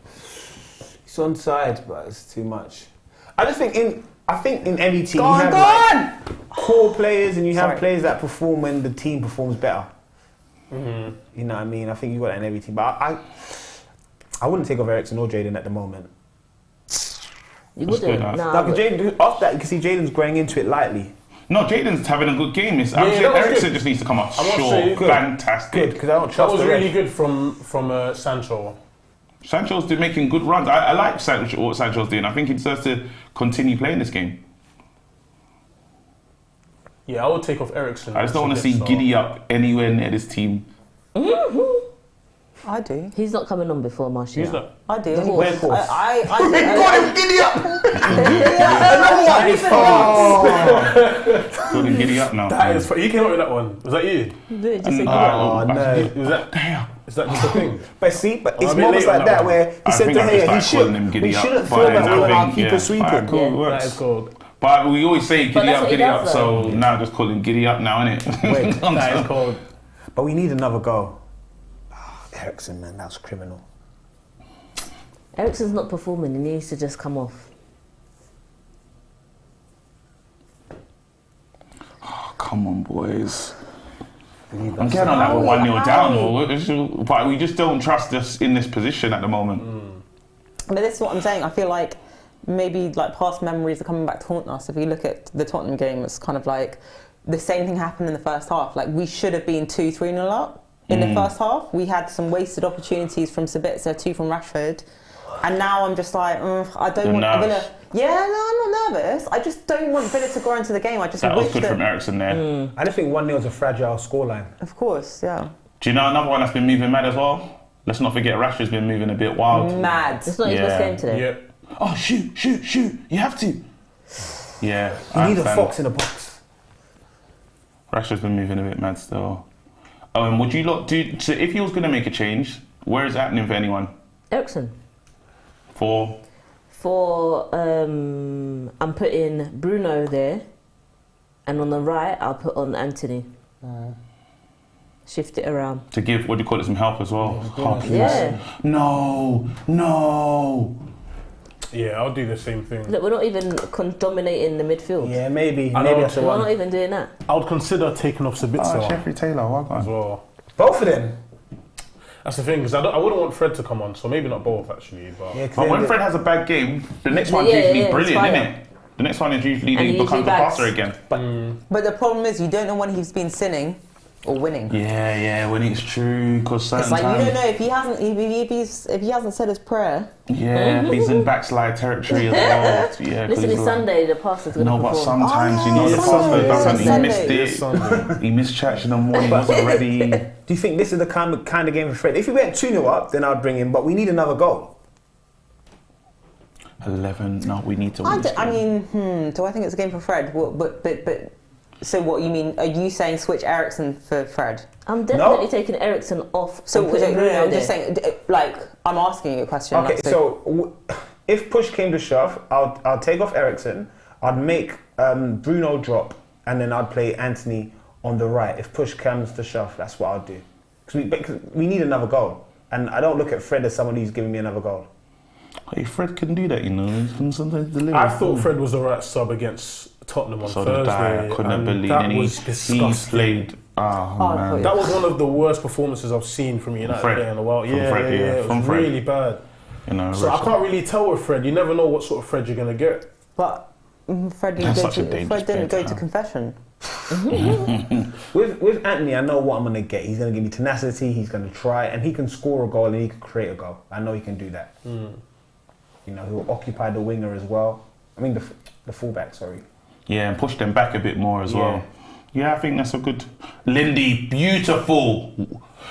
It's on side, but it's too much. I just think in any team you have like core players and you have players that perform when the team performs better. You know what I mean? I think you've got that in every team. But I wouldn't take off Eriksen or Jaden at the moment. You wouldn't? Off that, you can see Jaden's going into it lightly. No, Jaden's having a good game. Eriksen just needs to come up short. Fantastic. Good, because I don't trust That was really good from Sancho. Sancho's making good runs. I like what Sancho's doing. I think he deserves to continue playing this game. Yeah, I would take off Eriksen. I just don't want to see Giddy Up anywhere near this team. I do. He's not coming on before Martial. He's not. I do. I call him Giddy Up! Call him Giddy Up now. That is funny. You came up with that one. Was that you? Just say Oh, no. Was that... Damn. Is that just a thing? But it's moments like that where he said to her, he shouldn't feel that way when our keeper sweeping. That is cold. But we always say Giddy Up, does, so now just call him Giddy Up now, innit? That is cold. But we need another goal. Eriksen, man, that's criminal. Eriksen's not performing. He needs to just come off. Oh, come on, boys. I'm getting on that we're 1-0 down, but we just don't trust us in this position at the moment. But this is what I'm saying. I feel like maybe like past memories are coming back to haunt us. If you look at the Tottenham game, it's kind of like the same thing happened in the first half. Like we should have been 2-3-0 up in the first half. We had some wasted opportunities from Sabitzer, 2 from Rashford. And now I'm just like, I don't want Villa. Yeah, no, I'm not nervous. I just don't want Villa to grow into the game. I just that wish was good from Eriksen there. I just think 1-0 is a fragile scoreline. Of course, yeah. Do you know another one that's been moving mad as well? Let's not forget Rashford's been moving a bit wild. Mad. It's not his best game today. Yeah. Oh, shoot. You have to. Yeah. You need a fox in the box. Rashford's been moving a bit mad still. Would you lot do... So if he was going to make a change, where is it happening for anyone? Eriksen. For I'm putting Bruno there, and on the right I'll put on Anthony. Shift it around. To give, what do you call it, some help as well? Yeah. No. Yeah, I'll do the same thing. Look, we're not even dominating the midfield. Yeah, maybe I that's the We're one. not even doing that. I would consider taking off Sabitzer Jeffrey Taylor, as well. Both of them. That's the thing, because I wouldn't want Fred to come on, so maybe not both actually. But But when Fred has a bad game, the next one's usually brilliant, isn't it? The next one is usually he becomes a passer again. But the problem is you don't know when he's been sinning or winning. Yeah, when it's true, because certain It's like times, you don't know if he hasn't said his prayer. Yeah, he's in backslide territory as well. Yeah, Listen, it's Sunday, the pastor's going to no, but perform. sometimes the pastor doesn't. He missed it. He missed church in the morning. He wasn't ready. Do you think this is the kind of game for Fred? If we went 2-0 up, then I'd bring him, but we need another goal. 11. No, we need to win this game. Do I think it's a game for Fred? But so what you mean? Are you saying switch Eriksen for Fred? I'm definitely taking Eriksen off. So I'm just saying, like, I'm asking you a question. Okay, if push came to shove, I'll take off Eriksen. I'd make Bruno drop, and then I'd play Anthony on the right. If push comes to shove, that's what I'd do. Because we need another goal, and I don't look at Fred as someone who's giving me another goal. Hey, Fred can do that, you know. He can sometimes deliver. I thought Fred was the right sub against Tottenham on Thursday. I couldn't believe that. He Was disgusting. played. Oh, man. That was one of the worst performances I've seen from United player in a while. It was really bad. You know, so I can't really tell with Fred. You never know what sort of Fred you're gonna get. But Fred didn't go to confession. With Anthony, I know what I'm gonna get. He's gonna give me tenacity. He's gonna try, and he can score a goal and he can create a goal. I know he can do that. You know, he'll occupy the winger as well. I mean, the fullback. Sorry. Yeah, and push them back a bit more as well. Yeah, I think that's a good. Lindy, beautiful.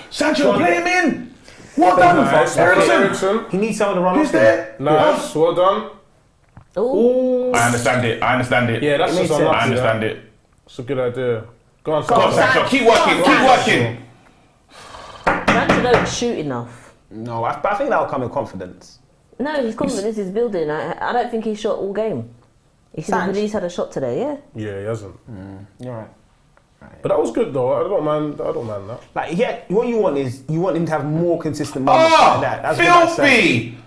Sancho, play him in. Well done, Eriksen. He needs someone to run. Who's there? Nice, well done. Ooh. I understand it. Yeah, that's just unlucky. I understand it. It's a good idea. Go on, Sancho. Keep working. don't shoot enough. No, I think that'll come with confidence. No, his confidence is building. I don't think he shot all game. He's had a shot today, yeah? Yeah, he hasn't. You're right. But that was good though. I don't mind that. Like, yeah, what you want is you want him to have more consistent moments like that. That's filthy!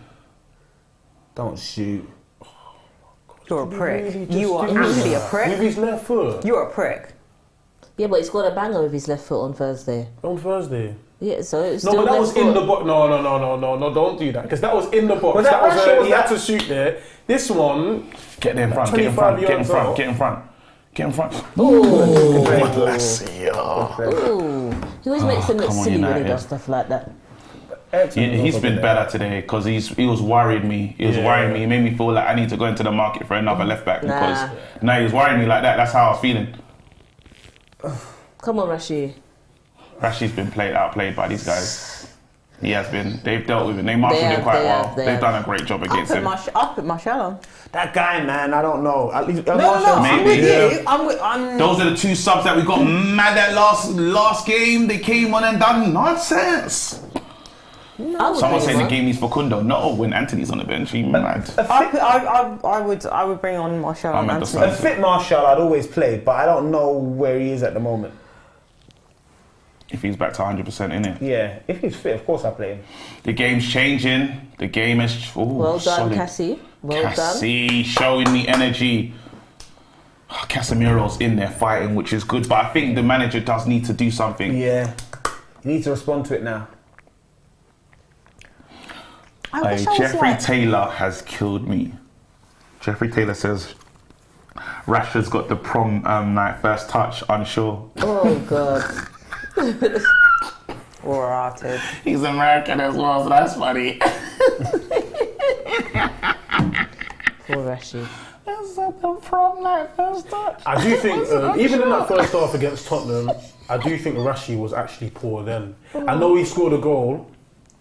Don't shoot. You're a prick. You are actually a prick. With his left foot. You're a prick. Yeah, but he scored a banger with his left foot on Thursday. On Thursday. Yeah, so it's No, still but that left was foot. in the box. No, don't do that. Because that was in the box. Was that Rashford? He had to shoot there. This one... Get there in front, get in front, get in front, get in front. Get in front. Ooh. Ooh. He always makes them look come on, silly when he United. does stuff like that. He's been better today because he was worried me. He was worrying me. He made me feel like I need to go into the market for another left back because he was worrying me like that. That's how I was feeling. Come on, Rashi. Rashi's been outplayed by these guys. He has been. They've dealt with it. They mastered it quite well. They've done a great job against him. I'll put Martial on. That guy, man, I don't know. At least I'm with you. Those are the two subs that we got mad at last game. They came on and done nonsense. Someone saying the game needs Facundo. No, when Anthony's on the bench, he mad. I would bring on Martial and Anthony. A fit Martial I'd always play, but I don't know where he is at the moment. If he's back to 100% innit? Yeah, if he's fit, of course I play him. The game's changing. The game is well done, solid. Cassie. Well Cassie showing the energy. Casemiro's in there fighting, which is good, but I think the manager does need to do something. Yeah, you need to respond to it now. Jeffrey Taylor has killed me. Jeffrey Taylor says Rashford's got the prom night first touch, unsure. Oh God. Or arted. He's American as well, so that's funny. Poor Rashi. That's at the prom night first touch. I do think, even in that first half against Tottenham, I do think Rashi was actually poor then. I know he scored a goal,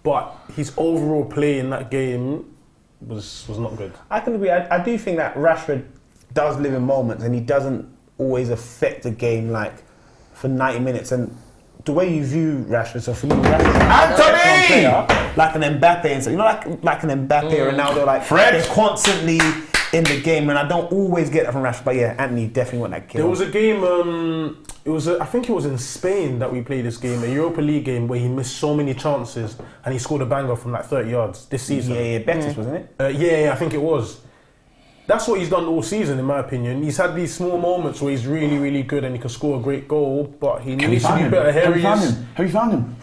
but his overall play in that game was not good. I can agree. I do think that Rashford does live in moments and he doesn't always affect the game like for 90 minutes. And the way you view Rashford, so for me, Rashford player, like an Mbappe and so, you know, like an Mbappe or Ronaldo, like Fred. They're constantly in the game, and I don't always get that from Rashford. But yeah, Anthony definitely won that kill. There was a game, I think it was in Spain that we played this game, a Europa League game where he missed so many chances and he scored a banger from like 30 yards this season. Yeah, Betis, wasn't it? Yeah, I think it was. That's what he's done all season, in my opinion. He's had these small moments where he's really, really good and he can score a great goal, but he needs to be better. Have you found him? Have you found him?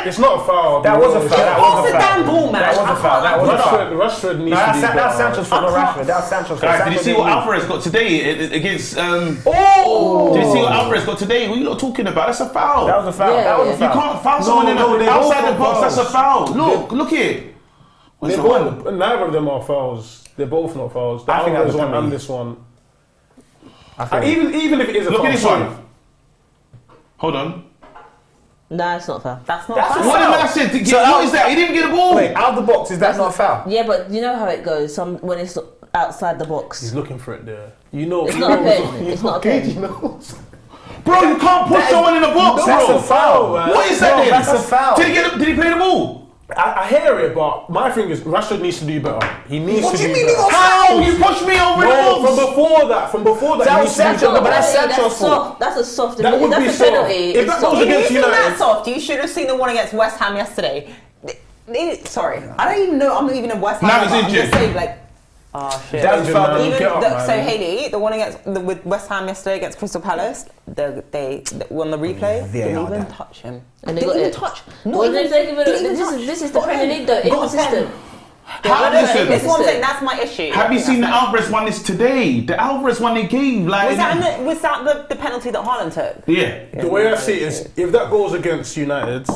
It's not a foul. That was a foul. That was a foul. Damn ball, man. That was a foul. That was a foul. Rashford needs to be better. That was Sancho's fault, not Rashford. That was Sancho's fault. Guys, did you see what Alvarez got today against? Oh! Did you see what Alvarez got today? What are you not talking about? That's a foul. That was a foul. Yeah, That was a You foul. can't foul someone outside the box. That's a foul. Look here. What's the one? Neither of them are fouls. They're both not fouls. The I think Alvarez that's one a and this one. Even Even if it is a foul. Look at this one. Hold on. Nah, it's not foul. That's not That's foul. a What foul. did I say? What is that? He didn't get the ball. Wait, out of the box, is that not a foul? Yeah, but you know how it goes. When it's outside the box, He's looking for it there. You know. it's not a pen. It's not a pen. Bro, you can't push someone in the box, That's bro. a foul. What is that No, then? that's a foul. Did he play the ball? I hear it, but my thing is Rashford needs to do better. He needs to do better. How? You pushed me over the No, box. from before that, That he was needs to do Sancho, better. but that's That's Sancho's fault. soft. That's a soft. That would be That's a soft. penalty. If It's that soft. goes against If you've seen that United, soft, you should have seen the one against West Ham yesterday. Sorry, I don't even know. I'm not even a West Ham. Now he's fan, I'm injured. just saying, like, oh shit. That was Injured, foul. man. Even Get up, man. so, Hayley, the one with West Ham yesterday against Crystal Palace, they on the replay didn't even touch him. And they Didn't got even it. touch. Well, this is the Premier League though. Inconsistent. This one thing, that's my issue. Have you seen the Alvarez one this today? The Alvarez one they gave, like. Was that the penalty that Haaland took? Yeah. the way I see it is, if that goes against United,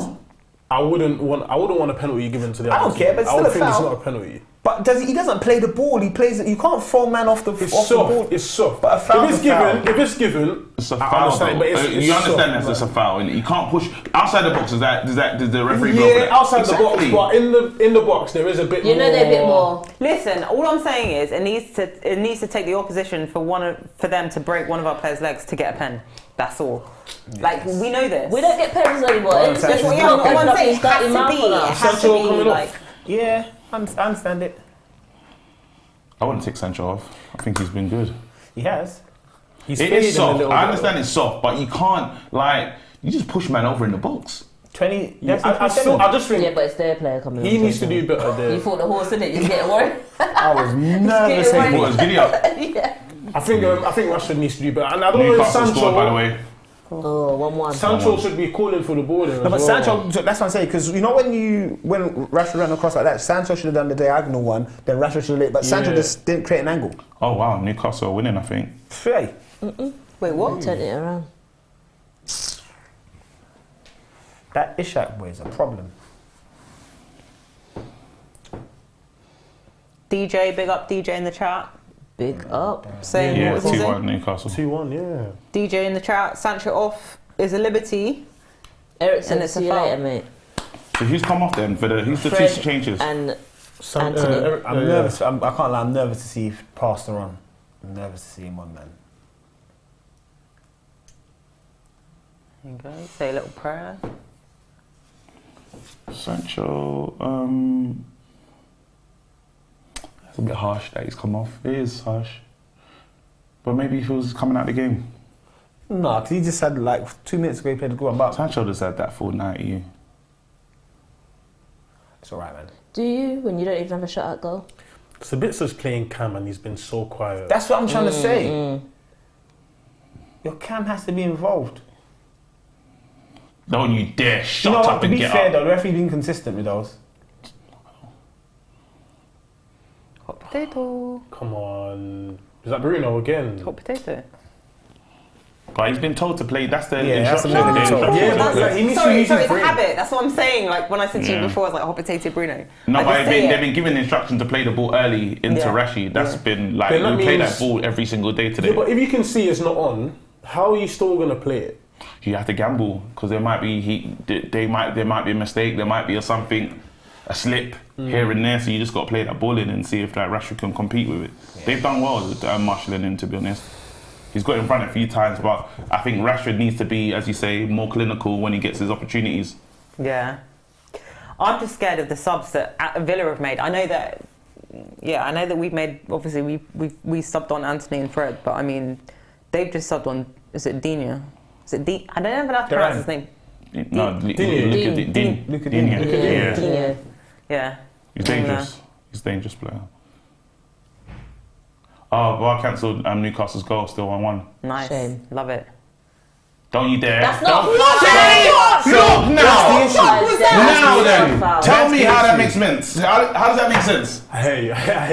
I wouldn't want a penalty given to the I don't other care, team. but it's I would still a think it's foul. not a penalty. But he doesn't play the ball. He plays it. You can't throw man off the It's off soft. the ball. It's soft. But a foul. If it's given, it's a foul. Understand, but it's you understand soft, that's a foul, innit? You can't push outside the box. Does the referee blow for that? Outside the box, but in the box there is a bit more. You know they're a bit more. Listen, all I'm saying is it needs to take the opposition for them to break one of our players' legs to get a pen. That's all. Yes. Like, we know this. We don't get pens anymore. That's what I'm saying. It has to be like. Yeah, I understand it. I wouldn't take Sancho off. I think he's been good. He has. It is soft. I understand it's soft, but you can't, like, you just push man over in the box. 20. Yeah, I just think. Yeah, but it's their player coming. He needs to do better there. You fought the horse, didn't it? You get worried. I was nervous. What was giddy up? Yeah. I think Rashford needs to do better, and I don't know if Newcastle Sancho. scored, by the way. Oh, 1-1. Sancho should be calling for the ball there. No, but Sancho, that's what I'm saying, because you know when Rashford ran across like that, Sancho should have done the diagonal one, then Rashford should have lit, but Sancho just didn't create an angle. Oh wow, Newcastle are winning, I think. Hey. Wait, what? Turn it around. That Ishak boy is a problem. DJ, big up DJ in the chat. Big up. Saying Yeah, what was he 2-1 saying? Newcastle. 2-1, yeah. DJ in the chat. Sancho off is a liberty. Ericsson, And it's a see you foul. later, mate. So who's come off then? Who's the Fred two changes? and Anthony. I'm nervous. I can't lie. I'm nervous to see Pastor on. I'm nervous to see him on, man. There you go. Say a little prayer. Sancho, it's a bit harsh that he's come off. It is harsh. But maybe he feels he's coming out of the game. No, because he just had like 2 minutes ago he played a good one, but Sancho just had that full night, you. it's alright, man. Do you, when you don't even have a shot at goal? Sabitza's playing Cam and he's been so quiet. That's what I'm trying to say. Your cam has to be involved. Don't you dare shut You know up what, to and be get fair up. though, the referee being consistent with those. Hot potato. Come on. Is that Bruno again? Hot potato. But he's been told to play. That's the that's instruction. the minimum The told. instruction Yeah, to that's play. like, he needs to Sorry, use it's his a brain. habit. That's what I'm saying. Like when I said to you Yeah. before, I was like, hot potato Bruno. No, I but just say they've it. been given the instruction to play the ball early into Yeah. Rashi. That's been like, Then that we play that means- ball every single day today. Yeah, but if you can see it's not on, how are you still going to play it? You have to gamble because there might be there might be a mistake, there might be something, a slip here and there. So you just got to play that ball in and see if like Rashford can compete with it. Yeah. They've done well with marshalling him, to be honest. He's got in front a few times, but I think Rashford needs to be, as you say, more clinical when he gets his opportunities. Yeah. I'm just scared of the subs that Villa have made. I know that. Yeah, I know that we've made. Obviously, we subbed on Anthony and Fred, but I mean, they've just subbed on. Is it Dina? Is it Dean? I don't know how to pronounce his name. No, Dean. Dina. Yeah. He's dangerous. He's a dangerous player. Oh, VAR cancelled Newcastle's goal, still 1-1. Nice. Shame. Love it. Don't you dare. That's not Don't- foul. Look now. Now then, Foul. tell me how that makes sense. How does that make sense? Hey,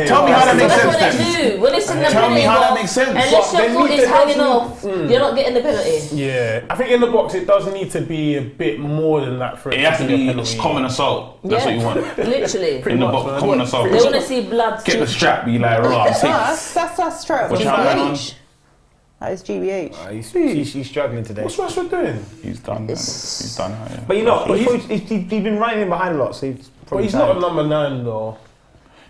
Tell me how that makes That's sense what then. they do. When it's in the Tell me penalty how that box, makes sense. unless But your they foot need is to hanging have off, you're not getting the penalty. Yeah, I think in the box it does need to be a bit more than that for it. It has to be a be penalty. common assault. That's what you want. Literally. In the much, box, man. common assault. They want to see blood. Get the strap, be like, right, I'm taking. That's true. Watch out, man. That is GBH. He's struggling today. What's Rashford doing? He's done. He's done. Yeah. But you know, But he's been running in behind a lot, so he's But probably he's not a number 9 though.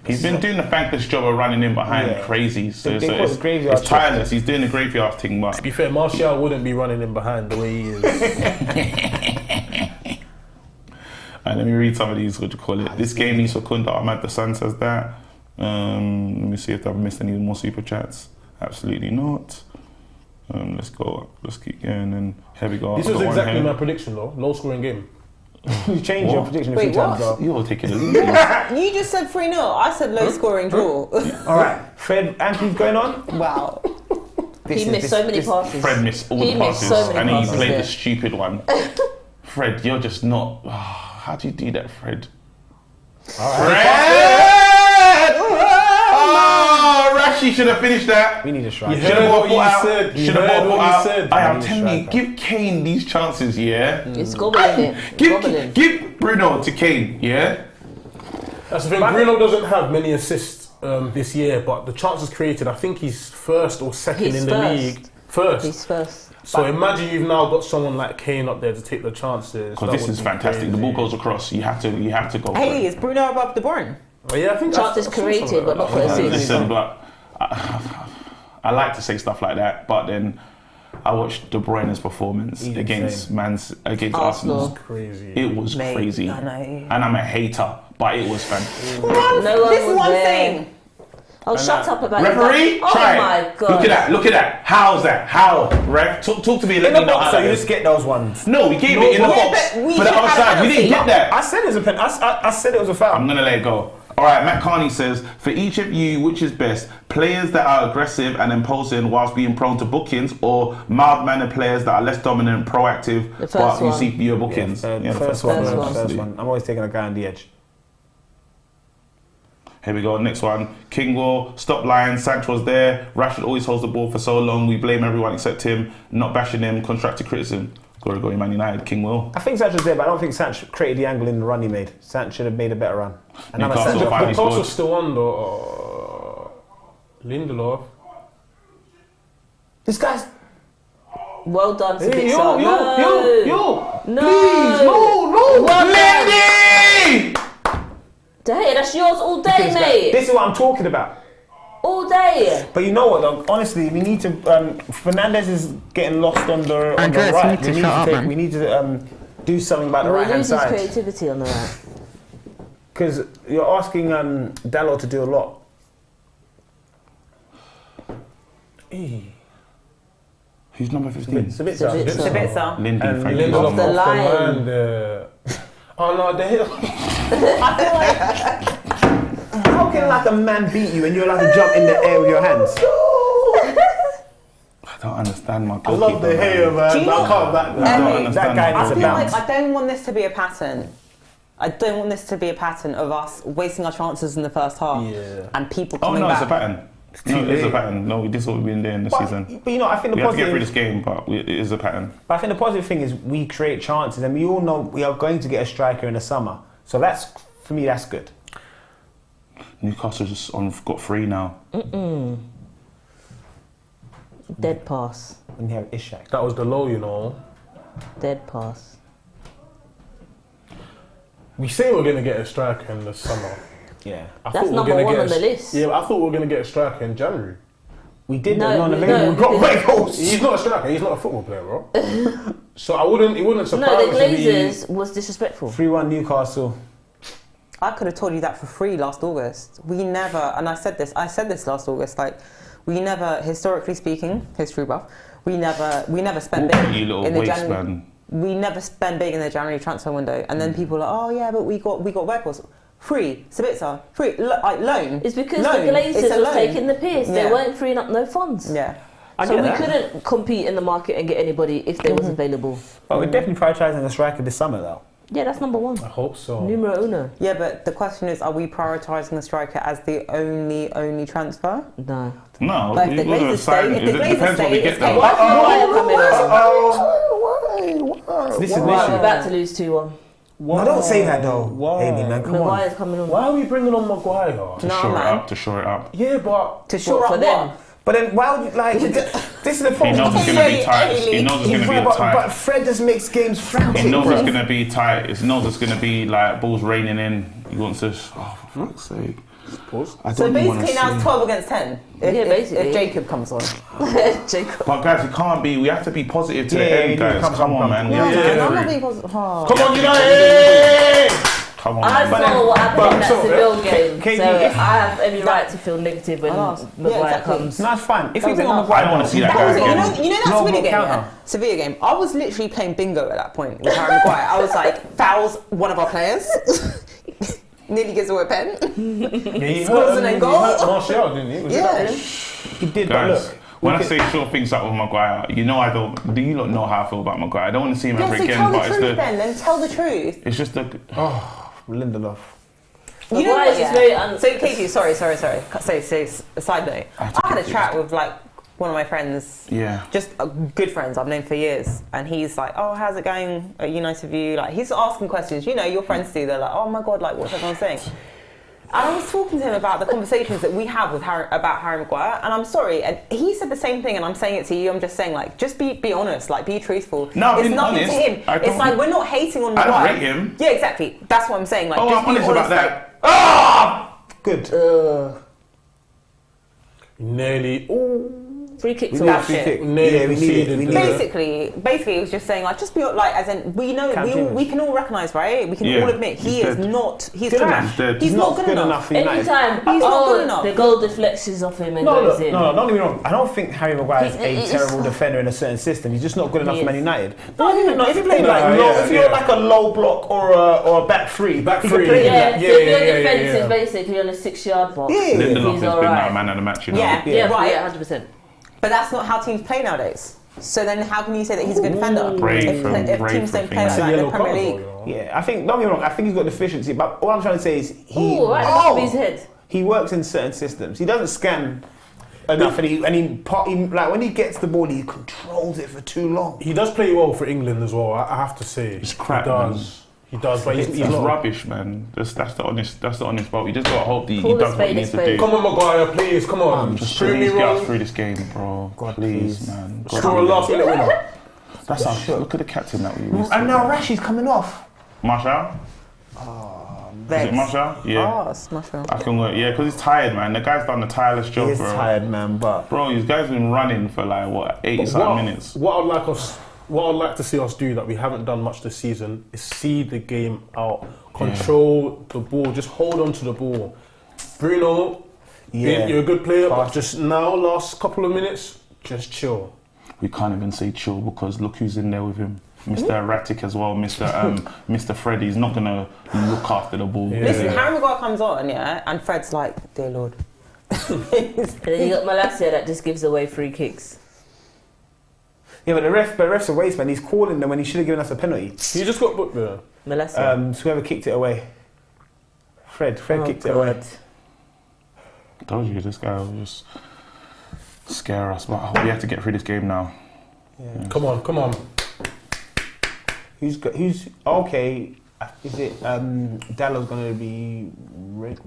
He's been doing the thankless job of running in behind crazy. So, They call it graveyard it's tireless. He's doing the graveyard thing, but To be fair, Martial wouldn't be running in behind the way he is. let me read some of these. What do you call it? This game needs Secunda. Ahmad the Sun says that. Let me see if I've missed any more super chats. Absolutely not. Let's go up. Let's keep going. And here we go. This was exactly my prediction though. Low scoring game. You changed your What? prediction a Wait, few times, what? though. You're taking a lead. You just said 3-0. I said low scoring draw. All right, Fred, Anthony's going on. Wow. He missed so many passes. Fred missed all He the missed passes, so many and he passes, played yeah. the stupid one. Fred, you're just not. How do you do that, Fred? Fred! Oh, Rashi should have finished that. We need a striker. You Should heard have what bought you out. said. You Should have heard bought what you out. said. I am need a telling you, striker. give Kane these chances, yeah. It's gobbling it. Gobbling. Give Bruno to Kane, yeah. That's the thing. Bruno doesn't have many assists this year, but the chances created, I think he's first or second in the league. First. He's first. So imagine you've now got someone like Kane up there to take the chances. Because this is fantastic. Crazy. The ball goes across. You have to go. Hayley, is Bruno above De Bruyne? Oh, yeah, I think chances created, but not for assists. Listen, but I like to say stuff like that, but then I watched De Bruyne's performance against Arsenal. Crazy. It was crazy. I know. And I'm a hater, but it was fantastic. This one thing. Oh, shut up about referee. Try my God! Look at that! How's that? How, ref? Talk to me. Let me know how. So you just get those ones. No, we gave it in the box for the other side. We didn't get that. I said it was a pen. I said it was a foul. I'm gonna let it go. All right, Matt Carney says, for each of you, which is best? Players that are aggressive and imposing whilst being prone to bookings, or mild-mannered players that are less dominant, proactive, but who seek fewer bookings? The first one. I'm always taking a guy on the edge. Here we go, next one. Kingwell, stop lying, Sancho's there. Rashford always holds the ball for so long. We blame everyone except him, not bashing him, constructive criticism. Glory, Man United, Kingwell. I think Sancho's there, but I don't think Sancho created the angle in the run he made. Sancho should have made a better run. And Newcastle's still on though. Lindelof. This guy's... Well done, Yo! Please, no! Lindy! Hey, that's yours all day, mate. This is what I'm talking about. All day. But you know what, though? Honestly, we need to... Fernandes is getting lost on the right. We need to do something about the right-hand side. We lose his creativity on the right. Because you're asking Dalot to do a lot. Who's number 15? Sabitzer. Lindy, Lindelof the line. Oh no, I feel like... How can like a man beat you and you're allowed to jump in the air with your hands? I don't understand my goalkeeper. I love the hair, man. Do you know that guy needs a bounce. I don't want this to be a pattern. I don't want this to be a pattern of us wasting our chances in the first half and people coming back. It's a pattern. No, it is a pattern. No, this is what we've been doing this season. But you know, I think we have to get through this game, but it is a pattern. But I think the positive thing is we create chances, and we all know we are going to get a striker in the summer. So that's, for me, that's good. Newcastle just got 3 now. Dead pass. When you have Ishak. That was the low, you know. Dead pass. We say we're going to get a striker in the summer. Yeah. That's number 1 on the list. Yeah, but I thought we were going to get a striker in January. We did no, we got Weghorst. He's not a striker, he's not a football player, bro. So it wouldn't surprise me. No, the Glazers was disrespectful. 3-1 Newcastle. I could have told you that for free last August. We never, and I said this last August, like, we never, historically speaking, history buff, we never spend big in the January. We never spend big in the January transfer window, and then people are like, oh yeah, but we got Weghorst. Free, Sabitzer, free, loan. It's because the Glazers were taking the piss. They weren't freeing up no funds. Yeah. So we couldn't compete in the market and get anybody if they was available. But we're definitely prioritising a striker this summer, though. Yeah, that's number 1. I hope so. Numero uno. Yeah, but the question is, are we prioritising the striker as the only transfer? No. No, but if the Glazers stay, it's though. This is we're about to lose 2-1. No, don't say that though. Hayley, man, come on. Maguire's coming on. Why are we bringing on Maguire? To shore it up. Yeah, but... To shore up for them. But then why would you, like, this is the problem. He knows it's going to be tight. He knows it's going to be tight. But Fred just makes games frantic. He knows it's going to be tight. He knows it's going to be like balls raining in. He wants to... Oh, for fuck's sake. So basically now it's 12 against 10. If Jacob comes on. Jacob. But guys, it can't be. We have to be positive to the end, guys. Come on, man. We have to get I'm not through. being positive. Oh. Come on, United! Come on, I saw what happened in that Seville game, KD, so I have every right to feel negative when Maguire comes. No, it's fine. If you think on Maguire, I don't want to see that guy again. You know that Sevilla game? Yeah? Sevilla game. I was literally playing bingo at that point with Harry Maguire. I was like, fouls one of our players. Nearly gives away a pen. Yeah, he scores an goal. He hurt Martial, didn't he? Yeah. He did, guys, but look. When I say short things up with Maguire, you know I don't. Do you not know how I feel about Maguire? I don't want to see him ever again. Tell the But it's truth, then tell the truth. It's just the. Lindelof. You know what? It's very so, Katie, sorry. Say, a side note. I had a chat with like one of my friends. Yeah. Just good friends I've known for years, and he's like, "Oh, how's it going at United View?" Like, he's asking questions. You know, your friends do. They're like, "Oh my god, like, what's everyone saying?" And I was talking to him about the conversations that we have with about Harry Maguire, and I'm sorry, and he said the same thing, and I'm saying it to you. I'm just saying, like, just be honest, like, be truthful. No, it's nothing honest, to him. It's like we're not hating on Maguire. I don't rate him. Yeah, exactly. That's what I'm saying. Like, just I'm be honest about that. Good. Nearly. Free kick. That shit. Nearly conceded. Basically, it was just saying, like, just be like, as in, we know, we can all recognise, right? We can all admit he's good trash. He's not good enough. Every time he's not good enough. The goal deflections off him and goes in. No, don't get me wrong. I don't think Harry Maguire is a terrible defender in a certain system. He's just not good enough for Man United. If you play if you're like a low block or a back three. If you're defensive, basically on a 6-yard box. Lindelof has been alright. our man of the match, you know. Yeah, right, 100%. But that's not how teams play nowadays. So then how can you say that he's a good defender? Brave if teams don't play like that in the Premier League. Yeah, I think, don't get me wrong, I think he's got deficiency, but all I'm trying to say is he works in certain systems. He doesn't scan enough, and like when he gets the ball, he controls it for too long. He does play well for England as well, I have to say. He's crap, He does, but he's not rubbish, man. That's the honest part. You just gotta hope he does what he needs to do. Come on, Maguire, please, come on. Just please get us through this game, bro. God, please, man. Score a last minute winner. That's our shot. Look at the captain that we used. And now Rashi's coming off. Marshall? Is it Marshall? Yeah. Oh, it's Marshall. I can work. Yeah, because he's tired, man. The guy's done a tireless job, He's bro. tired, man, but... Bro, these guys been running for like, what, 80-something minutes? What I'd like to see us do that we haven't done much this season is see the game out, control the ball, just hold on to the ball. Bruno, you're a good player, but just now, last couple of minutes, just chill. We can't even say chill because look who's in there with him. Mr. Erratic as well, Mr. Freddy. He's not going to look after the ball. Yeah. Listen, Harry Maguire comes on, and Fred's like, dear Lord. And then you got Malacia that just gives away free kicks. Yeah, but the ref's a waste, man. He's calling them when he should have given us a penalty. He just got booked there. Malacia. So whoever kicked it away. Fred kicked it away. I told you, this guy will just scare us, but we have to get through this game now. Yeah. Come on. Who's okay? Is it Dallow's going to be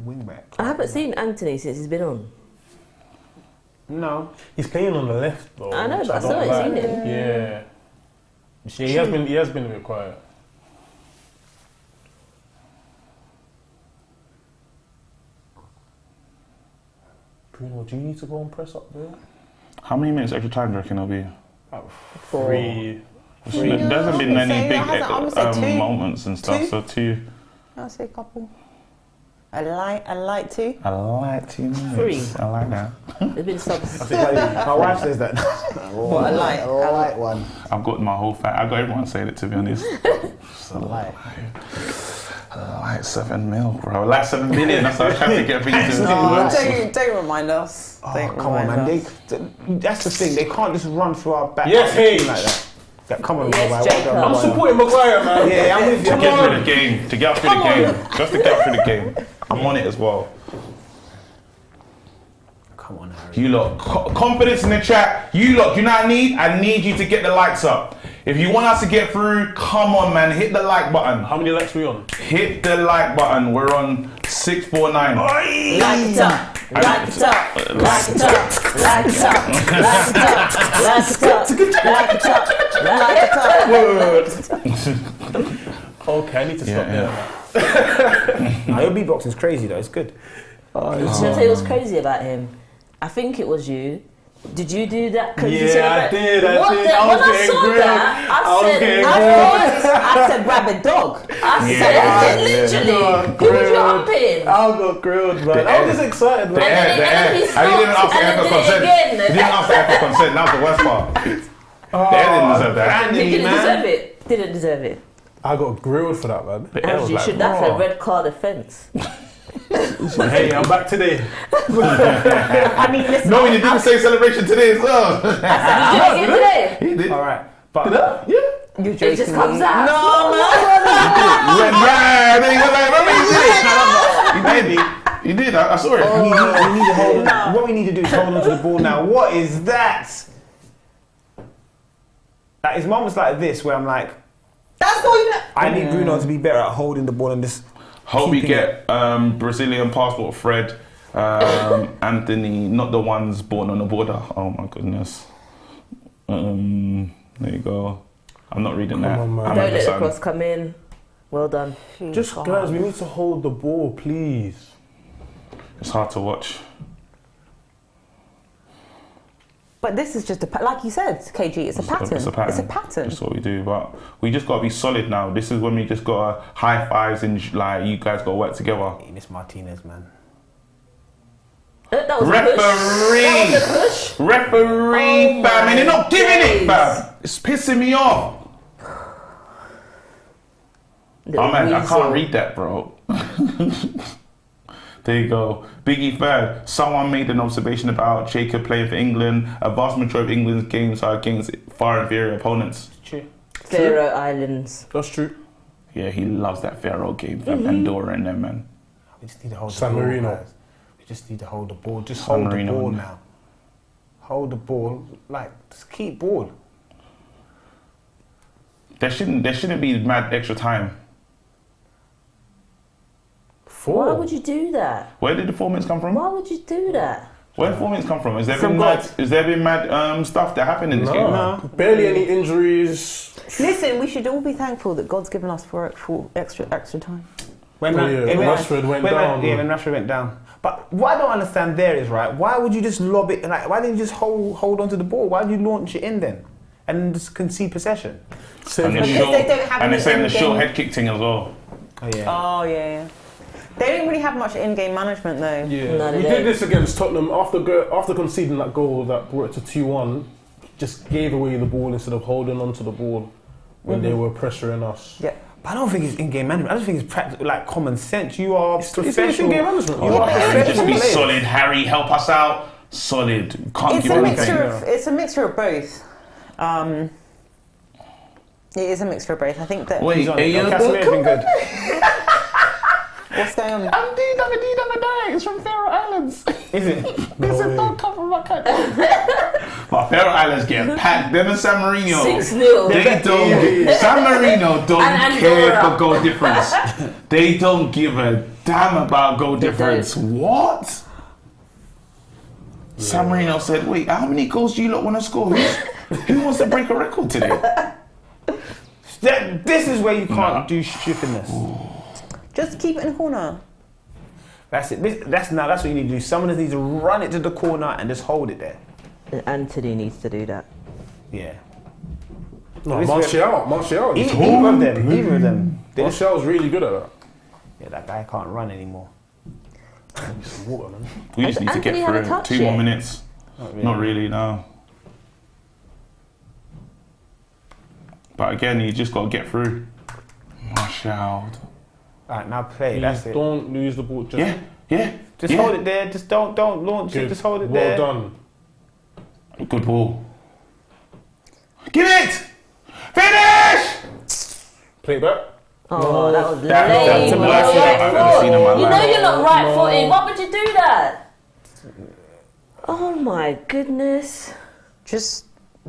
wing back? I haven't seen Anthony since he's been on. No, he's playing on the left though. I know, but I still ain't seen him. Yeah, he has been a bit quiet. Bruno, do you need to go and press up there? How many minutes extra time do you reckon it'll be? About 3. There hasn't been any big moments and stuff, so 2. I'll say a couple. I like to. 3. I like that. There's been subs. My wife says that. What I like one. I've got my whole I've got everyone saying it, to be honest. So like 7 mil, bro. Like 7 million. That's what I'm trying to get things to. Don't remind us. Come on, man. That's the thing. They can't just run through our back. Yes, hey. Like that. Come on, yes, Maguire. I'm supporting Maguire, man. Yeah, I'm with you. To get through the game. To get through the game. Just to get through the game. I'm on it as well. Come on, Harry. You lot, confidence in the chat. You lot, you know what I need? I need you to get the likes up. If you want us to get through, come on, man. Hit the like button. How many likes are we on? Hit the like button. We're on 649. Like it up. Like it up. Like it up. Like it up. Like it up. Okay, I need to stop there. Your beatboxing's crazy though. It's good. Should I tell you what's crazy about him? I think it was you. Did you do that? I did. I did. When I saw that, I said rabid dog. I said literally. He was jumping. I got grilled, man. I was just excited, man. I didn't ask for consent. He didn't ask for consent. That was the worst part. The air didn't deserve that. He didn't deserve it. Didn't deserve it. I got grilled for that, man. That's a red card offence. Hey, I'm back today. I mean, listen. No, you didn't say celebration today as well. Did you today? He did. All right, but Yeah. You're joking. It just comes out. No, You did. I saw it. we need to hold on. What we need to do is hold on to the ball now. What is that? Like, it's moments like this where I'm like, that's not even. I need Bruno to be better at holding the ball and just. Hope we get Brazilian passport Fred, Anthony, not the ones born on the border. Oh my goodness. There you go. I'm not reading that. on, man. I'm Don't let the understand. cross come in. Well done. Just guys, we need to hold the ball, please. It's hard to watch. But this is just like you said, KG. It's a pattern. It's a pattern. It's a pattern. That's what we do. But we just gotta be solid now. This is when we just gotta high fives and like you guys gotta work together. Miss Martinez, man. That was Referee! a push. That was a push. Referee, Oh fam, and they're not my giving it, days. fam. It's pissing me off. Oh man, I can't read that, bro. There you go. Biggie third. Someone made an observation about Jacob playing for England. A vast majority of England's games are against far inferior opponents. True. Faroe Islands. That's true. Yeah, he loves that Faroe game, fam. Andorra and them, man. We just need to hold San the ball, Marino. guys. We just need to hold the ball. Just San hold Marino, the ball yeah. now. Hold the ball. Like, just keep ball. There shouldn't be mad extra time. Why would you do that? Where did the 4 minutes come from? Why would you do that? Where did 4 minutes come from? Has there From been God. mad? Has there been mad stuff that happened in this game? No. Barely any injuries. Listen, we should all be thankful that God's given us for extra time. When Rashford went down. When Rashford went down. But what I don't understand there is, right, why would you just lob it, like, why didn't you just hold onto the ball? Why did you launch it in then? And just concede possession? And Because they don't have they're any saying the in-game- short head kick thing as well. Oh, yeah. Oh yeah. They don't really have much in-game management though. Yeah, No, they we don't. did this against Tottenham after conceding that goal that brought it to 2-1. Just gave away the ball instead of holding onto the ball when they were pressuring us. Yeah. But I don't think it's in-game management. I just think it's like common sense. You are professional. It's in-game management. You are Harry, just professional be players. solid, Harry. Help us out. Solid. Can't It's give a anything. mixture of both. It is a mixture of both. I think that. Wait, Casemiro's been good. What's going on? I'm D-double-D-double-die. It's from Faroe Islands. Is it? This is not come from my country. But Faroe Islands get packed. Them and San Marino. 6-0. They don't. San Marino don't And care Andorra. for goal difference. They don't give a damn about goal difference. What? San Marino said, "Wait, how many goals do you lot want to score? Who wants to break a record today?" This is where you can't do stupidness. Just keep it in the corner. That's it. That's what you need to do. Someone needs to run it to the corner and just hold it there. Anthony needs to do that. Yeah. No, Martial. Either of them. Martial's really good at that. Yeah, that guy can't run anymore. Some water, man. We just need to Anthony get had a through. touch 2 more yet? minutes. Not really, no. But again, you just got to get through. Martial. Alright, now play. That's it. Don't lose the ball. Just Yeah. Just hold it there. Just don't launch it. good. Just hold it well there. done. Good ball. Give it! Finish! Play it back. Oh, that was That's lame. the You're worst thing I've ever right seen in my foot. You know life. you're not right footed. Why would you do that? Oh my goodness. Just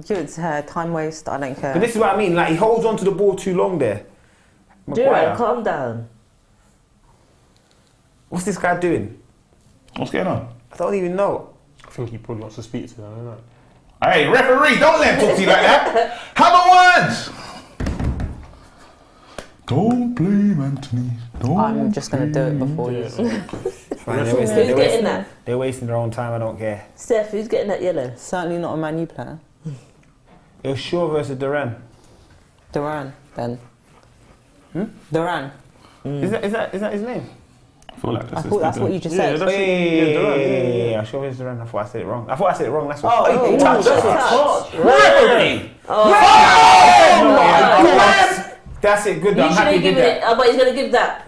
give it to her. Time waste. I don't care. But this is what I mean. Like, he holds onto the ball too long there. Duran, Maguire. calm down. What's this guy doing? What's going on? I don't even know. I think he probably wants to speak to them, isn't it? Hey, referee, don't let him talk to you like that. Have a word! Don't blame Anthony. Don't I'm just going to do it before you. Fine, Who's getting that? They're wasting their own time. I don't care. Steph, who's getting that yellow? Certainly not a Man U player. It was Shaw versus Duran. Duran, then. Duran. Is that his name? I feel like I thought that's what you just said. Yeah, Shaw versus Duran. I thought I said it wrong. That's what. Oh, he touched that's it. a touch. Referee! That's it. Good. I'm You should happy have he did given it. that. But he's going to give that.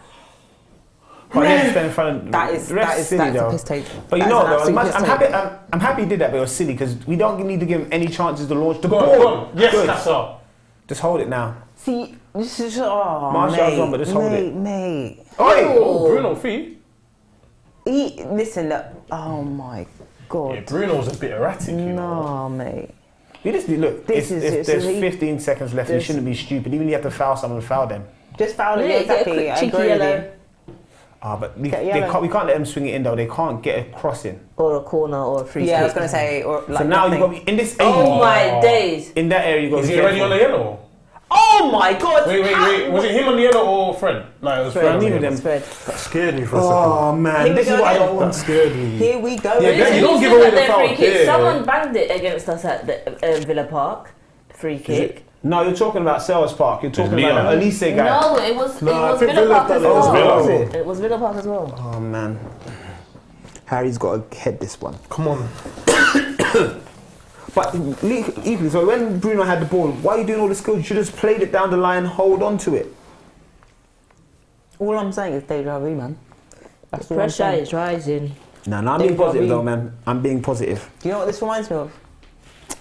But he had to stand in front of That is the rest silly a though. piss take. But you That know, is an though, absolute I'm piss happy. take. I'm happy he did that, but it was silly because we don't need to give him any chances to launch the Go ball. on. Yes, Good. that's all. Just hold it now. See, this is Martial's mate, on, but just hold it. Mate, Oh, Bruno feet. listen, look. Oh my God. Yeah, Bruno's a bit erratic, you know. No, mate. We just look. This If is- there's this is- 15 seconds left, we shouldn't be stupid. Even if you have to foul someone, foul them. Just foul it. Yeah, get a Exactly. quick I cheeky agree with yellow. you. But we can't let them swing it in though. They can't get a crossing. Or a corner or a free kick. I was going to say. Or like so now you've got to be in this area. Oh my days. In that area, you've got to be Is he already on the yellow? Oh my God! Wait. Was it him on the yellow or Fred? No, it was Fred. Neither of them. Fred. That scared me for a second. Oh man, this is what I don't want. That scared me. Here we go. Yeah, you don't give away the foul. Someone banged it against us at the Villa Park. Free kick. No, you're talking about Selhurst Park. You're talking about the Elise guy. No, it was Villa Park as well. It was Villa Park as well. Oh man, Harry's got to head this one. Come on. But equally, so when Bruno had the ball, why are you doing all the skills? You should have just played it down the line, hold on to it. All I'm saying is deja vu, man. That's the pressure is rising. I'm being positive though, man. I'm being positive. Do you know what this reminds me of?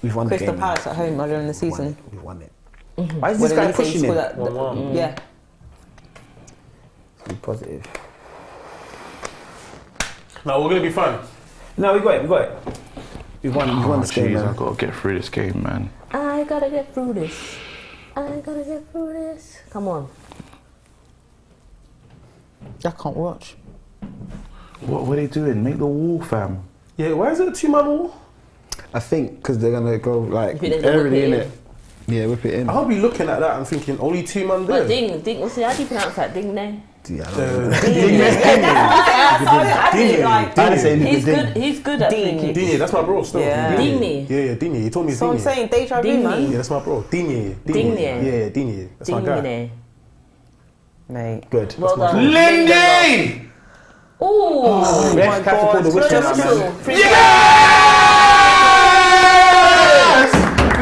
We've won Crystal the game. Palace at home earlier in the season. We've won it. Mm-hmm. Why is this guy pushing it? Yeah. Be positive. No, we're gonna be fine. No, we got it. We've won this game, man. I've got to get through this game, man. I gotta get through this. Come on. I can't watch. What are they doing? Make the wall, fam. Yeah, why is it a 2-man wall? I think because they're gonna go like You think they're gonna early whip in it it. Yeah, whip it in. I'll be looking at that and thinking, only 2 man there. But Ding, what's it? How do you pronounce that? Ding there? Yeah, He's good at free kicks. Digne, that's my bro still. Yeah. Digne. Yeah, Digne. He told me it's So I'm Digne. saying deja vu, man. Yeah, that's my bro. Digne. Digne. Yeah, Digne. That's my guy. Digne. Mate. Good. Well done. Lindy! Oh Best catch for the whistle now, man. Yes!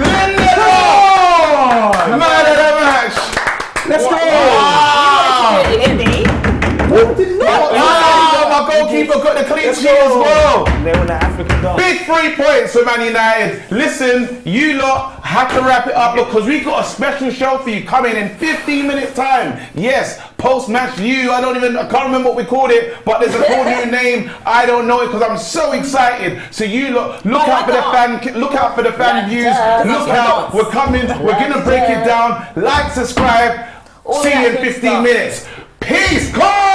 Lindy! Man of the match! Let's go! My goalkeeper got the clean sheet as well. They won the African dance. Big 3 points for Man United. Listen, you lot have to wrap it up because we got a special show for you coming in 15 minutes time. Yes, post-match view. I can't remember what we called it, but there's a whole new name. I don't know it because I'm so excited. So you lot, look out for the fan views. Look out. We're coming. We're gonna break it down. Like, subscribe. See you in 15 minutes. Peace. Come on.